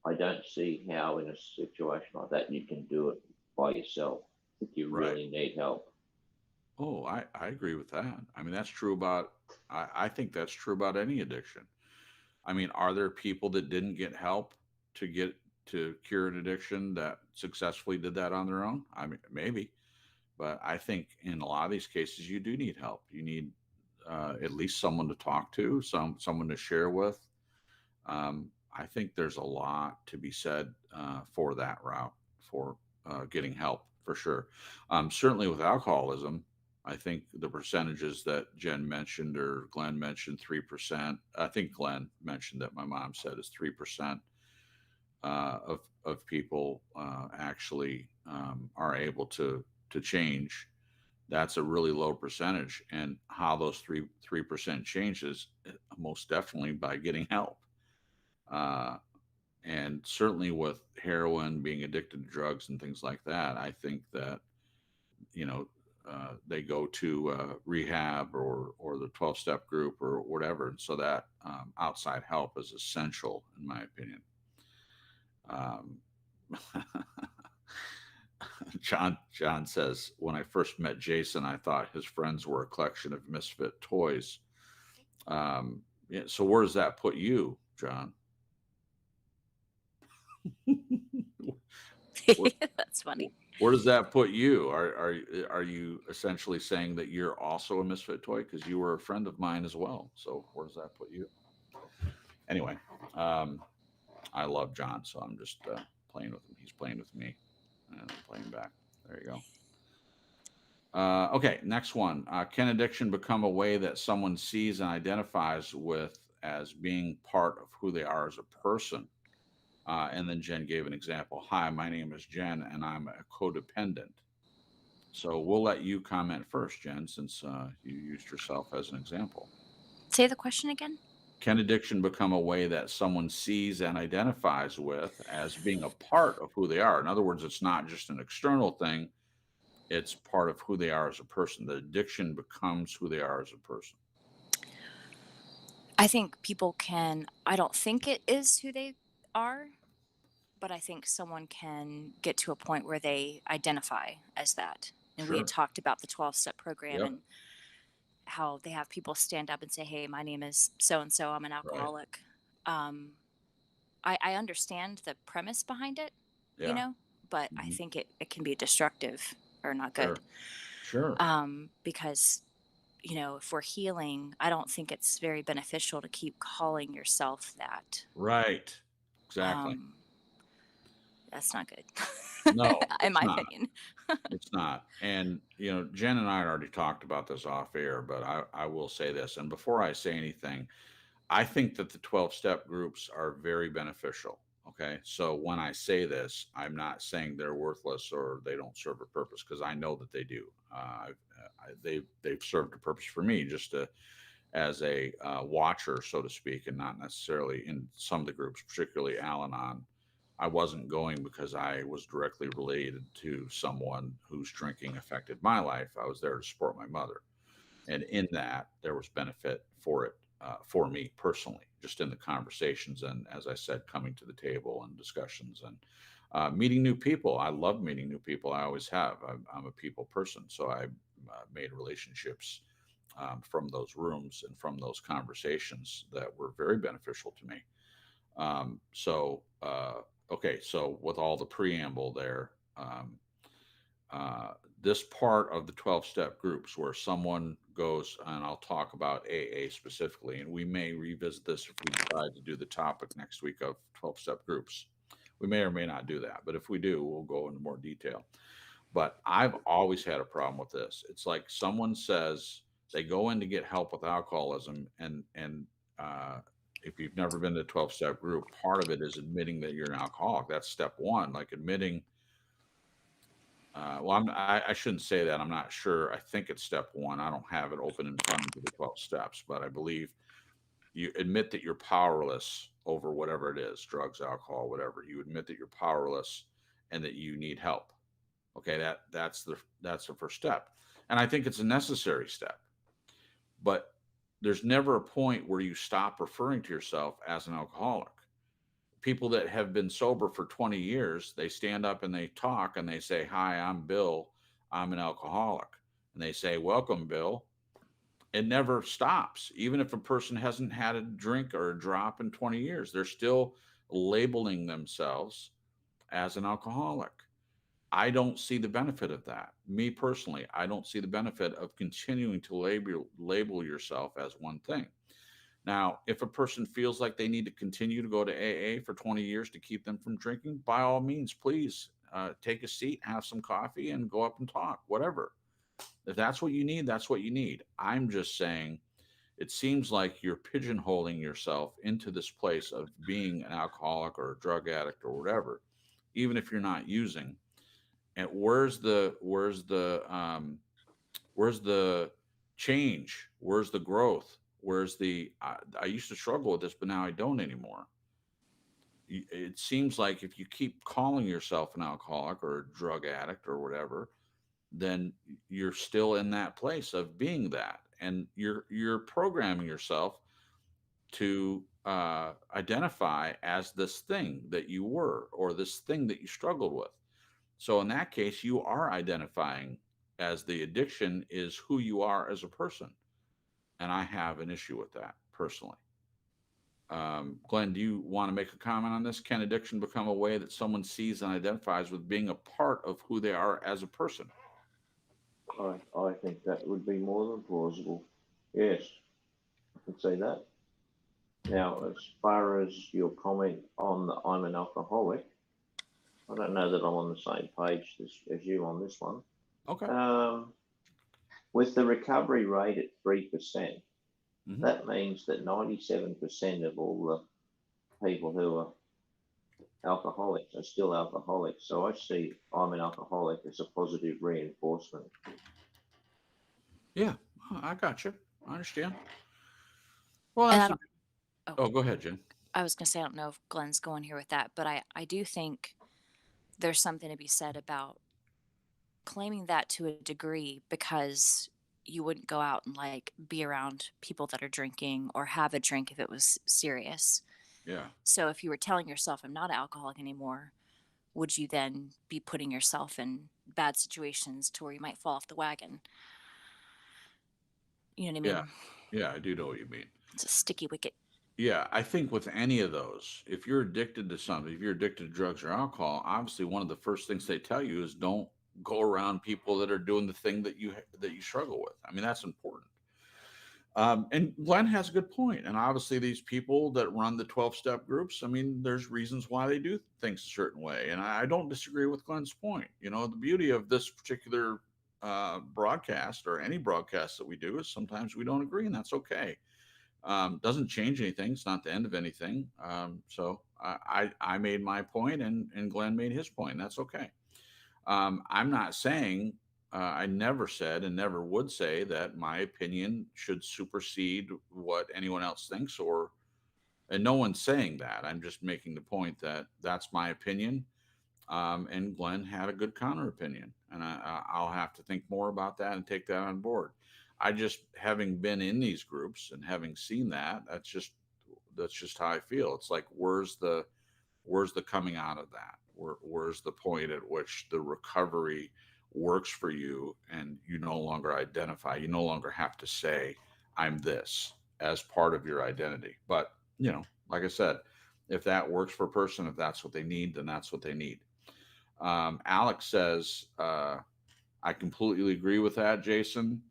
I don't see how in a situation like that you can do it by yourself if you Right. really need help. Oh, I agree with that. I mean, that's true about, I think that's true about any addiction. I mean, are there people that didn't get help to cure an addiction that successfully did that on their own? I mean, maybe, but I think in a lot of these cases, you do need help. You need at least someone to talk to, someone to share with. I think there's a lot to be said for that route, for getting help for sure. Certainly with alcoholism, I think the percentages that Jen mentioned or Glenn mentioned, 3%. I think Glenn mentioned that my mom said is 3% of people actually are able to change. That's a really low percentage, and how those 3% changes most definitely by getting help. And certainly with heroin, being addicted to drugs and things like that, I think that, you know, they go to rehab or the 12-step group or whatever. And so that outside help is essential, in my opinion. John says, when I first met Jason, I thought his friends were a collection of misfit toys. Yeah, so where does that put you, John? That's funny. Where does that put you? Are you essentially saying that you're also a misfit toy? Because you were a friend of mine as well. So where does that put you? Anyway, I love John, so I'm just playing with him. He's playing with me, and I'm playing back. There you go. Okay, next one. Can addiction become a way that someone sees and identifies with as being part of who they are as a person? And then Jen gave an example. Hi, my name is Jen, and I'm a codependent. So we'll let you comment first, Jen, since you used yourself as an example. Say the question again. Can addiction become a way that someone sees and identifies with as being a part of who they are? In other words, it's not just an external thing, it's part of who they are as a person. The addiction becomes who they are as a person. I think people can, I don't think it is who they are, but I think someone can get to a point where they identify as that. And we had Sure. talked about the 12-step program Yep. and how they have people stand up and say, hey, my name is so-and-so, I'm an Right. alcoholic. I understand the premise behind it, Yeah. you know, but I Mhm. think it can be destructive or not Sure. good. Sure. Because, you know, if we're healing, I don't think it's very beneficial to keep calling yourself that. Right. Exactly. That's not good, No, in it's my not. opinion. It's not. And, you know, Jen and I had already talked about this off air, but I will say this. And before I say anything, I think that the 12-step groups are very beneficial. Okay. So when I say this, I'm not saying they're worthless or they don't serve a purpose, because I know that they do. They've served a purpose for me, just to, as a watcher, so to speak, and not necessarily in some of the groups, particularly Al Anon. I wasn't going because I was directly related to someone whose drinking affected my life. I was there to support my mother. And in that, there was benefit for it, for me personally, just in the conversations. And as I said, coming to the table and discussions and meeting new people. I love meeting new people. I always have. I'm a people person. So I made relationships from those rooms and from those conversations that were very beneficial to me. Okay, so with all the preamble there, uh, this part of the 12-step groups where someone goes, and I'll talk about AA specifically, and we may revisit this if we decide to do the topic next week of 12-step groups. We may or may not do that, but if we do, we'll go into more detail. But I've always had a problem with this. It's like someone says they go in to get help with alcoholism, and if you've never been to a 12-step group, part of it is admitting that you're an alcoholic. That's step one, like admitting. I shouldn't say that. I'm not sure. I think it's step one. I don't have it open in front of me, the 12 steps, but I believe you admit that you're powerless over whatever it is, drugs, alcohol, whatever. You admit that you're powerless and that you need help. Okay, that's the first step. And I think it's a necessary step. But there's never a point where you stop referring to yourself as an alcoholic. People that have been sober for 20 years, they stand up and they talk and they say, "Hi, I'm Bill. I'm an alcoholic." And they say, "Welcome, Bill." It never stops. Even if a person hasn't had a drink or a drop in 20 years, they're still labeling themselves as an alcoholic. I don't see the benefit of that. Me personally, I don't see the benefit of continuing to label yourself as one thing. Now, if a person feels like they need to continue to go to AA for 20 years to keep them from drinking, by all means, please take a seat, have some coffee, and go up and talk, whatever. If that's what you need, that's what you need. I'm just saying it seems like you're pigeonholing yourself into this place of being an alcoholic or a drug addict or whatever, even if you're not using. And where's the change? Where's the growth? Where's the I used to struggle with this, but now I don't anymore. It seems like if you keep calling yourself an alcoholic or a drug addict or whatever, then you're still in that place of being that, and you're programming yourself to identify as this thing that you were or this thing that you struggled with. So in that case, you are identifying as the addiction is who you are as a person. And I have an issue with that personally. Glenn, do you want to make a comment on this? Can addiction become a way that someone sees and identifies with being a part of who they are as a person? I think that would be more than plausible. Yes, I can say that. Now, as far as your comment on the I'm an alcoholic, I don't know that I'm on the same page as you on this one. Okay. With the recovery rate at 3%, Mhm. that means that 97% of all the people who are alcoholics are still alcoholics. So I see I'm an alcoholic as a positive reinforcement. Yeah, I got you. I understand. Well, And that's I a, don't. Oh, oh, go ahead, Jen. I was gonna say I don't know if Glenn's going here with that, but I do think there's something to be said about claiming that to a degree because you wouldn't go out and like be around people that are drinking or have a drink if it was serious. Yeah. So if you were telling yourself I'm not an alcoholic anymore, would you then be putting yourself in bad situations to where you might fall off the wagon? You know what I Yeah. mean? Yeah, I do know what you mean. It's a sticky wicket. Yeah, I think with any of those, if you're addicted to something, if you're addicted to drugs or alcohol, obviously one of the first things they tell you is don't go around people that are doing the thing that you struggle with. I mean, that's important. And Glenn has a good point. And obviously, these people that run the 12-step groups, I mean, there's reasons why they do things a certain way. And I don't disagree with Glenn's point. You know, the beauty of this particular broadcast or any broadcast that we do is sometimes we don't agree, and that's okay. Doesn't change anything. It's not the end of anything. So I made my point and Glenn made his point. That's okay. I'm not saying, I never said and never would say that my opinion should supersede what anyone else thinks, and no one's saying that. I'm just making the point that that's my opinion. And Glenn had a good counter opinion, and I'll have to think more about that and take that on board. I just, having been in these groups and having seen that, that's just how I feel. It's like, where's the coming out of that? Where's the point at which the recovery works for you and you no longer identify, you no longer have to say, I'm this, as part of your identity. But, like I said, if that works for a person, if that's what they need, then that's what they need. Alex says, I completely agree with that, Jason.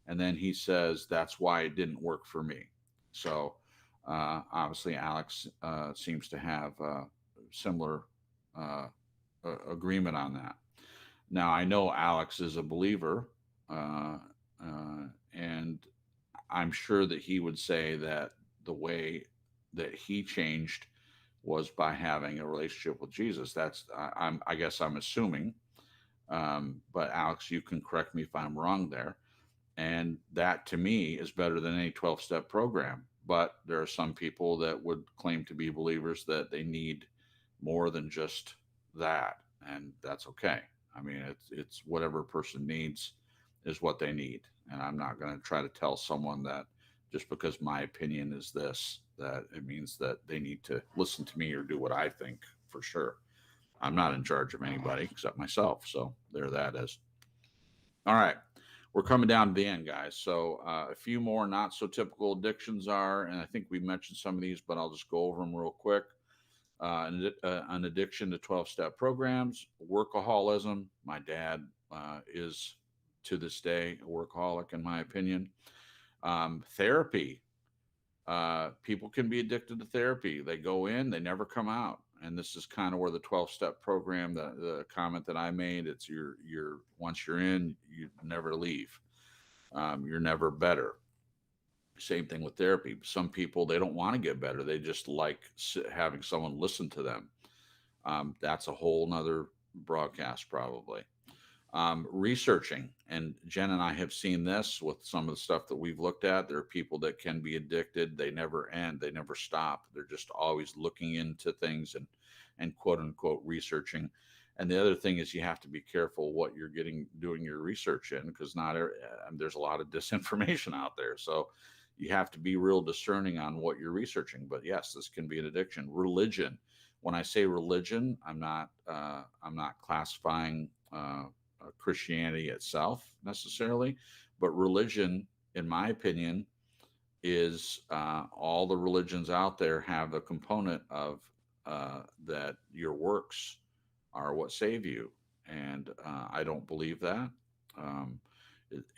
And then he says, that's why it didn't work for me. So obviously, Alex seems to have similar agreement on that. Now, I know Alex is a believer, and I'm sure that he would say that the way that he changed was by having a relationship with Jesus. I guess I'm assuming, but Alex, you can correct me if I'm wrong there. And that to me is better than any 12-step program. But there are some people that would claim to be believers that they need more than just that. And that's okay. I mean, it's whatever a person needs is what they need. And I'm not going to try to tell someone that just because my opinion is this, that it means that they need to listen to me or do what I think, for sure. I'm not in charge of anybody except myself. So there that is. All right. We're coming down to the end, guys. So a few more not so typical addictions are, and I think we mentioned some of these, but I'll just go over them real quick. An addiction to 12-step programs, workaholism. My dad is, to this day, a workaholic, in my opinion. Therapy. People can be addicted to therapy. They go in, they never come out. And this is kind of where the 12-step program, the comment that I made, it's you're once you're in, you never leave. You're never better. Same thing with therapy. Some people, they don't want to get better. They just like having someone listen to them. That's a whole nother broadcast, probably. Researching, and Jen and I have seen this with some of the stuff that we've looked at. There are people that can be addicted. They never end. They never stop. They're just always looking into things and quote unquote researching. And the other thing is you have to be careful what you're doing your research in, because there's a lot of disinformation out there. So you have to be real discerning on what you're researching. But yes, this can be an addiction. Religion. When I say religion, I'm not classifying Christianity itself necessarily, but religion, in my opinion, is all the religions out there have a component of that your works are what save you, and I don't believe that.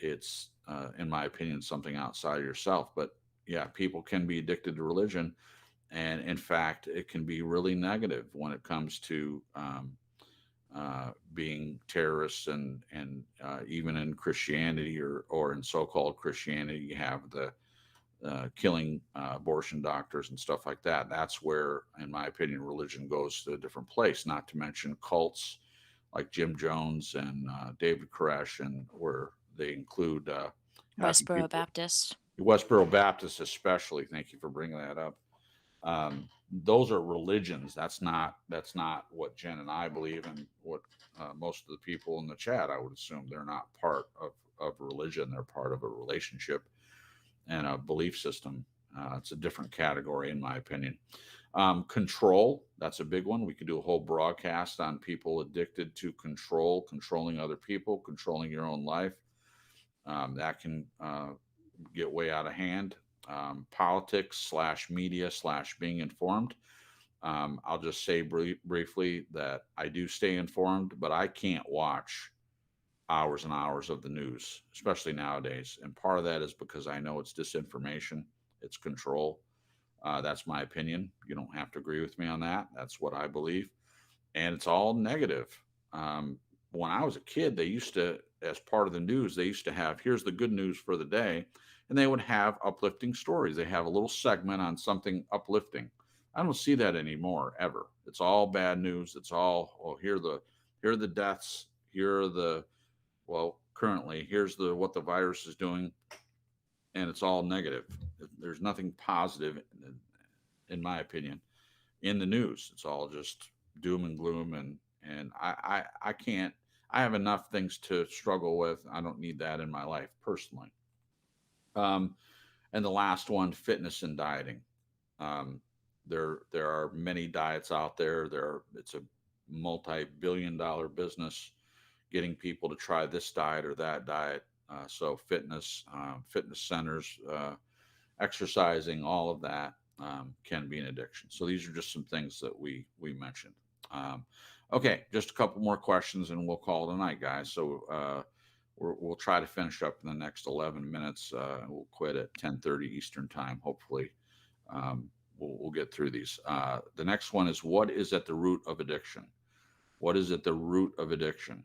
It's in my opinion, something outside of yourself. But yeah, people can be addicted to religion, and in fact, it can be really negative when it comes to being terrorists, and even in Christianity or in so-called Christianity, you have the killing abortion doctors and stuff like that. That's where, in my opinion, religion goes to a different place. Not to mention cults like Jim Jones and David Koresh, and where they include Westboro Baptist. Westboro Baptist, especially. Thank you for bringing that up. Those are religions. That's not what Jen and I believe, and what most of the people in the chat, I would assume, they're not part of religion. They're part of a relationship and a belief system. It's a different category, in my opinion. Control, that's a big one. We could do a whole broadcast on people addicted to controlling other people, controlling your own life. That can get way out of hand. Politics / media / being informed. I'll just say briefly that I do stay informed, but I can't watch hours and hours of the news, especially nowadays. And part of that is because I know it's disinformation, it's control. That's my opinion. You don't have to agree with me on that. That's what I believe. And it's all negative. When I was a kid, they used to, as part of the news, they used to have, here's the good news for the day. And they would have uplifting stories. They have a little segment on something uplifting. I don't see that anymore ever. It's all bad news. It's all, well, here are the deaths. Here are the, well, currently here's the what the virus is doing, and it's all negative. There's nothing positive, in my opinion, in the news. It's all just doom and gloom, and I can't. I have enough things to struggle with. I don't need that in my life personally. Um, and the last one, fitness and dieting. There are many diets out there. It's a multi-billion-dollar business getting people to try this diet or that diet. So fitness centers, exercising, all of that can be an addiction. So these are just some things that we mentioned. Okay, just a couple more questions and we'll call it a night, guys. So we'll try to finish up in the next 11 minutes. We'll quit at 10:30 Eastern time. Hopefully, we'll get through these. The next one is, what is at the root of addiction? What is at the root of addiction?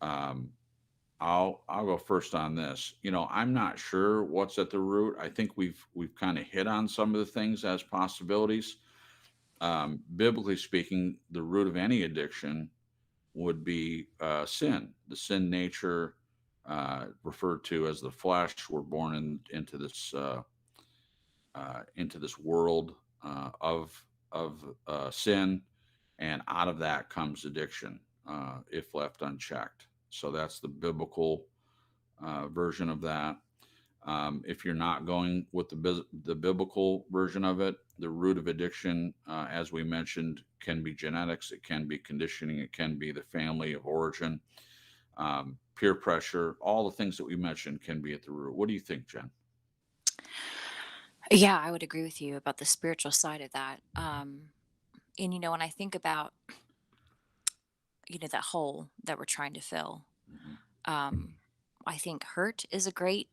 I'll go first on this. I'm not sure what's at the root. I think we've kind of hit on some of the things as possibilities. Biblically speaking, the root of any addiction would be sin, the sin nature, referred to as the flesh. We're born into this world of sin, and out of that comes addiction if left unchecked. So that's the biblical version of that. If you're not going with the biblical version of it, the root of addiction, as we mentioned, can be genetics, it can be conditioning, it can be the family of origin, peer pressure, all the things that we mentioned can be at the root. What do you think, Jen? Yeah, I would agree with you about the spiritual side of that. And when I think about that hole that we're trying to fill, Mhm. I think hurt is a great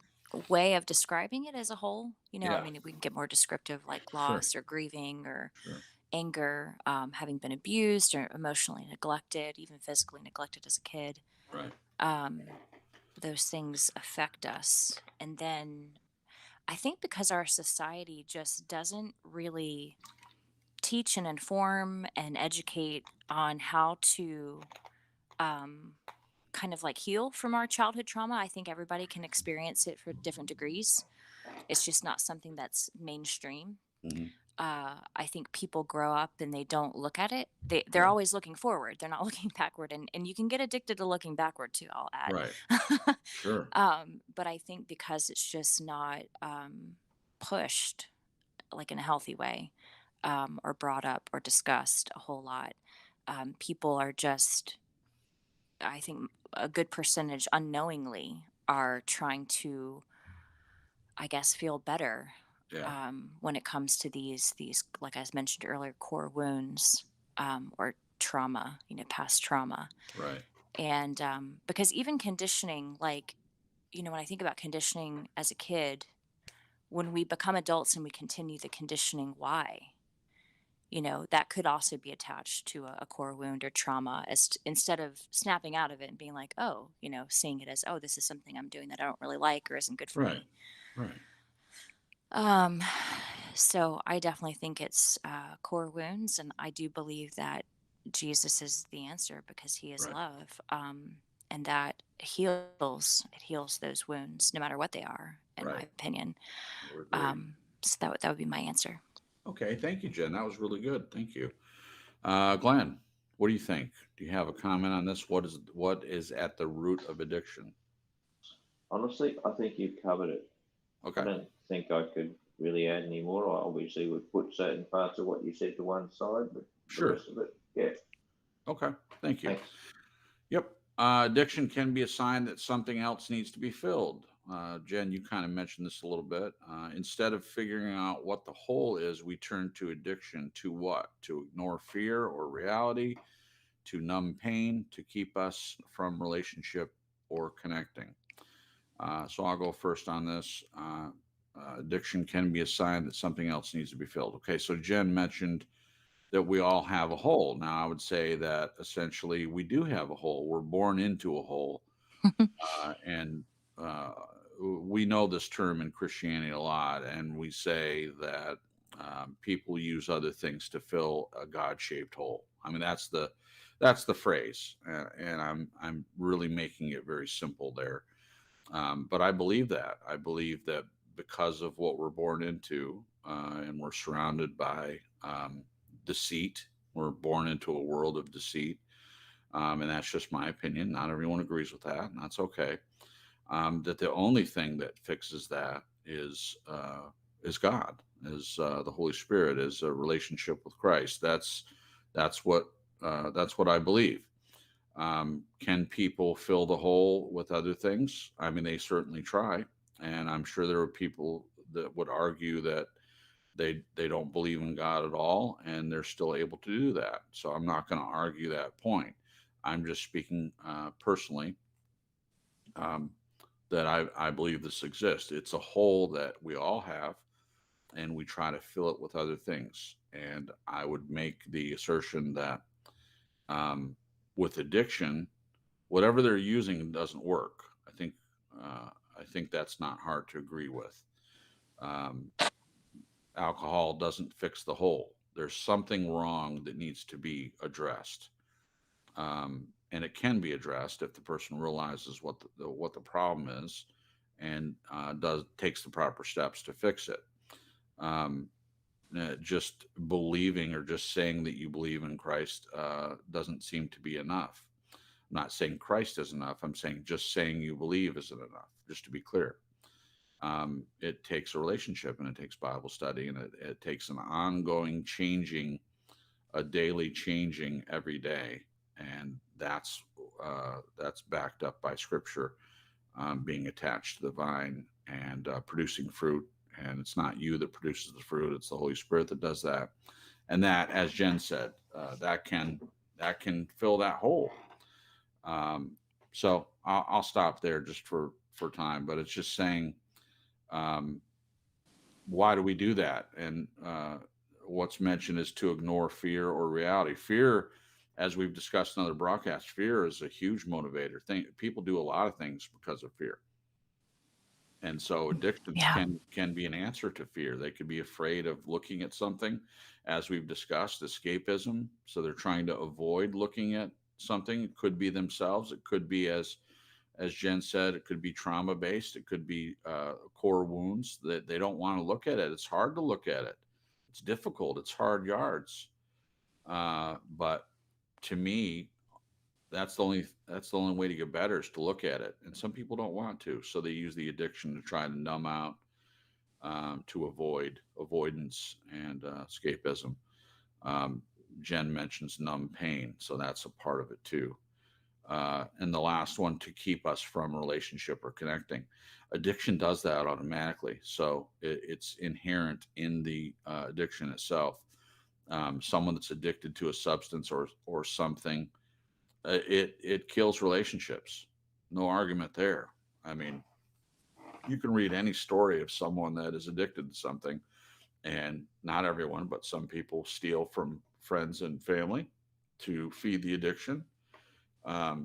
way of describing it as a whole. I Yeah, mean, we can get more descriptive like sure, loss or grieving or sure. anger, having been abused or emotionally neglected, even physically neglected as a kid. Right. Um, those things affect us. And then I think because our society just doesn't really teach and inform and educate on how to um, kind of like heal from our childhood trauma. I think everybody can experience it for different degrees. It's just not something that's mainstream. Hmm. I think people grow up and they don't look at it. They're Yeah. always looking forward. They're not looking backward. And you can get addicted to looking backward too, I'll add. Right. Sure. But I think because it's just not pushed like in a healthy way, or brought up or discussed a whole lot, people are just, I think, a good percentage unknowingly are trying to, I guess, feel better Yeah. when it comes to these like I mentioned earlier, core wounds, or trauma, past trauma. Right. And because even conditioning, like, when I think about conditioning as a kid, when we become adults and we continue the conditioning, why? That could also be attached to a core wound or trauma, instead of snapping out of it and being like, oh, seeing it as, oh, this is something I'm doing that I don't really like or isn't good for Right. me. Right. Um, so I definitely think it's core wounds, and I do believe that Jesus is the answer because he is Right. love, and that it heals those wounds no matter what they are, in my Right. opinion. I would agree. So that would be my answer. Okay. Thank you, Jen. That was really good. Thank you. Glenn, what do you think? Do you have a comment on this? What is at the root of addiction? Honestly, I think you've covered it. I Okay. don't think I could really add any more. I obviously would put certain parts of what you said to one side, but the Sure. rest of it, yeah. Okay. Thank you. Thanks. Yep. Addiction can be a sign that something else needs to be filled. Jen, you kind of mentioned this a little bit. Instead of figuring out what the hole is, we turn to addiction to what? To ignore fear or reality, to numb pain, to keep us from relationship or connecting. So I'll go first on this. Addiction can be a sign that something else needs to be filled. Okay, so Jen mentioned that we all have a hole. Now, I would say that essentially we do have a hole. We're born into a hole. And we know this term in Christianity a lot, and we say that People use other things to fill a God-shaped hole. I mean, that's the phrase, and I'm really making it very simple there. But I believe that. I believe that because of what we're born into, and we're surrounded by deceit, we're born into a world of deceit. And that's just my opinion. Not everyone agrees with that, and that's okay. That the only thing that fixes that is God, is the Holy Spirit, is a relationship with Christ. That's what I believe. Can people fill the hole with other things? I mean, they certainly try, and I'm sure there are people that would argue that they don't believe in God at all, and they're still able to do that. So I'm not going to argue that point. I'm just speaking personally, um, that I believe this exists. It's a hole that we all have, and we try to fill it with other things. And I would make the assertion that, um, with addiction, whatever they're using doesn't work. I think that's not hard to agree with. Um, Alcohol doesn't fix the hole. There's something wrong that needs to be addressed, and it can be addressed if the person realizes what the problem is, and does takes the proper steps to fix it. Um, just believing or just saying that you believe in Christ doesn't seem to be enough. I'm not saying Christ is enough. I'm saying just saying you believe isn't enough. Just to be clear, it takes a relationship, and it takes Bible study, and it takes an ongoing changing, a daily changing every day, and that's backed up by Scripture, being attached to the vine and producing fruit. And it's not you that produces the fruit; it's the Holy Spirit that does that. And that, as Jen said, that can fill that hole. Um, so I'll stop there just for time, but it's just saying, um, why do we do that? And what's mentioned is to ignore fear or reality. Fear, as we've discussed in other broadcasts, fear is a huge motivator. People do a lot of things because of fear, and so addictions Yeah. can be an answer to fear. They could be afraid of looking at something, as we've discussed, escapism. So they're trying to avoid looking at something. It could be themselves. It could be, as Jen said, it could be trauma based. It could be core wounds that they don't want to look at it. It's hard to look at it. It's difficult. It's hard yards. But to me, that's the only way to get better, is to look at it. And some people don't want to, so they use the addiction to try to numb out, to avoid avoidance and escapism. Um, Jen mentions numb pain, so that's a part of it too. And the last one, to keep us from relationship or connecting. Addiction does that automatically, so it's inherent in the addiction itself. Someone that's addicted to a substance or something, it kills relationships. No argument there. I mean, you can read any story of someone that is addicted to something, and not everyone, but some people steal from friends and family to feed the addiction.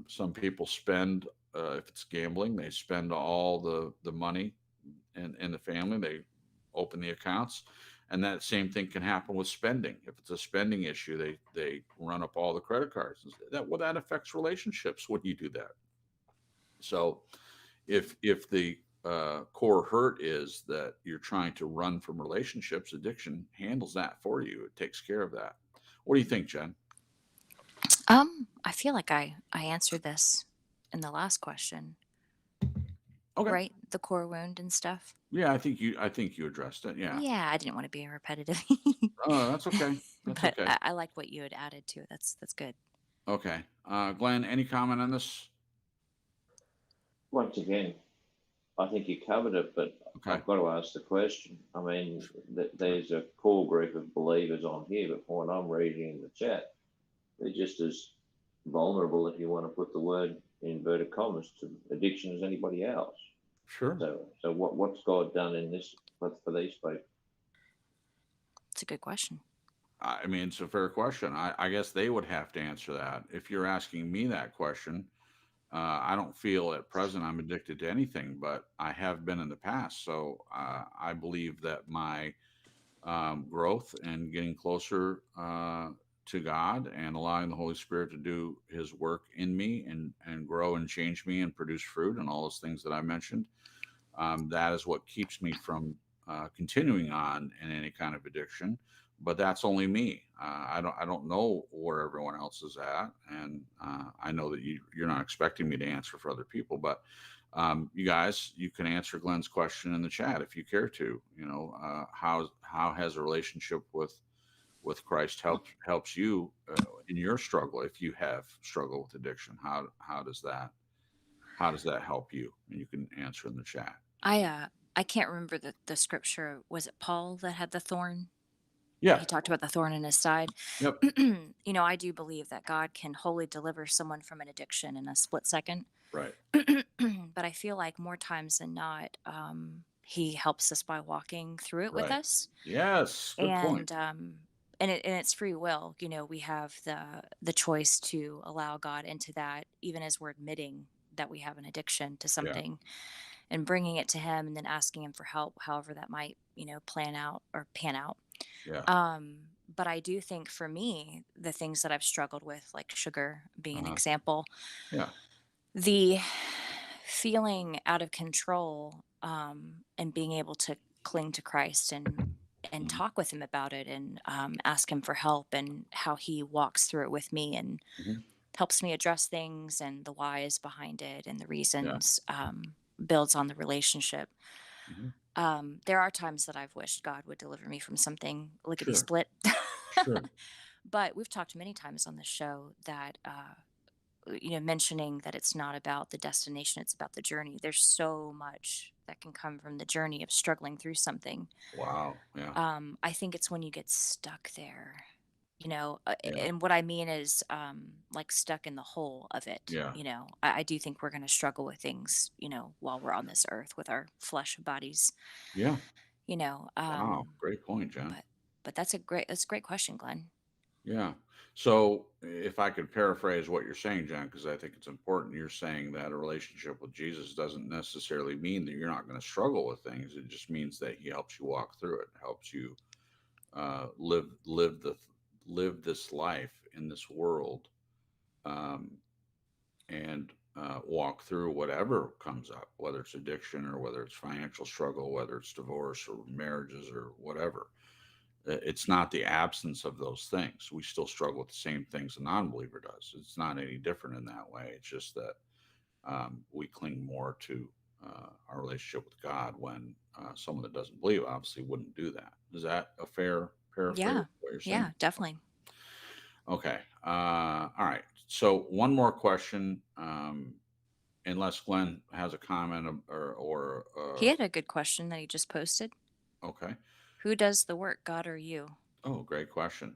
Some people spend, if it's gambling, they spend all the money in the family. They open the accounts, and that same thing can happen with spending. If it's a spending issue, they run up all the credit cards. That affects relationships when you do that. So if the core hurt is that you're trying to run from relationships, addiction handles that for you. It takes care of that. What do you think, Jen? I feel like I answered this in the last question, Okay. right? The core wound and stuff. Yeah, I think you addressed it. Yeah. Yeah, I didn't want to be repetitive, Oh, that's okay. That's but okay. I like what you had added to it. That's good. Okay. Glenn, any comment on this? Once again, I think you covered it, but Okay. I've got to ask the question. I mean, Sure. there's a core group of believers on here, but from what I'm reading in the chat, they're just as vulnerable, if you want to put the word in inverted commas, to addiction as anybody else. Sure. So what's God done in this for these people? It's a good question. I mean, it's a fair question. I guess they would have to answer that. If you're asking me that question, I don't feel at present I'm addicted to anything, but I have been in the past. So I believe that my growth and getting closer to God and allowing the Holy Spirit to do His work in me and grow and change me and produce fruit and all those things that I mentioned. That is what keeps me from continuing on in any kind of addiction. But that's only me. I don't know where everyone else is at, and I know that you're not expecting me to answer for other people, but you guys, you can answer Glenn's question in the chat if you care to. How has a relationship with Christ helps you in your struggle? If you have struggled with addiction, how does that help you? And you can answer in the chat. I can't remember the scripture. Was it Paul that had the thorn? Yeah. He talked about the thorn in his side. Yep. I do believe that God can wholly deliver someone from an addiction in a split second. Right. But I feel like more times than not, he helps us by walking through it with Right. us, Yes. Good point. and it's free will. We have the choice to allow God into that, even as we're admitting that we have an addiction to Yeah. something, and bringing it to Him, and then asking Him for help, however that might plan out or pan out. Yeah. But I do think for me, the things that I've struggled with, like sugar being an Uh-huh. example, Yeah. the feeling out of control, and being able to cling to Christ and Mhm. talk with Him about it, and ask Him for help, and how He walks through it with me and Mhm. helps me address things and the whys behind it and the Yeah. reasons, builds on the relationship. Mhm. There are times that I've wished God would deliver me from something lickety Sure. split. Sure. But we've talked many times on the show that, mentioning that it's not about the destination, it's about the journey. There's so much that can come from the journey of struggling through something. Wow. Yeah. I think it's when you get stuck there, Yeah. and what I mean is, like stuck in the hole of it. Yeah. I do think we're going to struggle with things, while we're on this earth with our flesh bodies, Yeah. you know, Wow. um, Great point, Jen. but, but that's a great question, Glenn. Yeah. So if I could paraphrase what you're saying, Jen, because I think it's important, you're saying that a relationship with Jesus doesn't necessarily mean that you're not going to struggle with things. It just means that He helps you walk through it, helps you live this life in this world, um, and walk through whatever comes up, whether it's addiction or whether it's financial struggle, whether it's divorce or marriages or whatever. It's not the absence of those things. We still struggle with the same things a non-believer does. It's not any different in that way. It's just that we cling more to our relationship with God when someone that doesn't believe obviously wouldn't do that. Is that a fair paraphrase Yeah. of what you're saying? Yeah, definitely. Okay. All right. So one more question, unless Glenn has a comment or He had a good question that he just posted. okay. Who does the work, God or you? Oh, great question.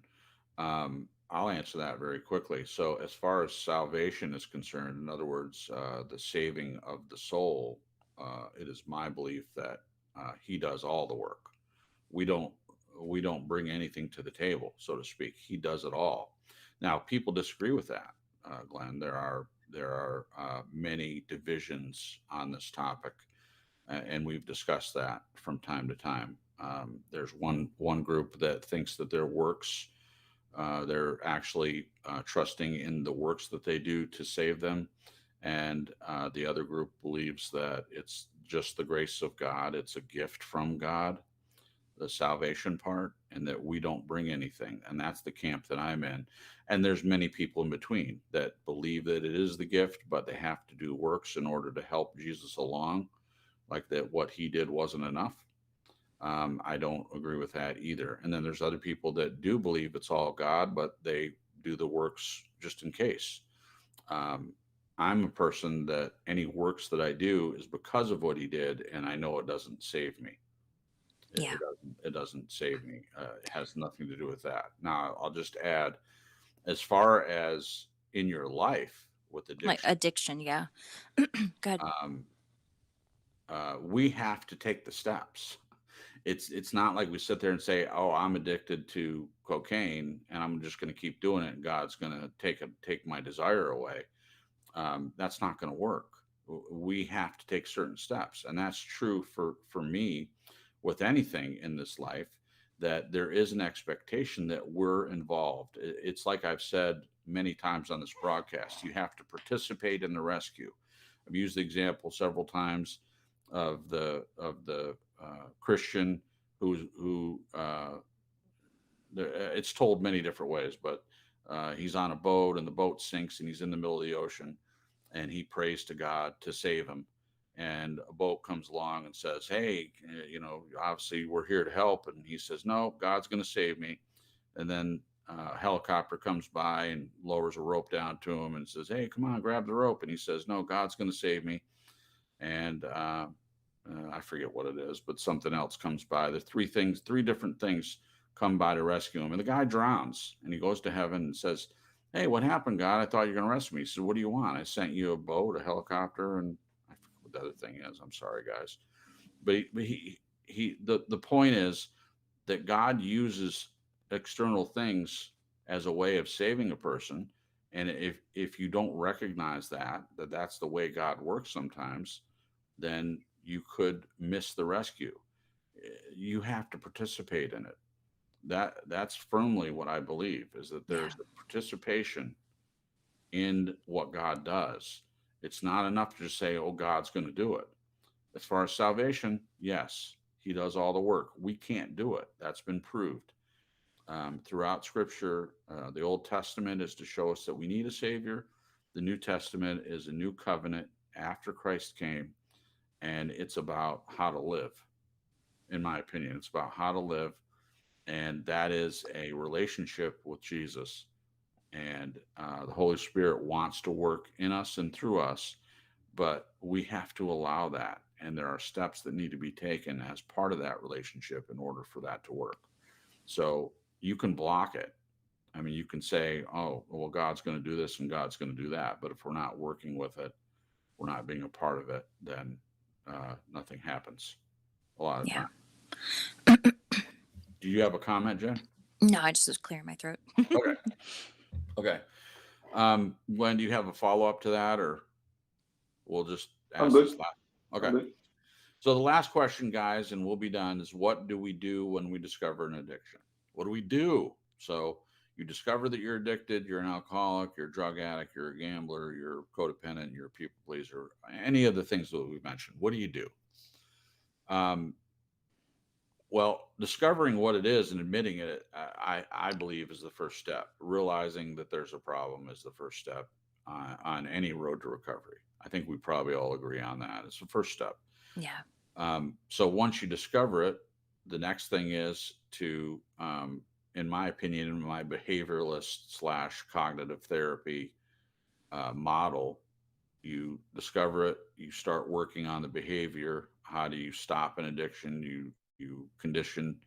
I'll answer that very quickly. So, as far as salvation is concerned, in other words, the saving of the soul, it is my belief that He does all the work. We don't we don't bring anything to the table, so to speak. He does it all. Now, people disagree with that, Glenn. There are many divisions on this topic, and we've discussed that from time to time. There's one group that thinks that their works, they're actually trusting in the works that they do to save them, and the other group believes that it's just the grace of God. It's a gift from God, the salvation part, and that we don't bring anything. And that's the camp that I'm in. And there's many people in between that believe that it is the gift, but they have to do works in order to help Jesus along, like that what He did wasn't enough. I don't agree with that either. And then there's other people that do believe it's all God, but they do the works just in case. Um, I'm a person that any works that I do is because of what He did, and I know it doesn't save me. It, Yeah. it doesn't. It doesn't save me. It has nothing to do with that. Now, I'll just add, as far as in your life with Like addiction, addiction, yeah. Good. um, we have to take the steps. It's not like we sit there and say, "Oh, I'm addicted to cocaine, and I'm just going to keep doing it, and God's going to take my desire away." That's not going to work. We have to take certain steps, and that's true for me with anything in this life. that there is an expectation that we're involved. It's like I've said many times on this broadcast, you have to participate in the rescue. I've used the example several times of the Christian it's told many different ways, but he's on a boat and the boat sinks and he's in the middle of the ocean and he prays to God to save him. And a boat comes along and says, "Hey, obviously we're here to help." And he says, "No, God's going to save me." And then a helicopter comes by and lowers a rope down to him and says, "Hey, come on, grab the rope." And he says, "No, God's going to save me." And I forget what it is, but something else comes by. The three different things come by to rescue him. And the guy drowns and he goes to heaven and says, "Hey, what happened, God? I thought you were going to rescue me." He said, "What do you want? I sent you a boat, a helicopter, and I forget what the other thing is. I'm sorry, guys." But the point is that God uses external things as a way of saving a person. And if you don't recognize that's the way God works sometimes, then you could miss the rescue. You have to participate in it. That's firmly what I believe, is that there's Yeah. a participation in what God does. It's not enough to just say, "Oh, God's going to do it." As far as salvation, yes, he does all the work. We can't do it. That's been proved. Throughout Scripture, the Old Testament is to show us that we need a Savior. The New Testament is a new covenant after Christ came, and it's about how to live. In my opinion, it's about how to live, and that is a relationship with Jesus. And the Holy Spirit wants to work in us and through us, but we have to allow that. And there are steps that need to be taken as part of that relationship in order for that to work. So you can block it. I mean, you can say, "Oh, well, God's going to do this and God's going to do that." But if we're not working with it, we're not being a part of it, then nothing happens a lot of Yeah. time. Do you have a comment, Jen? No, I just was clearing my throat. Okay. Okay. Glenn, do you have a follow up to that, or we'll just I'm ask good. this last? I'm Okay. good. So the last question, guys, and we'll be done, is what do we do when we discover an addiction? What do we do? So you discover that you're addicted, you're an alcoholic, you're a drug addict, you're a gambler, you're codependent, you're a people pleaser, any of the things that we mentioned. What do you do? Well, discovering what it is and admitting it, I believe, is the first step. Realizing that there's a problem is the first step on any road to recovery. I think we probably all agree on that. It's the first step. Yeah. So once you discover it, the next thing is to, in my opinion, in my behavioralist / cognitive therapy model, you discover it, you start working on the behavior. How do you stop an addiction? You condition,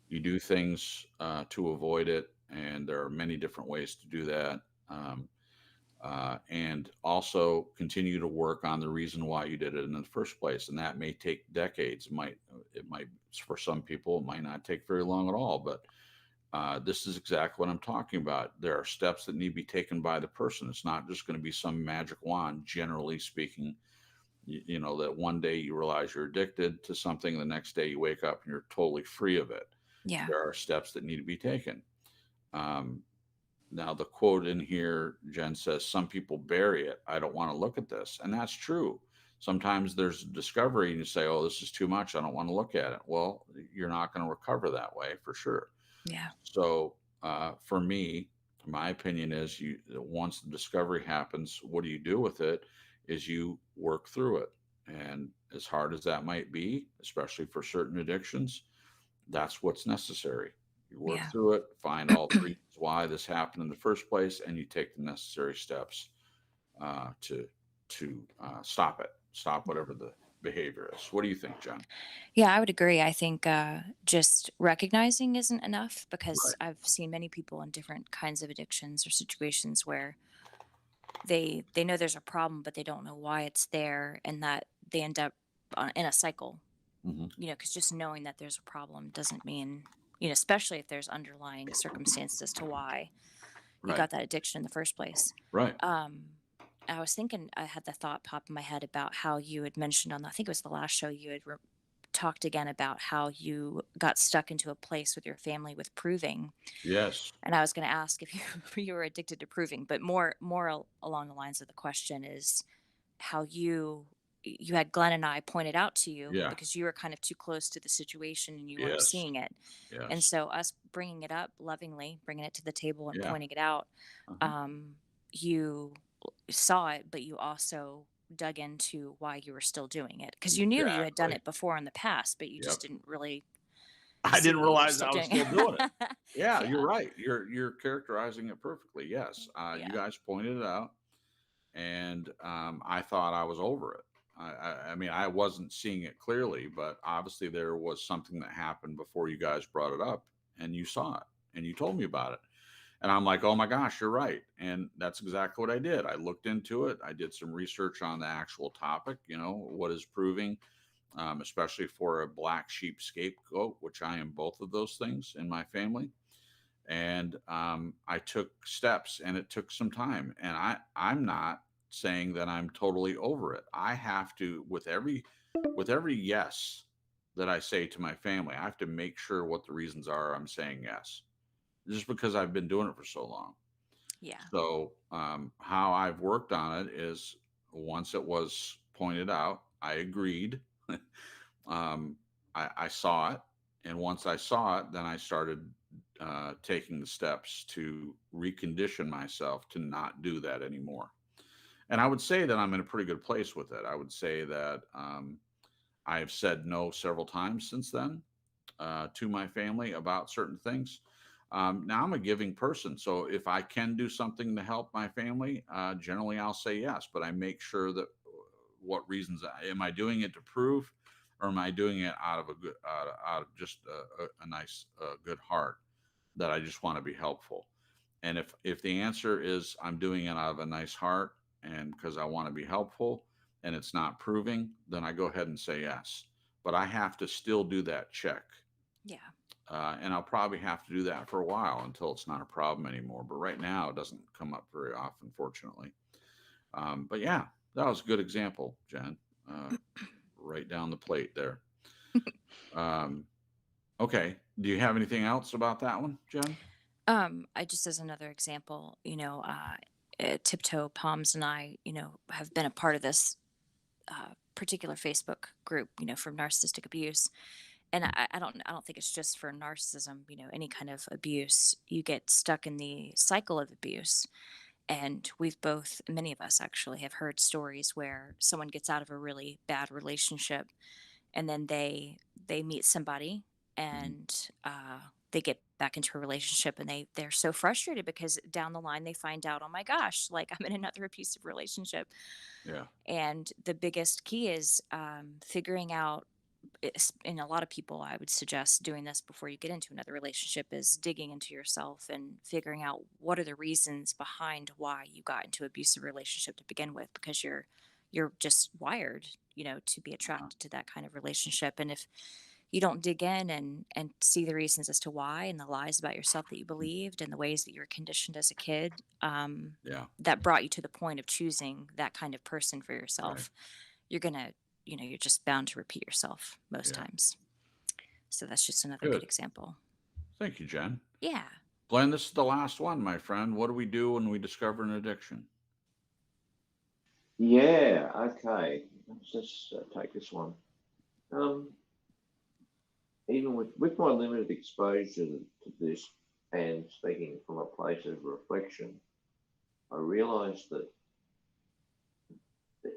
you do things to avoid it, and there are many different ways to do that. And also continue to work on the reason why you did it in the first place, and that may take decades. It might for some people, it might not take very long at all. But this is exactly what I'm talking about. There are steps that need to be taken by the person. It's not just going to be some magic wand. Generally speaking, that one day you realize you're addicted to something, the next day you wake up and you're totally free of it. Yeah. There are steps that need to be taken. Now, the quote in here, Jen says, "Some people bury it. I don't want to look at this." And that's true. Sometimes there's discovery and you say, "Oh, this is too much. I don't want to look at it." Well, you're not going to recover that way for sure. Yeah. So for me, my opinion is, once the discovery happens, what do you do with it? Is you work through it. And as hard as that might be, especially for certain addictions, that's what's necessary. You work Yeah. through it, find all the reasons why this happened in the first place, and you take the necessary steps to stop it, stop whatever the behavior is. What do you think, Jen? Yeah, I would agree. I think just recognizing isn't enough, because Right. I've seen many people in different kinds of addictions or situations where they know there's a problem, but they don't know why it's there, and that they end up in a cycle. Mm-hmm. Because just knowing that there's a problem doesn't mean, especially if there's underlying circumstances as to why you Right. got that addiction in the first place. Right. I had the thought pop in my head about how you had mentioned I think it was the last show, you had talked again about how you got stuck into a place with your family with proving. Yes. And I was going to ask if you, you were addicted to proving, but more along the lines of the question is how you had Glenn and I pointed out to you Yeah. because you were kind of too close to the situation and you weren't Yes. seeing it. And Yes. so us bringing it up lovingly, bringing it to the table and Yeah. pointing it out, Uh-huh. you saw it, but you also dug into why you were still doing it because you knew you had done Exactly. it before in the past, but you just Yep. didn't really I see didn't that you were realize still I was doing still doing it. it. Yeah, you're Yeah. right. You're characterizing it perfectly. Yes. You Yeah. guys pointed it out, and I thought I was over it. I mean, I wasn't seeing it clearly, but obviously there was something that happened before you guys brought it up, and you saw it, and you told me about it. And I'm like, oh my gosh, you're right. And that's exactly what I did. I looked into it. I did some research on the actual topic, what is proving, especially for a black sheep scapegoat, which I am both of those things in my family. And I took steps, and it took some time. And I'm not saying that I'm totally over it. I have to, with every yes that I say to my family, I have to make sure what the reasons are I'm saying yes, just because I've been doing it for so long. Yeah. So how I've worked on it is, once it was pointed out, I agreed. um, I saw it, and once I saw it, then I started taking the steps to recondition myself to not do that anymore. And I would say that I'm in a pretty good place with it. I would say that I have said no several times since then to my family about certain things. Now I'm a giving person, so if I can do something to help my family, generally I'll say yes. But I make sure that what reasons am I doing it to prove, or am I doing it out of a good, out of just a nice, good heart that I just want to be helpful. And if the answer is I'm doing it out of a nice heart and because I want to be helpful, and it's not proving, then I go ahead and say yes. But I have to still do that check. Yeah. And I'll probably have to do that for a while until it's not a problem anymore. But right now, it doesn't come up very often, fortunately. But yeah, that was a good example, Jen. Right down the plate there. Um, okay. Do you have anything else about that one, Jen? I just as another example, Tiptoe Palms and I, have been a part of this particular Facebook group, from narcissistic abuse. And I don't think it's just for narcissism, any kind of abuse. You get stuck in the cycle of abuse. And we've both, many of us actually, have heard stories where someone gets out of a really bad relationship and then they meet somebody Mhm. and they get back into a relationship and they're so frustrated because down the line they find out, oh my gosh, like I'm in another abusive relationship. Yeah. And the biggest key is figuring out, and a lot of people, I would suggest doing this before you get into another relationship, is digging into yourself and figuring out what are the reasons behind why you got into abusive relationship to begin with, because you're just wired, to be Uh-huh. attracted to that kind of relationship. And if you don't dig in and see the reasons as to why and the lies about yourself that you believed and the ways that you were conditioned as a kid, Yeah. that brought you to the point of choosing that kind of person for Right. yourself, you're gonna, you're just bound to repeat yourself most Yeah. times. So that's just another good Good. example. Thank you, Jen. Yeah. Glenn, this is the last one, my friend. What do we do when we discover an addiction? Yeah, okay. Let's just take this one. Um, Even with my limited exposure to this and speaking from a place of reflection, I realised that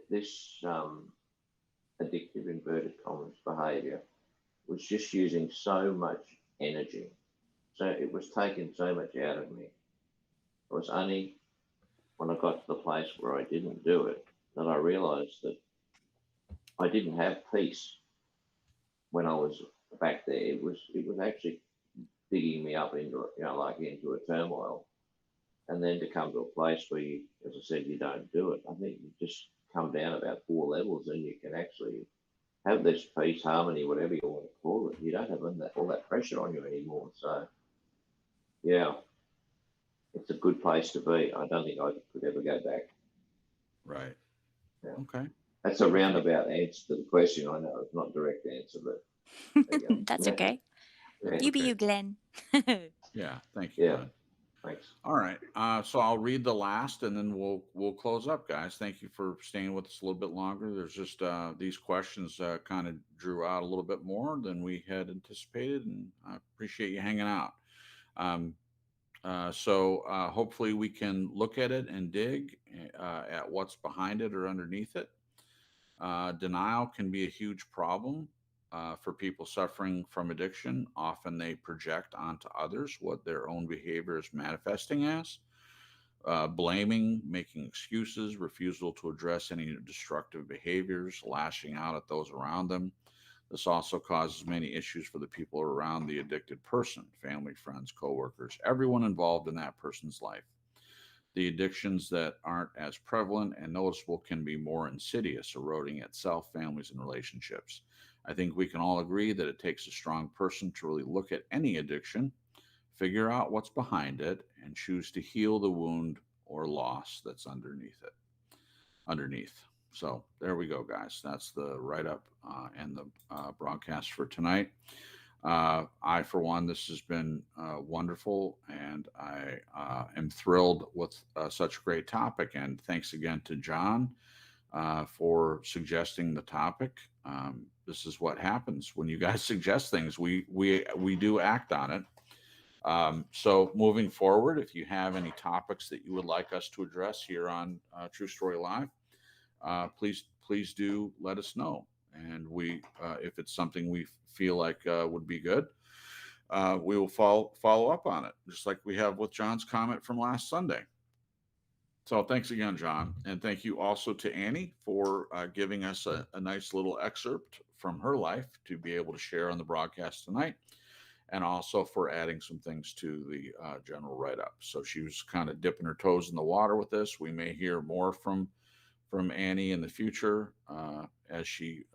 this addictive inverted commas behaviour was just using so much energy. So it was taking so much out of me. It was only when I got to the place where I didn't do it that I realised that I didn't have peace when I was back there. It was actually digging me up into like into a turmoil, and then to come to a place where you, as I said, you don't do it. I think you just come down about 4 levels, and you can actually have this peace, harmony, whatever you want to call it. You don't have all that pressure on you anymore. So yeah, it's a good place to be. I don't think I could ever go back. Right. Yeah. Okay. That's a Okay. roundabout answer to the question. I know it's not a direct answer, but There you go. That's Yeah. okay. Yeah. You be Okay. you, Glenn. Yeah. Thank you, Yeah. Glenn. Thanks. All right. So I'll read the last, and then we'll close up, guys. Thank you for staying with us a little bit longer. There's just these questions kind of drew out a little bit more than we had anticipated, and I appreciate you hanging out. Um, so hopefully we can look at it and dig at what's behind it or underneath it. Denial can be a huge problem for people suffering from addiction. Often they project onto others what their own behavior is manifesting as. Blaming, making excuses, refusal to address any destructive behaviors, lashing out at those around them. This also causes many issues for the people around the addicted person, family, friends, coworkers, everyone involved in that person's life. The addictions that aren't as prevalent and noticeable can be more insidious, eroding itself, families, and relationships. I think we can all agree that it takes a strong person to really look at any addiction, figure out what's behind it, and choose to heal the wound or loss that's underneath it. Underneath. So there we go, guys. That's the write up and the broadcast for tonight. I, for one, this has been wonderful, and I am thrilled with such a great topic. And thanks again to John for suggesting the topic. This is what happens when you guys suggest things. We do act on it. So moving forward, if you have any topics that you would like us to address here on True Story Live, please do let us know. And if it's something we feel like would be good, we will follow up on it, just like we have with John's comment from last Sunday. So thanks again, John, and thank you also to Annie for giving us a nice little excerpt from her life to be able to share on the broadcast tonight, and also for adding some things to the general write-up. So she was kind of dipping her toes in the water with this. We may hear more from Annie in the future as she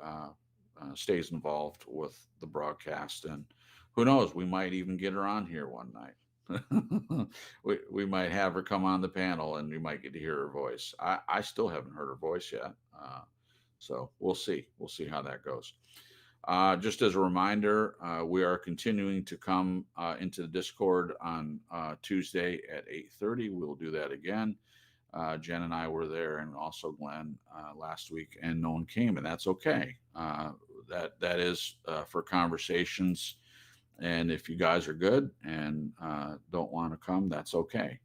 stays involved with the broadcast. And who knows, we might even get her on here one night. we might have her come on the panel and you might get to hear her voice. I still haven't heard her voice yet. So we'll see. We'll see how that goes. Just as a reminder, we are continuing to come into the Discord on Tuesday at 8:30. We'll do that again. Jen and I were there, and also Glenn last week, and no one came, and that's okay. That is for conversations, and if you guys are good and don't want to come, that's okay.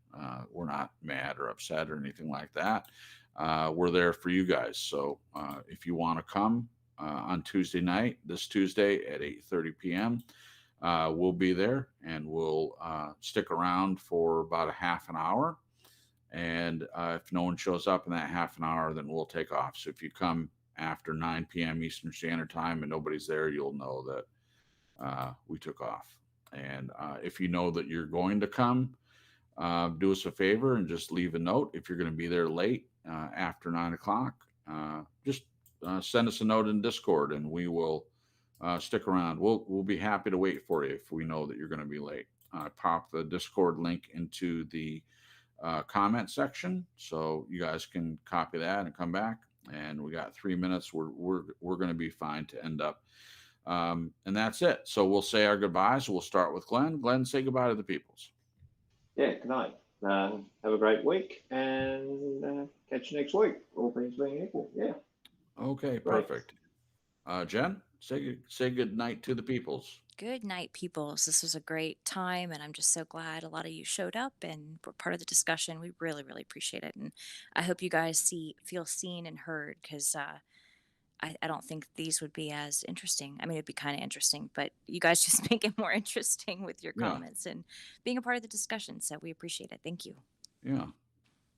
We're not mad or upset or anything like that. We're there for you guys. So if you want to come on Tuesday night, this Tuesday at 8:30 p.m., we'll be there, and we'll stick around for about a half an hour. And if no one shows up in that half an hour, then we'll take off. So if you come after 9 p.m. Eastern Standard Time and nobody's there, you'll know that we took off. And if you know that you're going to come, do us a favor and just leave a note. If you're going to be there late after 9 o'clock, just send us a note in Discord, and we will stick around. We'll be happy to wait for you if we know that you're going to be late. Pop the Discord link into the comment section, so you guys can copy that and come back. And we got 3 minutes. We're going to be fine to end up, and that's it. So we'll say our goodbyes. We'll start with Glenn. Glenn, say goodbye to the peoples. Yeah, good night. Have a great week, and catch you next week. All things being equal. Yeah. Okay, Great. perfect. Jen, say good night to the peoples. Good night, peoples. This was a great time, and I'm just so glad a lot of you showed up and were part of the discussion. We really, really appreciate it, and I hope you guys feel seen and heard, because I don't think these would be as interesting. I mean, it'd be kind of interesting, but you guys just make it more interesting with your Yeah. comments and being a part of the discussion. So we appreciate it. Thank you. Yeah.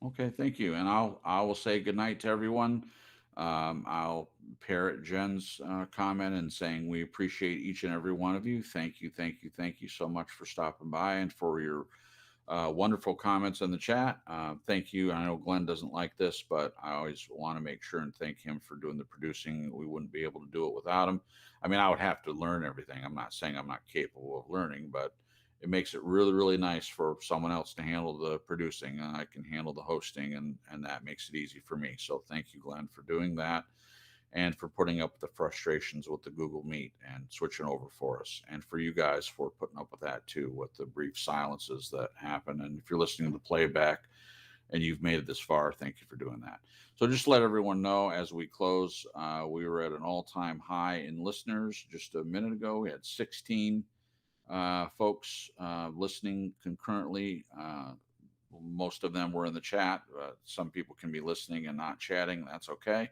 Okay, thank you. And I will say good night to everyone. I'll parrot Jen's comment and saying we appreciate each and every one of you. Thank you so much for stopping by and for your wonderful comments in the chat. Thank you. I know Glenn doesn't like this, but I always want to make sure and thank him for doing the producing. We wouldn't be able to do it without him. I mean, I would have to learn everything. I'm not saying I'm not capable of learning, but it makes it really, really nice for someone else to handle the producing, and I can handle the hosting, and that makes it easy for me. So thank you, Glenn, for doing that. and for putting up with the frustrations with the Google Meet and switching over for us, and for you guys for putting up with that too, with the brief silences that happen. And if you're listening to the playback and you've made it this far, thank you for doing that. So just let everyone know as we close, we were at an all-time high in listeners just a minute ago. We had 16 folks listening concurrently. Most of them were in the chat. Some people can be listening and not chatting. That's okay.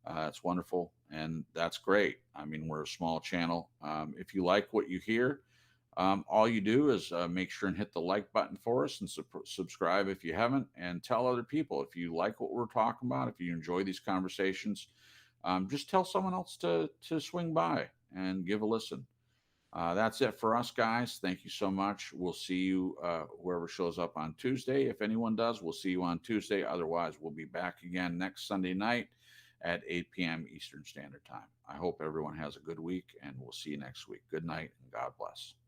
That's wonderful. And that's great. I mean, we're a small channel. If you like what you hear, all you do is make sure and hit the like button for us and subscribe if you haven't, and tell other people if you like what we're talking about, if you enjoy these conversations. Just tell someone else to swing by and give a listen. That's it for us, guys. Thank you so much. We'll see you whoever shows up on Tuesday. If anyone does, we'll see you on Tuesday. Otherwise, we'll be back again next Sunday night at 8 p.m. Eastern Standard Time. I hope everyone has a good week, and we'll see you next week. Good night, and God bless.